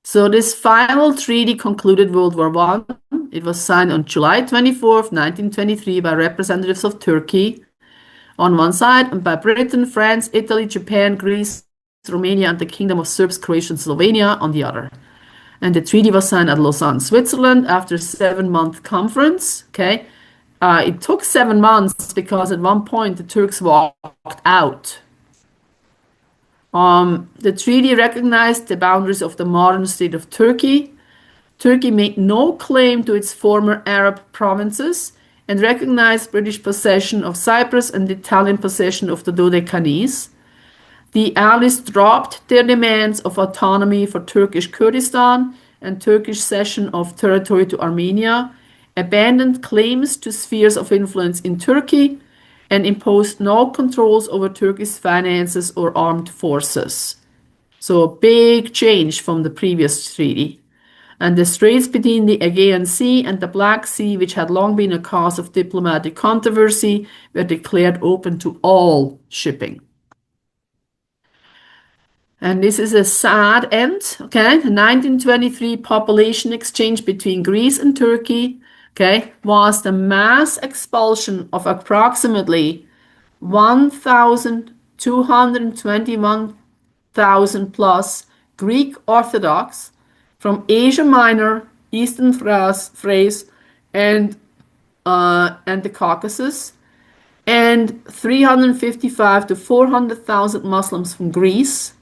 A: So this final treaty concluded World War I. It was signed on July 24th, 1923 by representatives of Turkey on one side and by Britain, France, Italy, Japan, Greece, Romania, and the Kingdom of Serbs, Croatia, and Slovenia on the other. And the treaty was signed at Lausanne, Switzerland after a 7-month conference. It took 7 months because at one point the Turks walked out. The treaty recognized the boundaries of the modern state of Turkey. Turkey made no claim to its former Arab provinces and recognized British possession of Cyprus and Italian possession of the Dodecanese. The Allies dropped their demands of autonomy for Turkish Kurdistan and Turkish cession of territory to Armenia, abandoned claims to spheres of influence in Turkey, and imposed no controls over Turkey's finances or armed forces. So a big change from the previous treaty. And the straits between the Aegean Sea and the Black Sea, which had long been a cause of diplomatic controversy, were declared open to all shipping. And this is a sad end, The 1923 population exchange between Greece and Turkey, was the mass expulsion of approximately 1,221 400,000 plus Greek Orthodox from Asia Minor, Eastern Thrace, and the Caucasus, and 355 to 400,000 Muslims from Greece.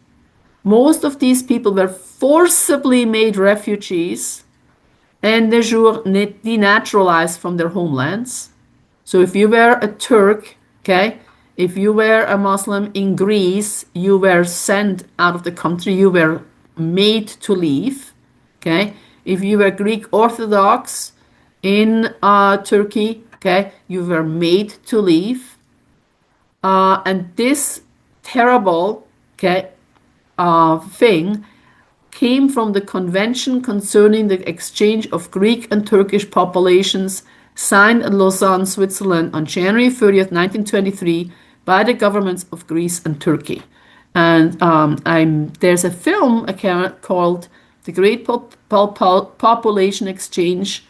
A: Most of these people were forcibly made refugees and de jure denaturalized from their homelands. So if you were a Turk, okay, if you were a Muslim in Greece, you were sent out of the country, you were made to leave, okay? If you were Greek Orthodox in Turkey, okay, you were made to leave. And this terrible, okay, thing came from the Convention concerning the exchange of Greek and Turkish populations signed in Lausanne, Switzerland on January 30th, 1923 by the governments of Greece and Turkey. And there's a film account called The Great Population Exchange.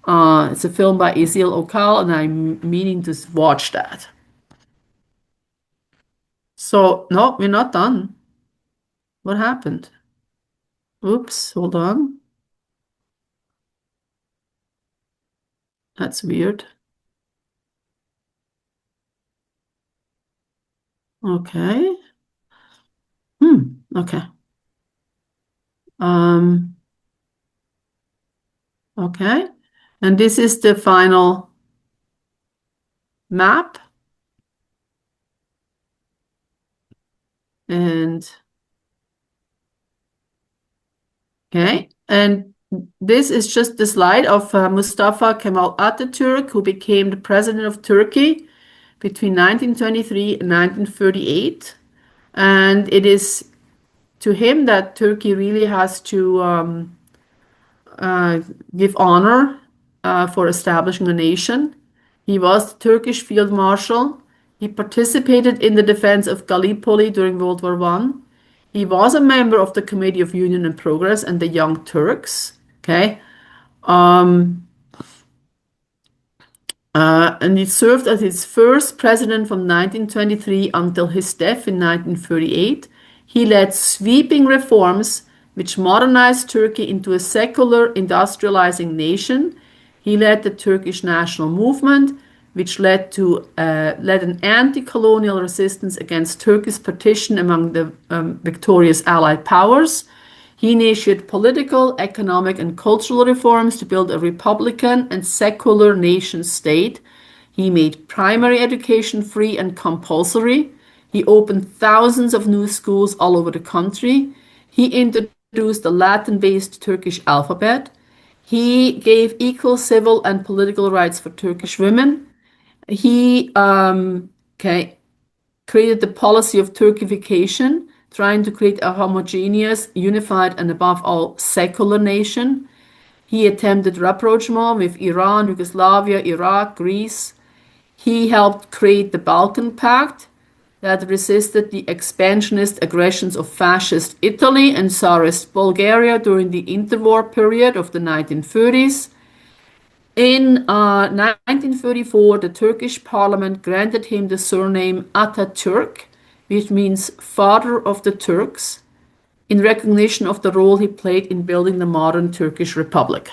A: It's a film by Eziel Okal, and I'm meaning to watch that. So, no, we're not done. What happened? Oops, hold on. That's weird. Okay. Okay. Um, okay. And this is the final map. And okay. And this is just the slide of Mustafa Kemal Atatürk, who became the president of Turkey between 1923 and 1938. And it is to him that Turkey really has to give honor for establishing a nation. He was the Turkish field marshal. He participated in the defense of Gallipoli during World War One. He was a member of the Committee of Union and Progress and the Young Turks. Okay. And he served as its first president from 1923 until his death in 1938. He led sweeping reforms which modernized Turkey into a secular, industrializing nation. He led the Turkish national movement, which led an anti-colonial resistance against Turkey's partition among the victorious Allied powers. He initiated political, economic, and cultural reforms to build a republican and secular nation state. He made primary education free and compulsory. He opened thousands of new schools all over the country. He introduced the Latin-based Turkish alphabet. He gave equal civil and political rights for Turkish women. He created the policy of Turkification, trying to create a homogeneous, unified, and above all, secular nation. He attempted rapprochement with Iran, Yugoslavia, Iraq, Greece. He helped create the Balkan Pact that resisted the expansionist aggressions of fascist Italy and Tsarist Bulgaria during the interwar period of the 1930s. In 1934, the Turkish parliament granted him the surname Atatürk, which means father of the Turks, in recognition of the role he played in building the modern Turkish Republic.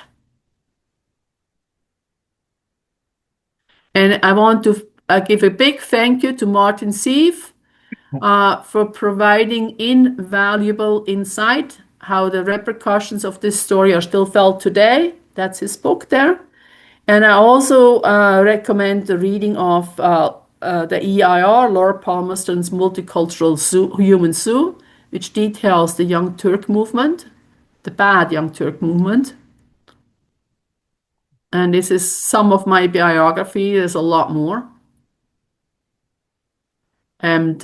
A: And I want to give a big thank you to Martin Sief for providing invaluable insight, how the repercussions of this story are still felt today. That's his book there. And I also recommend the reading of the EIR, Laura Palmerston's Multicultural Human Zoo, which details the Young Turk movement, the bad Young Turk movement. And this is some of my biography. There's a lot more. And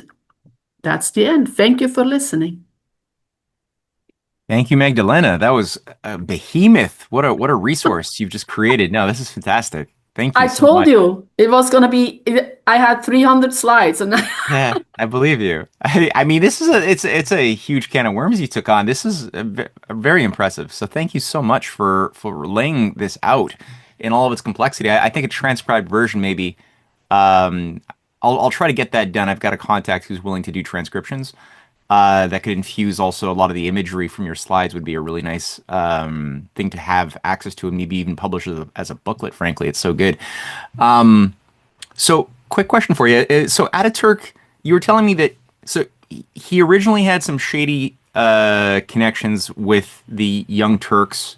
A: that's the end. Thank you for listening.
B: Thank you, Magdalena. That was a behemoth. What a resource you've just created. No, this is fantastic. Thank you
A: I
B: so
A: told
B: much.
A: you it was going to be, I had 300 slides and
B: Yeah, I believe you. I mean, this is it's a huge can of worms you took on. This is very impressive. So thank you so much for laying this out in all of its complexity. I think a transcribed version maybe. I'll try to get that done. I've got a contact who's willing to do transcriptions. that could infuse also a lot of the imagery from your slides would be a really nice thing to have access to, and maybe even publish as a booklet. Frankly, it's so good. So, quick question for you. So, Ataturk, you were telling me that he originally had some shady connections with the Young Turks,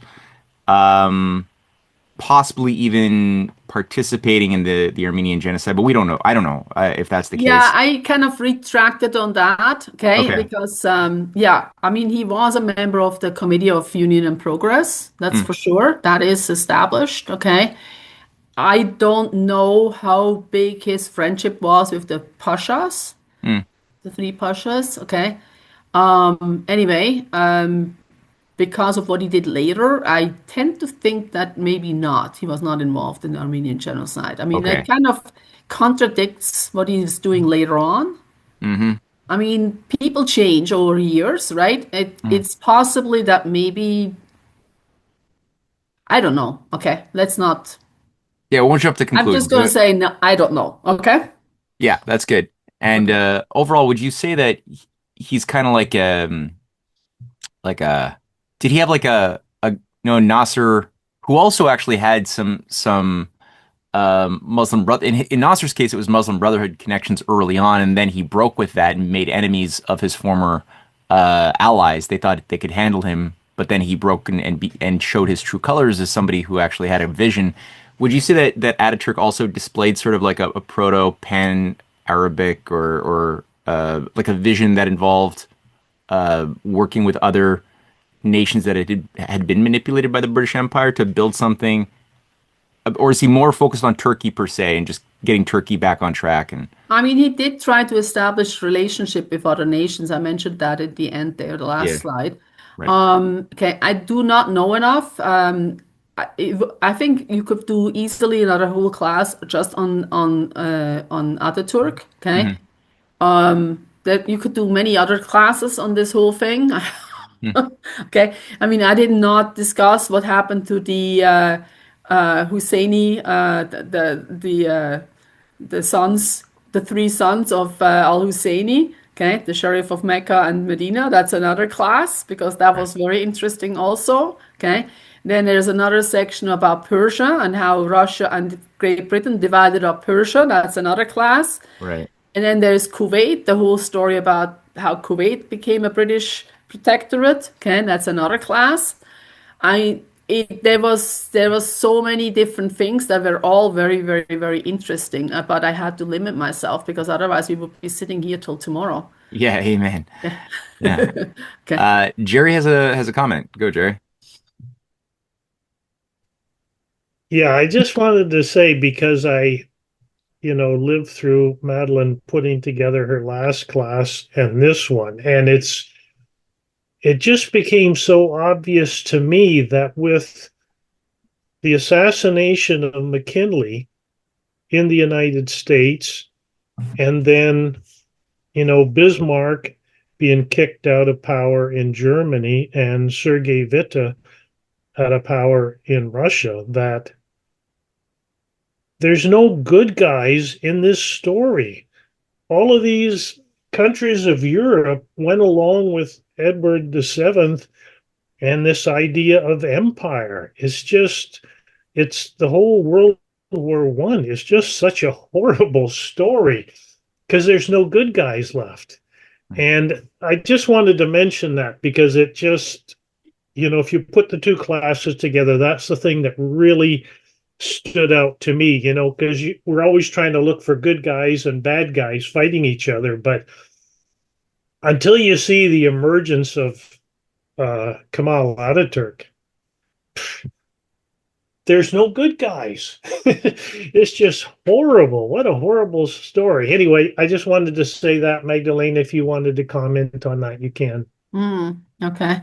B: possibly even participating in the Armenian genocide, but we don't know. I don't know if that's the
A: Yeah,
B: case.
A: I kind of retracted on that, okay?
B: Okay.
A: Because yeah, I mean he was a member of the Committee of Union and Progress, that's
B: Mm,
A: for sure. That is established, okay? I don't know how big his friendship was with the Pashas,
B: mm.
A: the three Pashas, okay? Anyway, because of what he did later, I tend to think that maybe not. He was not involved in the Armenian genocide. I mean, it
B: Okay.
A: kind of contradicts what he's doing later on.
B: Mm-hmm.
A: I mean, people change over years, right?
B: Mm.
A: It's possibly that maybe, I don't know. Okay, let's not.
B: Yeah, we won't jump to
A: I'm just
B: conclusions.
A: going to say, no, I don't know. Okay?
B: Yeah, that's good. And
A: Okay.
B: overall, would you say that he's kind of like a did he have like a no Nasser who also actually had some Muslim brother in Nasser's case it was Muslim Brotherhood connections early on, and then he broke with that and made enemies of his former allies. They thought they could handle him, but then he broke and showed his true colors as somebody who actually had a vision. Would you say that Ataturk also displayed sort of like a proto pan Arabic or like a vision that involved working with other nations that had been manipulated by the British Empire to build something, or is he more focused on Turkey per se and just getting Turkey back on track? And
A: I mean, he did try to establish relationship with other nations. I mentioned that at the end there, the last
B: yeah,
A: slide.
B: right.
A: Okay, I do not know enough. I think you could do easily another whole class just on Ataturk. Okay,
B: Hmm.
A: that you could do many other classes on this whole thing.
B: Hmm.
A: Okay, I mean, I did not discuss what happened to the Husseini, the sons, the three sons of al-Husseini, okay, the Sheriff of Mecca and Medina. That's another class because that
B: Right.
A: was very interesting also, okay. Then there's another section about Persia and how Russia and Great Britain divided up Persia. That's another class.
B: Right.
A: And then there's Kuwait, the whole story about how Kuwait became a British protectorate. Okay, that's another class. I there was so many different things that were all very, very, very interesting. But I had to limit myself because otherwise we would be sitting here till tomorrow.
B: Yeah, amen. Yeah.
A: Okay.
B: Jerry has a comment. Go, Jerry.
C: Yeah, I just wanted to say because lived through Madeline putting together her last class and this one, and it just became so obvious to me that with the assassination of McKinley in the United States, and then, Bismarck being kicked out of power in Germany and Sergei Witte out of power in Russia, that there's no good guys in this story. All of these countries of Europe went along with Edward VII, and this idea of empire is just, it's the whole World War I is just such a horrible story because there's no good guys left. And I just wanted to mention that because it just, if you put the two classes together, that's the thing that really stood out to me, because we're always trying to look for good guys and bad guys fighting each other. But until you see the emergence of Kemal Ataturk, there's no good guys. It's just horrible. What a horrible story. Anyway, I just wanted to say that, Magdalena, if you wanted to comment on that, you can.
A: Okay.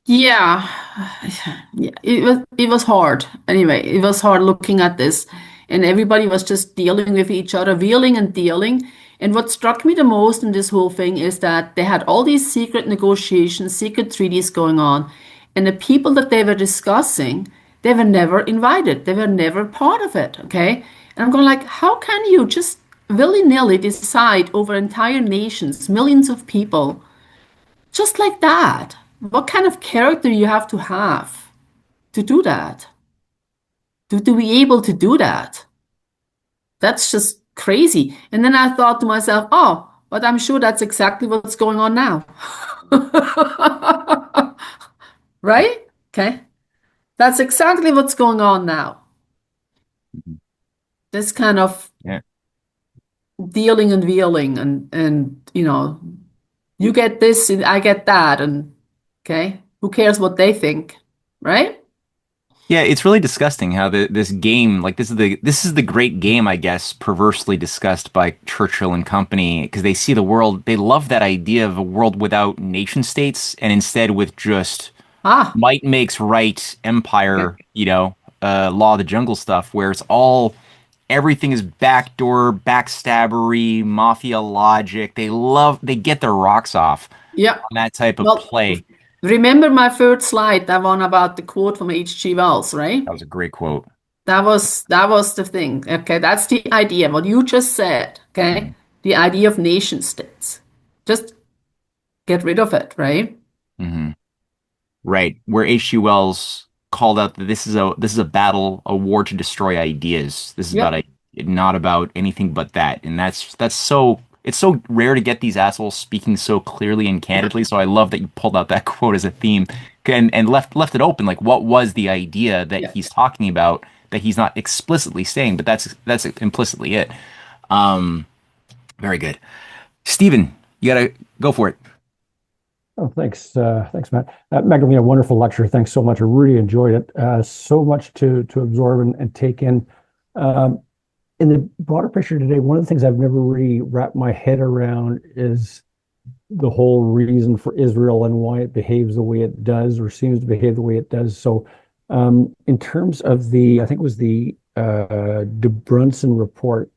A: Yeah, yeah, it was hard. Anyway, it was hard looking at this, and everybody was just dealing with each other, wheeling and dealing. And what struck me the most in this whole thing is that they had all these secret negotiations, secret treaties going on, and the people that they were discussing, they were never invited. They were never part of it. Okay, and I'm going like, how can you just willy-nilly decide over entire nations, millions of people, just like that. What kind of character you have to do that? To be able to do that? That's just crazy. And then I thought to myself, oh, but I'm sure that's exactly what's going on now. Right? Okay. That's exactly what's going on now. This kind of
B: Yeah.
A: dealing and wheeling and you get this and I get that and okay, who cares what they think, right?
B: Yeah, it's really disgusting how this game, like this is the great game, I guess, perversely discussed by Churchill and company because they see the world, they love that idea of a world without nation states and instead with just
A: Ah,
B: might makes right
A: okay.
B: empire, law of the jungle stuff where it's all everything is backdoor, backstabbery, mafia logic. They get their rocks off
A: Yeah.
B: on that type of
A: Well,
B: play.
A: remember my third slide, that one about the quote from H.G. Wells, right?
B: That was a great quote.
A: That was the thing. Okay, that's the idea. What you just said, okay? The idea of nation states. Just get rid of it, right?
B: Mm-hmm. Right, where H.G. Wells called out that this is a battle, a war to destroy ideas. This is about
A: Yep.
B: not about anything but that. And that's so it's so rare to get these assholes speaking so clearly and candidly. So I love that you pulled out that quote as a theme and left it open. Like what was the idea that
A: Yeah.
B: he's talking about that he's not explicitly saying, but that's implicitly it. Um, very good. Stephen, you gotta go for it.
D: Oh, thanks, thanks, Matt. Magdalena, wonderful lecture. Thanks so much. I really enjoyed it. So much to absorb and take in. Um, in the broader picture today, one of the things I've never really wrapped my head around is the whole reason for Israel and why it behaves the way it does, or seems to behave the way it does. So, in terms of I think it was the De Brunson report.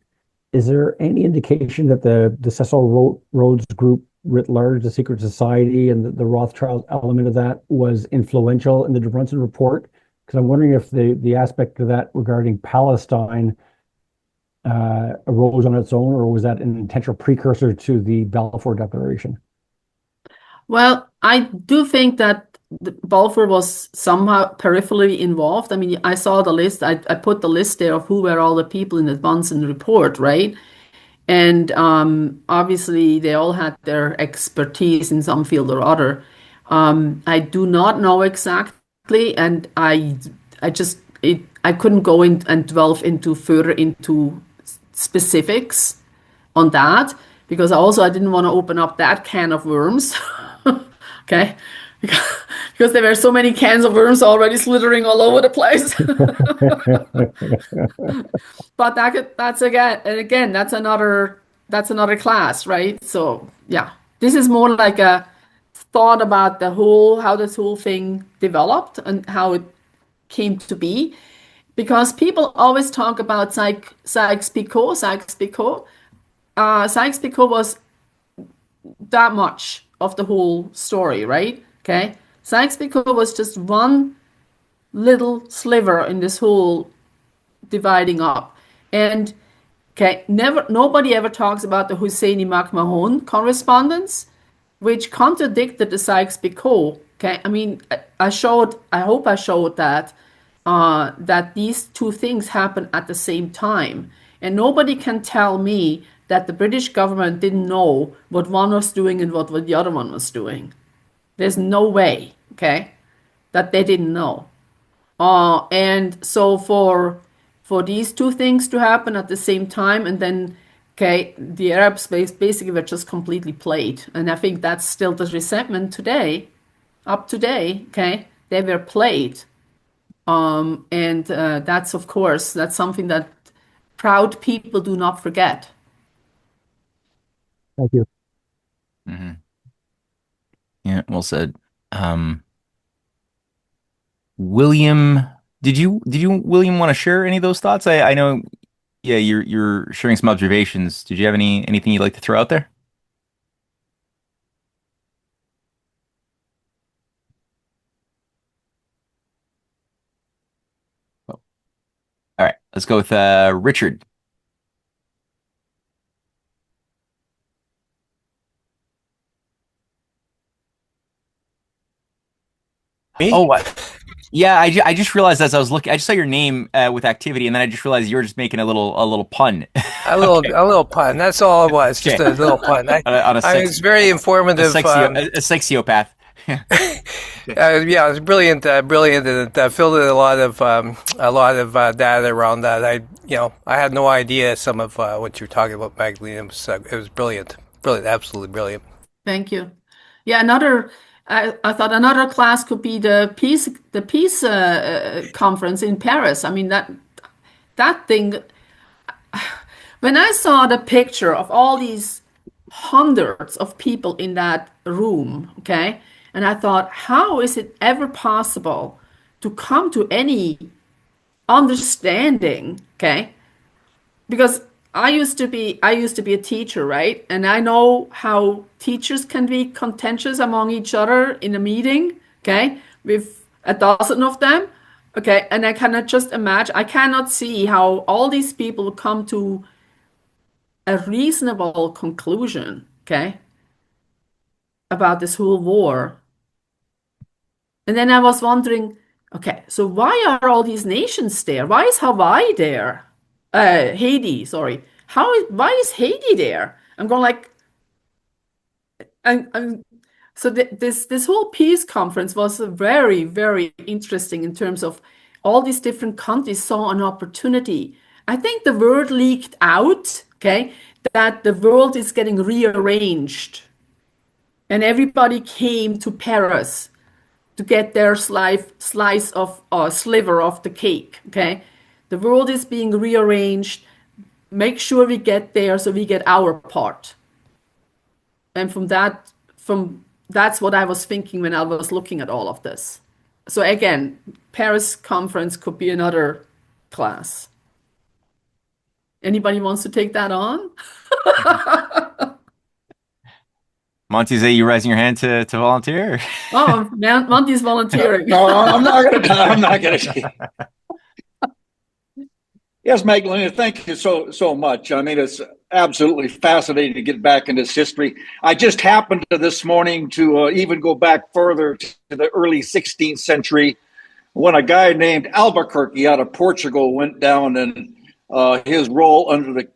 D: Is there any indication that the Cecil Rhodes Group writ large, the secret society, and the Rothschild element of that was influential in the Brunson report? Because I'm wondering if the aspect of that regarding Palestine arose on its own, or was that an intentional precursor to the Balfour Declaration?
A: Well, I do think that Balfour was somehow peripherally involved. I mean, I saw the list. I put the list there of who were all the people in the Bunsen report, right? And obviously, they all had their expertise in some field or other. I do not know exactly, and I couldn't go in and delve into further into specifics on that because I didn't want to open up that can of worms. Okay, because there were so many cans of worms already slithering all over the place. But that's again and again that's another class, right? So yeah, this is more like a thought about how this whole thing developed and how it came to be. Because people always talk about Sykes-Picot, Sykes-Picot. Sykes-Picot was that much of the whole story, right? Okay. Sykes-Picot was just one little sliver in this whole dividing up. And okay, nobody ever talks about the Husseini McMahon correspondence, which contradicted the Sykes-Picot. Okay, I mean, I hope I showed that these two things happen at the same time. And nobody can tell me that the British government didn't know what one was doing and what the other one was doing. There's no way, okay, that they didn't know. And so for these two things to happen at the same time, and then okay, the Arabs basically were just completely played, and I think that's still the resentment today, up today. Okay, they were played, and that's of course that's something that proud people do not forget.
D: Thank you.
B: Hmm. Yeah, well said. Um, William, did you William want to share any of those thoughts? I know, yeah, you're sharing some observations. Did you have anything you'd like to throw out there? Oh, all right, let's go with Richard.
E: Me?
B: Oh, what? Yeah, I just realized as I was looking, I just saw your name with activity, and then I just realized you were just making a little pun. Okay,
E: A little pun. That's all it was. Just
B: okay.
E: a little pun.
B: On a
E: I
B: sex
E: was very informative.
B: a sexiopath. Okay.
E: Yeah, it was brilliant, brilliant, and it filled in a lot of data around that. I had no idea some of what you were talking about, Magdalena. It was brilliant, brilliant, absolutely brilliant.
A: Thank you. Yeah, I thought another class could be the peace conference in Paris. I mean that thing. When I saw the picture of all these hundreds of people in that room, okay, and I thought, how is it ever possible to come to any understanding, okay? Because I used to be a teacher, right? And I know how teachers can be contentious among each other in a meeting, okay, with a dozen of them, okay, and I cannot see how all these people come to a reasonable conclusion, okay, about this whole war. And then I was wondering, okay, so why are all these nations there? Why is Hawaii there? Haiti, sorry. Why is Haiti there? I'm going like, and so this whole peace conference was very, very interesting in terms of all these different countries saw an opportunity. I think the word leaked out, okay, that the world is getting rearranged, and everybody came to Paris to get their slice of sliver of the cake. Okay, the world is being rearranged. Make sure we get there so we get our part. And from that's what I was thinking when I was looking at all of this. So again, Paris conference could be another class. Anybody wants to take that on?
B: Monty, is that you raising your hand to volunteer?
A: Oh, Monty's volunteering.
F: No, I'm not going to. I'm not going to. Yes, Magdalena, thank you so much. I mean, it's absolutely fascinating to get back into this history. I just happened to this morning to even go back further to the early 16th century when a guy named Albuquerque out of Portugal went down, and his role under the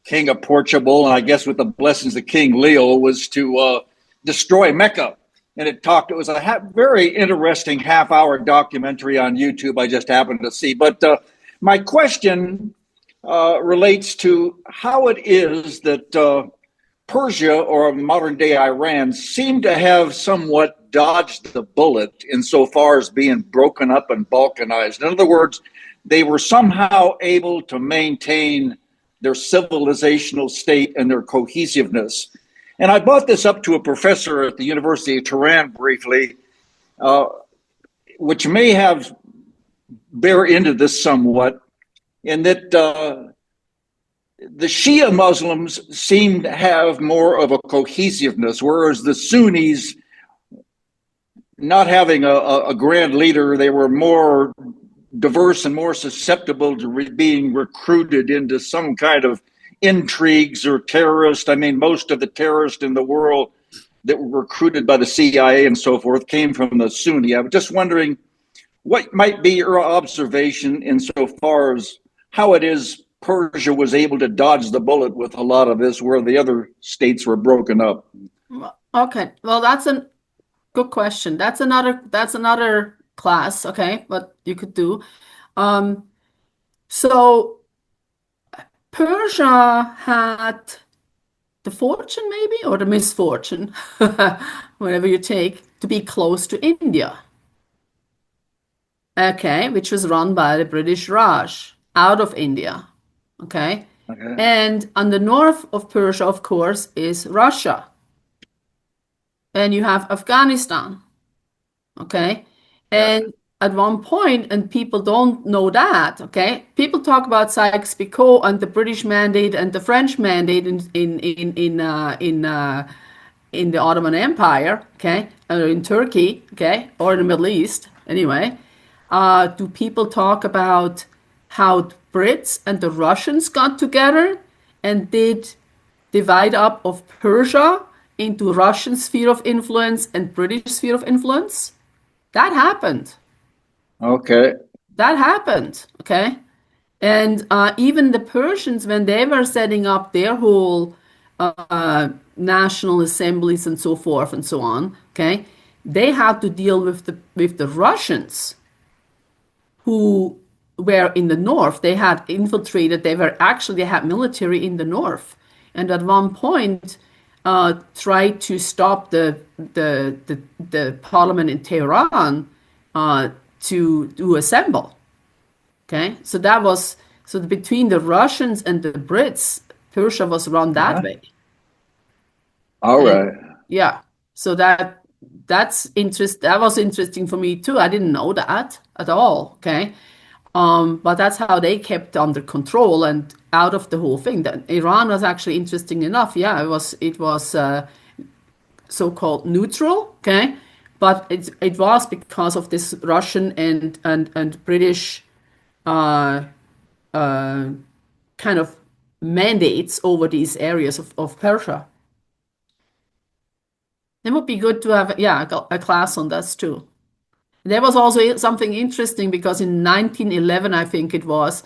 F: King of Portugal, and I guess with the blessings of King Leo, was to destroy Mecca. And it was a very interesting half-hour documentary on YouTube I just happened to see. But my question relates to how it is that Persia, or modern-day Iran, seem to have somewhat dodged the bullet insofar as being broken up and balkanized. In other words, they were somehow able to maintain their civilizational state and their cohesiveness. And I brought this up to a professor at the University of Tehran briefly, which may have bear into this somewhat, in that the Shia Muslims seem to have more of a cohesiveness, whereas the Sunnis, not having a grand leader, they were more diverse and more susceptible to being recruited into some kind of intrigues or terrorists. I mean, most of the terrorists in the world that were recruited by the CIA and so forth came from the Sunni. I'm just wondering what might be your observation insofar as how it is Persia was able to dodge the bullet with a lot of this, where the other states were broken up.
A: Okay, well, that's a good question. That's another class, okay, what you could do. So Persia had the fortune, maybe, or the misfortune, whatever you take, to be close to India, okay, which was run by the British Raj out of India, okay?
F: Okay.
A: And on the north of Persia, of course, is Russia. And you have Afghanistan, okay? And at one point, and people don't know that, okay? People talk about Sykes-Picot and the British mandate and the French mandate in the Ottoman Empire, okay, or in Turkey, okay, or in the Middle East, anyway. Do people talk about how the Brits and the Russians got together and did divide up of Persia into Russian sphere of influence and British sphere of influence? That happened.
F: Okay.
A: That happened. Okay. And even the Persians, when they were setting up their whole national assemblies and so forth and so on, okay, they had to deal with the Russians who were in the north. They had infiltrated. They had military in the north, and at one point tried to stop the parliament in Tehran to assemble. Okay, so that was so between the Russians and the Brits, Persia was run that way.
F: All
A: And
F: right.
A: yeah, so that was interesting for me too. I didn't know that at all. Okay, but that's how they kept under control and out of the whole thing. That Iran was actually interesting enough. Yeah, it was so-called neutral. Okay, but it was because of this Russian and British kind of mandates over these areas of Persia. It would be good to have, yeah, a class on that too. There was also something interesting because in 1911, I think it was,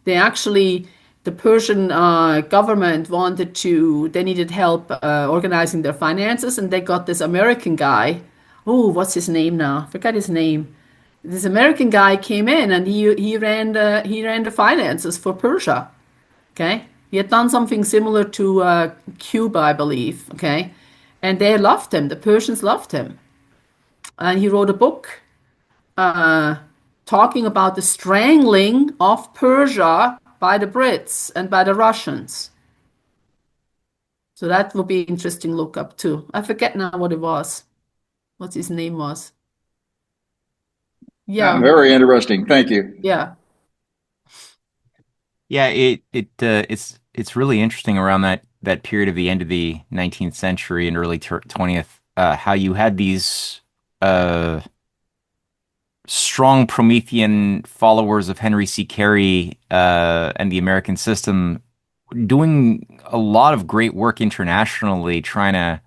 A: they actually, the Persian government they needed help organizing their finances, and they got this American guy. Oh, what's his name now? I forgot his name. This American guy came in and he ran the finances for Persia. Okay, he had done something similar to Cuba, I believe. Okay, and they loved him. The Persians loved him, and he wrote a book talking about the strangling of Persia by the Brits and by the Russians. So that would be interesting to look up too. I forget now what it was. What his name was. Yeah,
F: Very interesting. Thank you.
A: yeah.
B: Yeah, it's really interesting around that period of the end of the 19th century and early 20th, how you had these strong Promethean followers of Henry C. Carey and the American system doing a lot of great work internationally, trying to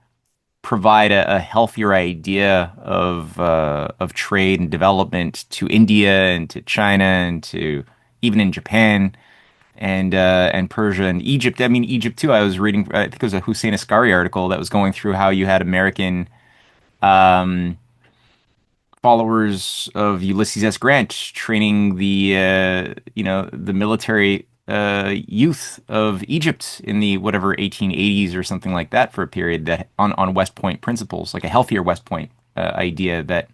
B: provide a healthier idea of trade and development to India and to China and to even in Japan and Persia and Egypt. I mean, Egypt too. I was reading, I think it was a Hussein Asghari article that was going through how you had American um, followers of Ulysses S. Grant training the military youth of Egypt in the whatever 1880s or something like that for a period that on West Point principles, like a healthier West Point idea that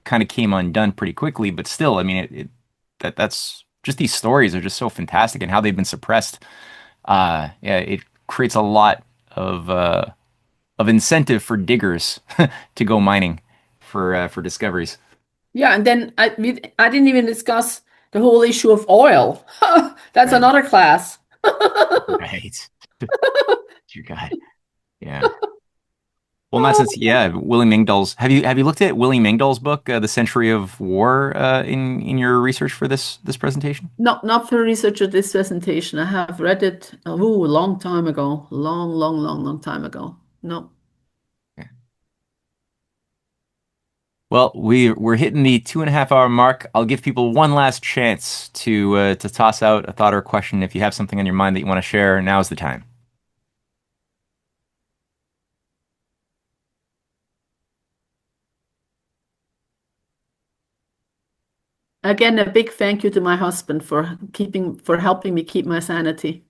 B: kind of came undone pretty quickly. But still, I mean, that's just these stories are just so fantastic and how they've been suppressed. Yeah, it creates a lot of incentive for diggers to go mining for discoveries.
A: Yeah, and then I didn't even discuss the whole issue of oil. That's
B: Right.
A: another class.
B: Right. Dear God. Yeah. Well, in that sense, yeah, William Engdahl's. Have you looked at William Engdahl's book, The Century of War, in your research for this presentation?
A: Not for research of this presentation. I have read it a long time ago. Long time ago. No.
B: Yeah. Well, we're hitting the 2.5 hour mark. I'll give people one last chance to toss out a thought or a question. If you have something on your mind that you want to share, now's the time.
A: Again, a big thank you to my husband for helping me keep my sanity.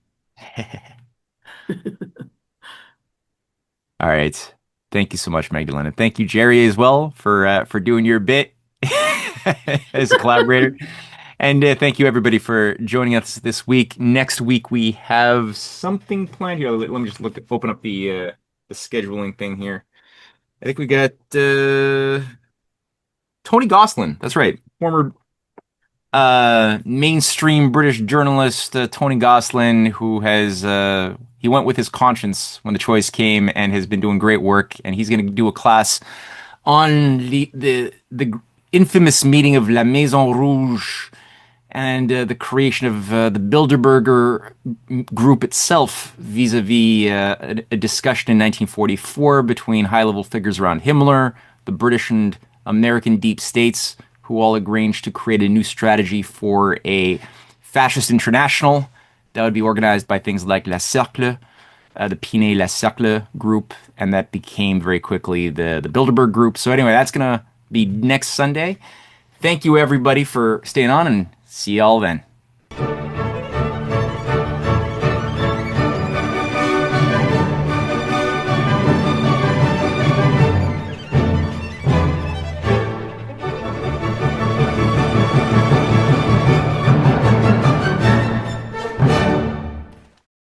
B: All right. Thank you so much, Magdalena. Thank you, Jerry, as well for doing your bit as a collaborator. And thank you, everybody, for joining us this week. Next week, we have something planned here. Let me just open up the scheduling thing here. I think we got Tony Gosselin. That's right. Former mainstream British journalist Tony Gosselin, who has he went with his conscience when the choice came and has been doing great work. And he's going to do a class on the infamous meeting of La Maison Rouge and the creation of the Bilderberger group itself vis-a-vis a discussion in 1944 between high-level figures around Himmler, the British and American deep states who all arranged to create a new strategy for a fascist international that would be organized by things like La Cercle, the Pinet-La Cercle group, and that became very quickly the Bilderberg group. So anyway, that's going to be next Sunday. Thank you, everybody, for staying on, and see y'all then.